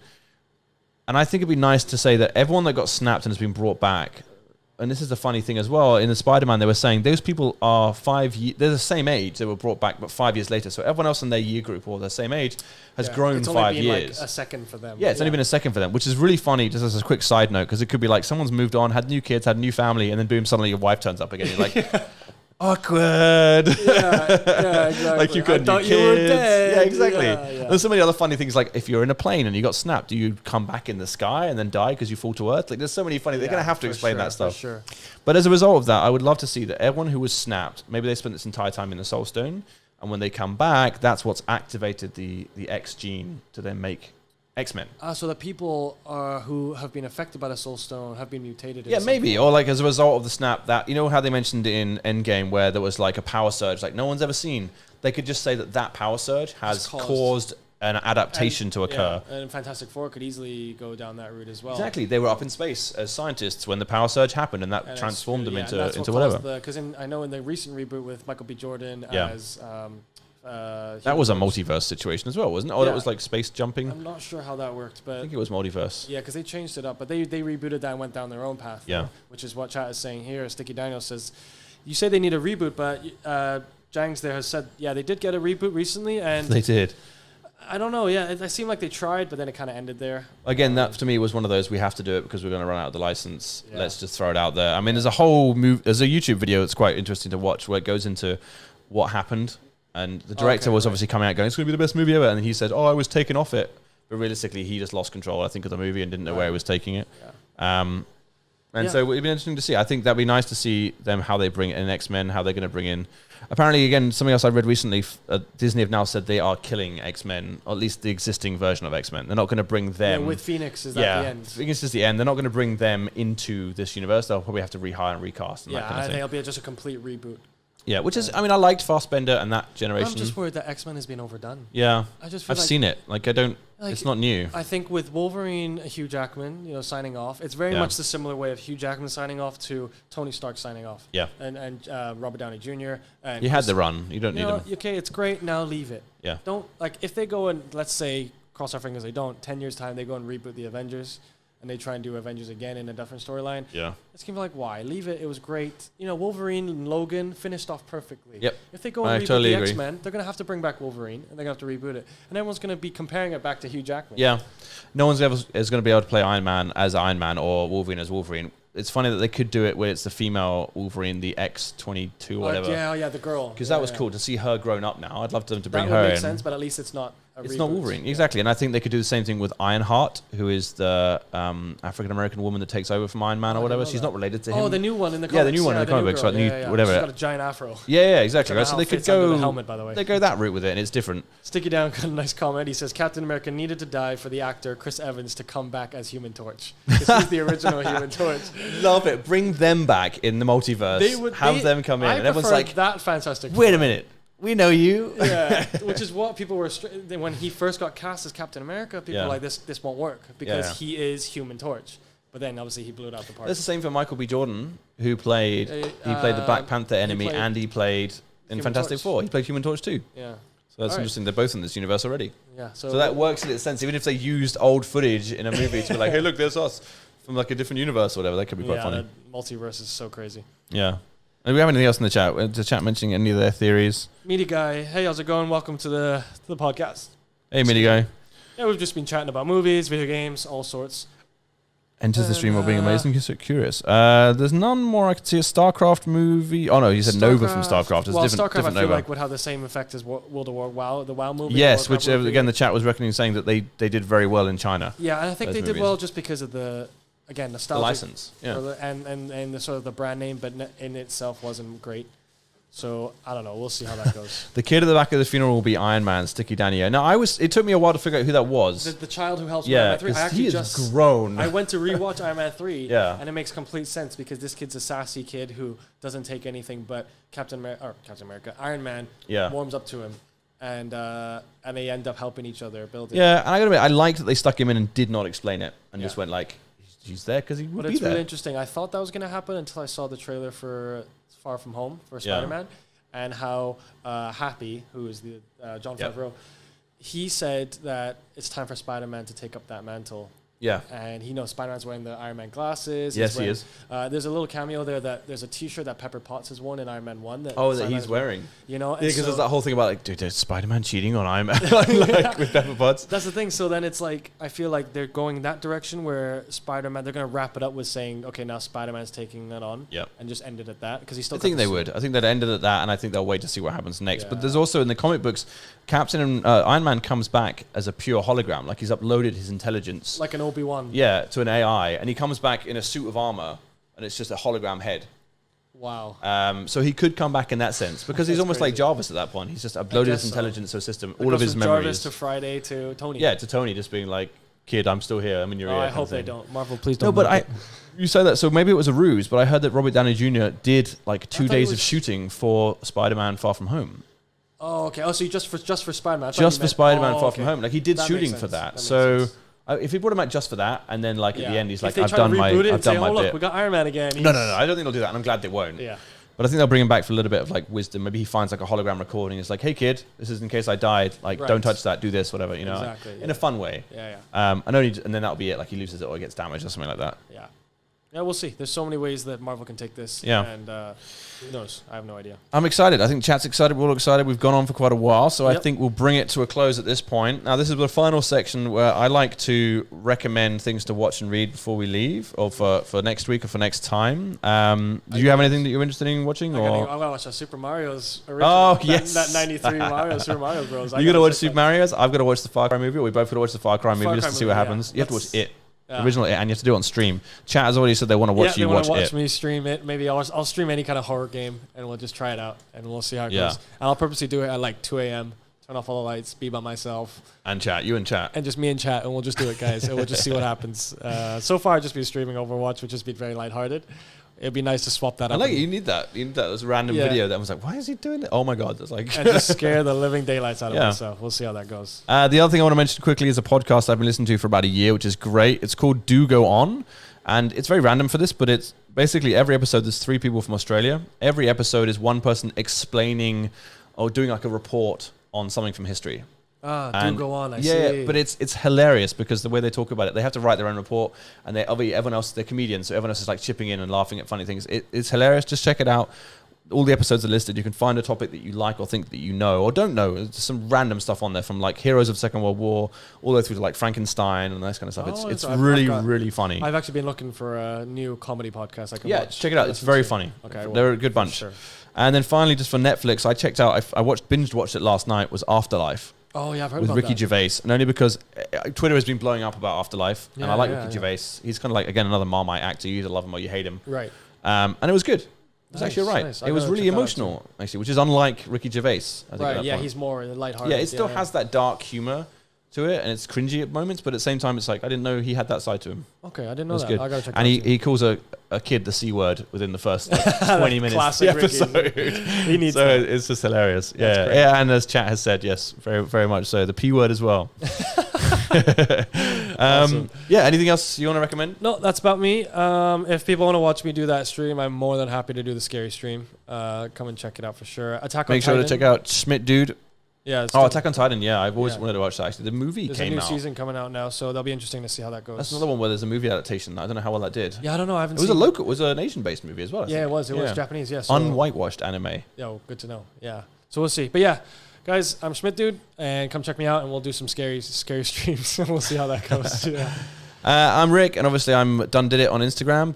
A: And I think it'd be nice to say that everyone that got snapped and has been brought back, and this is the funny thing as well, in the Spider-Man they were saying those people are they're the same age, they were brought back, but 5 years later. So everyone else in their year group or their same age has grown
B: it's
A: 5
B: only been
A: years.
B: Like a second for them.
A: Yeah, it's only been a second for them, which is really funny, just as a quick side note, because it could be like someone's moved on, had new kids, had a new family, and then boom, suddenly your wife turns up again. You're like, awkward.
B: Yeah, exactly.
A: Like you've got new kids.
B: You were dead.
A: Yeah, exactly.
B: Yeah.
A: There's so many other funny things, like if you're in a plane and you got snapped, do you come back in the sky and then die because you fall to Earth? Like there's so many funny. They're gonna have to explain that stuff.
B: For sure.
A: But as a result of that, I would love to see that everyone who was snapped, maybe they spent this entire time in the Soul Stone, and when they come back, that's what's activated the X gene to then make X-Men.
B: So the people who have been affected by the Soul Stone have been mutated.
A: Yeah, maybe. Or like as a result of the snap, that, you know how they mentioned in Endgame where there was like a power surge like no one's ever seen. They could just say that power surge has caused an adaptation to occur.
B: Yeah, and Fantastic Four could easily go down that route as well.
A: Exactly. They were up in space as scientists when the power surge happened, and that transformed them into whatever.
B: Because I know in the recent reboot with Michael B. Jordan as...
A: that was a multiverse situation as well, wasn't it? Oh, that was like space jumping.
B: I'm not sure how that worked, but
A: I think it was multiverse.
B: Yeah, because they changed it up, but they rebooted that and went down their own path.
A: Yeah,
B: which is what chat is saying here. Sticky Daniel says, "You say they need a reboot, but Jangs there has said, yeah, they did get a reboot recently, and
A: they did.
B: I don't know. Yeah, it seemed like they tried, but then it kind of ended there.
A: Again, that to me was one of those we have to do it because we're going to run out of the license. Yeah. Let's just throw it out there. I mean, there's a YouTube video that's quite interesting to watch where it goes into what happened. And the director was obviously coming out going, it's going to be the best movie ever. And he said, oh, I was taken off it. But realistically, he just lost control, I think, of the movie and didn't know where he was taking it. Yeah. So it'd be interesting to see. I think that'd be nice to see them, how they bring in X-Men, how they're going to bring in... Apparently, again, something else I read recently, Disney have now said they are killing X-Men, or at least the existing version of X-Men. They're not going to bring them...
B: Yeah, with Phoenix, is that the end?
A: Phoenix is the end. They're not going to bring them into this universe. They'll probably have to rehire and recast and that kind of thing.
B: It'll be just a complete reboot.
A: Yeah, which is, I mean, I liked Fassbender and that generation.
B: I'm just worried that X-Men has been overdone.
A: Yeah,
B: I've
A: seen it. Like, it's not new.
B: I think with Wolverine, Hugh Jackman, signing off, it's very much the similar way of Hugh Jackman signing off to Tony Stark signing off.
A: Yeah.
B: And Robert Downey Jr. And
A: you had the run. You don't need them.
B: Okay, it's great. Now leave it.
A: Yeah.
B: Don't, if they go and, let's say, cross our fingers, they don't, 10 years' time, they go and reboot the Avengers, and they try and do Avengers again in a different storyline.
A: Yeah.
B: It's going to be like, why? Leave it. It was great. Wolverine and Logan finished off perfectly.
A: Yep.
B: If they go and reboot the X-Men, they're going to have to bring back Wolverine, and they're going to have to reboot it. And everyone's going to be comparing it back to Hugh Jackman.
A: Yeah. No one's ever is going to be able to play Iron Man as Iron Man or Wolverine as Wolverine. It's funny that they could do it where it's the female Wolverine, the X-22 or whatever.
B: Yeah, the girl.
A: Because that was cool to see her grown up now. I'd love them to bring her in.
B: That would make sense, but at least it's not a
A: It's not Wolverine, exactly. And I think they could do the same thing with Ironheart, who is the African-American woman that takes over from Iron Man or whatever. She's not related to him.
B: Oh, the new one in the comics.
A: Yeah, the new one in the comic books. Like whatever.
B: She's got a giant afro.
A: Yeah, exactly. Right? So they could go...
B: The helmet, by the way.
A: They go that route with it, and it's different.
B: Sticky Down got a nice comment. He says, Captain America needed to die for the actor Chris Evans to come back as Human Torch. This is the original Human Torch.
A: Love it. Bring them back in the multiverse. Have them come in. And everyone's like...
B: that Fantastic
A: Wait a minute. We know you.
B: Yeah, which is what people were... when he first got cast as Captain America, people were like, this won't work because he is Human Torch. But then, obviously, he blew it out the park.
A: That's the same for Michael B. Jordan, who played... he played the Black Panther enemy, and he played in Fantastic Four. He played Human Torch too.
B: Yeah.
A: So that's interesting. They're both in this universe already.
B: Yeah.
A: So that works in its sense. Even if they used old footage in a movie to be like, hey, look, there's us from like a different universe or whatever. That could be quite funny.
B: The multiverse is so crazy.
A: Yeah. And we have anything else in the chat? The chat mentioning any of their theories?
B: Meaty guy, hey, how's it going? Welcome to the podcast.
A: Hey, Meaty guy.
B: Yeah, we've just been chatting about movies, video games, all sorts.
A: Enters the stream while being amazing. So curious. There's none more. I could see a StarCraft movie. Oh no, you said Nova from StarCraft. It's
B: StarCraft
A: different
B: I feel
A: Nova.
B: like would have the same effect as World of War WoW, the WoW movie.
A: Yes, which again the chat was reckoning saying that they did very well in China.
B: Yeah, and I think they
A: movies.
B: did well just because of the nostalgia,
A: the license,
B: and the sort of the brand name, but in itself wasn't great. So I don't know. We'll see how that goes.
A: The kid at the back of the funeral will be Iron Man, Sticky Danny. Now it took me a while to figure out who that was.
B: The child who helps Iron Man 3. I actually
A: is grown.
B: I went to rewatch Iron Man 3,
A: Yeah.
B: and it makes complete sense because this kid's a sassy kid who doesn't take anything but Iron Man warms up to him, and they end up helping each other build it.
A: Yeah, and I gotta admit, I liked that they stuck him in and did not explain it and just went like, he's there because he would be there.
B: But it's really interesting. I thought that was going to happen until I saw the trailer for Far From Home for Spider-Man, and how Happy, who is the Jon Favreau, he said that it's time for Spider-Man to take up that mantle.
A: Yeah.
B: And he knows Spider-Man's wearing the Iron Man glasses.
A: Yes, he is.
B: There's a little cameo there that there's a T-shirt that Pepper Potts has worn in Iron Man 1.
A: That he's wearing.
B: You know?
A: Yeah, because there's that whole thing about like, dude, there's Spider-Man cheating on Iron Man like with Pepper Potts.
B: That's the thing. So then it's like, I feel like they're going that direction where Spider-Man, they're going to wrap it up with saying, okay, now Spider-Man's taking that on.
A: Yep.
B: And just end it at that. Because he's still.
A: I think they would. I think they'd end it at that, and I think they'll wait to see what happens next. But there's also in the comic books, Captain and Iron Man comes back as a pure hologram. Like he's uploaded his intelligence.
B: Like an Obi-Wan.
A: Yeah, to an AI, and he comes back in a suit of armor, and it's just a hologram head.
B: Wow.
A: So he could come back in that sense because he's almost like Jarvis at that point. He's just uploaded his intelligence to a system, all of his memories.
B: Jarvis to Friday to Tony.
A: Yeah, to Tony, just being like, "Kid, I'm still here. I'm in your ear."
B: I hope they don't. Marvel, please don't.
A: No, but you say that, so maybe it was a ruse. But I heard that Robert Downey Jr. did like 2 days of shooting for Spider-Man: Far From Home.
B: Oh, okay. Oh, so just for Spider-Man.
A: Just for Spider-Man: Far From Home. Like he did shooting for that. So. If he brought him out just for that, and then like at the end he's like, I've done my bit.
B: We got Iron Man again.
A: No. I don't think they'll do that, and I'm glad they won't.
B: Yeah.
A: But I think they'll bring him back for a little bit of like wisdom. Maybe he finds like a hologram recording. It's like, hey kid, this is in case I died. Like, don't touch that. Do this, whatever. You know,
B: exactly,
A: in a fun way.
B: Yeah.
A: And then that'll be it. Like he loses it or gets damaged or something like that.
B: Yeah. Yeah, we'll see. There's so many ways that Marvel can take this.
A: Yeah.
B: And who knows? I have no idea.
A: I'm excited. I think chat's excited. We're all excited. We've gone on for quite a while, so I think we'll bring it to a close at this point. Now, this is the final section where I like to recommend things to watch and read before we leave, or for next week or for next time. Do you have anything that you're interested in watching?
B: I'm going to watch Super Mario's original.
A: Oh, yes.
B: That 93 Mario, Super Mario Bros.
A: You're going to watch Super Mario's? I've got to watch the Far Cry movie, or we both got to watch the Far Cry movie just to see what happens. You have to watch it. Original, and you have to do it on stream. Chat has already said they want to watch you watch it.
B: Watch me stream it. Maybe I'll stream any kind of horror game, and we'll just try it out, and we'll see how it goes. And I'll purposely do it at like 2 a.m. Turn off all the lights, be by myself,
A: and chat. You and chat,
B: and just me and chat, and we'll just do it, guys. And we'll just see what happens. So far, I've just been streaming Overwatch, which has been very lighthearted. It'd be nice to swap that up.
A: I like it. You need that. You need that. There's a random video that was like, why is he doing it? Oh my God. That's like
B: and just scare the living daylights out of myself. We'll see how that goes.
A: The other thing I want to mention quickly is a podcast I've been listening to for about a year, which is great. It's called Do Go On. And it's very random for this, but it's basically every episode, there's 3 people from Australia. Every episode is one person explaining or doing like a report on something from history.
B: Do go on. I see.
A: But it's hilarious because the way they talk about it, they have to write their own report, and everyone else, they're comedians, so everyone else is like chipping in and laughing at funny things. It's hilarious. Just check it out. All the episodes are listed. You can find a topic that you like or think that you know or don't know. There's some random stuff on there from like heroes of Second World War all the way through to like Frankenstein and that kind of stuff. It's really funny.
B: I've actually been looking for a new comedy podcast I can watch.
A: Check it out. It's very funny.
B: Okay,
A: they're a good bunch.
B: Sure.
A: And then finally, just for Netflix, I checked out. I binge watched it last night. Was Afterlife.
B: Oh yeah, I've heard
A: with
B: about
A: Ricky
B: that.
A: Gervais, and only because Twitter has been blowing up about Afterlife, and I like Ricky Gervais. He's kind of like again another Marmite actor. You either love him or you hate him.
B: Right.
A: And it was good. It was actually right.
B: Nice.
A: It was really emotional, actually, which is unlike Ricky Gervais. I think
B: right.
A: at that
B: Yeah,
A: point.
B: he's more lighthearted.
A: Yeah, it still has that dark humor to it, and it's cringy at moments, but at the same time, it's like I didn't know he had that side to him.
B: Okay, I didn't know that.
A: Good.
B: I gotta check
A: and
B: that
A: he calls a kid the C word within the first 20 minutes
B: Classic
A: of the episode.
B: He needs
A: so
B: that.
A: it's just hilarious. Yeah, and as chat has said, yes, very, very much so. The P word as well.
B: Awesome.
A: Yeah, anything else you want to recommend?
B: No, that's about me. If people want to watch me do that stream, I'm more than happy to do the scary stream. Come and check it out for sure. Attack on
A: Make sure
B: Titan.
A: to check out Schmidtdude
B: Yeah.
A: Oh, Attack on Titan. Yeah, I've always wanted to watch that. Actually, the movie
B: There's
A: came
B: a new
A: out.
B: season coming out now, so that'll be interesting to see how that goes.
A: That's another one where there's a movie adaptation. I don't know how well that did.
B: Yeah, I don't know. I haven't.
A: It was it was an Asian-based movie as well. I think.
B: It was. It was Japanese. Yeah. So
A: Unwhitewashed anime.
B: Yeah, well, good to know. Yeah. So we'll see. But yeah, guys, I'm Schmidtdude, and come check me out, and we'll do some scary streams, and we'll see how that goes. Yeah.
A: I'm Rick, and obviously I'm Dun Did It on Instagram.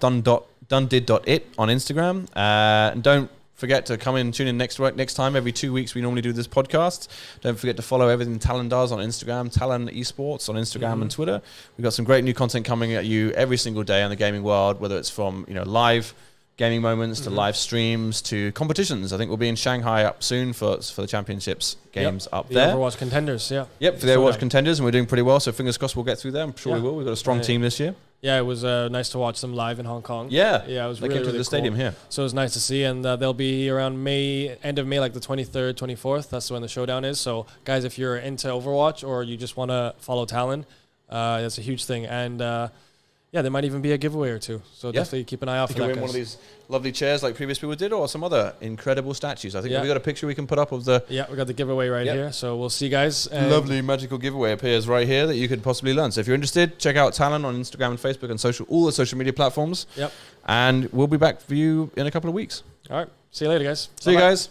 A: Dundid.it on Instagram. And don't forget to come in, tune in next time. Every 2 weeks we normally do this podcast. Don't forget to follow everything Talon does on Instagram, Talon Esports on Instagram and Twitter. We've got some great new content coming at you every single day in the gaming world, whether it's from live gaming moments to live streams to competitions. I think we'll be in Shanghai up soon for the championships games up there.
B: Overwatch contenders, yeah.
A: Yep, for the Overwatch contenders, and we're doing pretty well, so fingers crossed we'll get through there. I'm sure we will. We've got a strong team this year.
B: Yeah, it was nice to watch them live in Hong Kong.
A: Yeah,
B: it was
A: they
B: really,
A: came to
B: really
A: the stadium here.
B: So it was nice to see, and they'll be around end of May, like the 23rd, 24th. That's when the showdown is. So guys, if you're into Overwatch or you just want to follow Talon, that's a huge thing. And yeah, there might even be a giveaway or two. So definitely keep an eye out for that.
A: You can win one of these lovely chairs like previous people did, or some other incredible statues. I think we got a picture we can put up of the...
B: Yeah, we got the giveaway right here. So we'll see, guys.
A: Lovely magical giveaway appears right here that you could possibly learn. So if you're interested, check out Talon on Instagram and Facebook and all the social media platforms.
B: Yep.
A: And we'll be back for you in a couple of weeks.
B: All right. See you later, guys.
A: See you guys.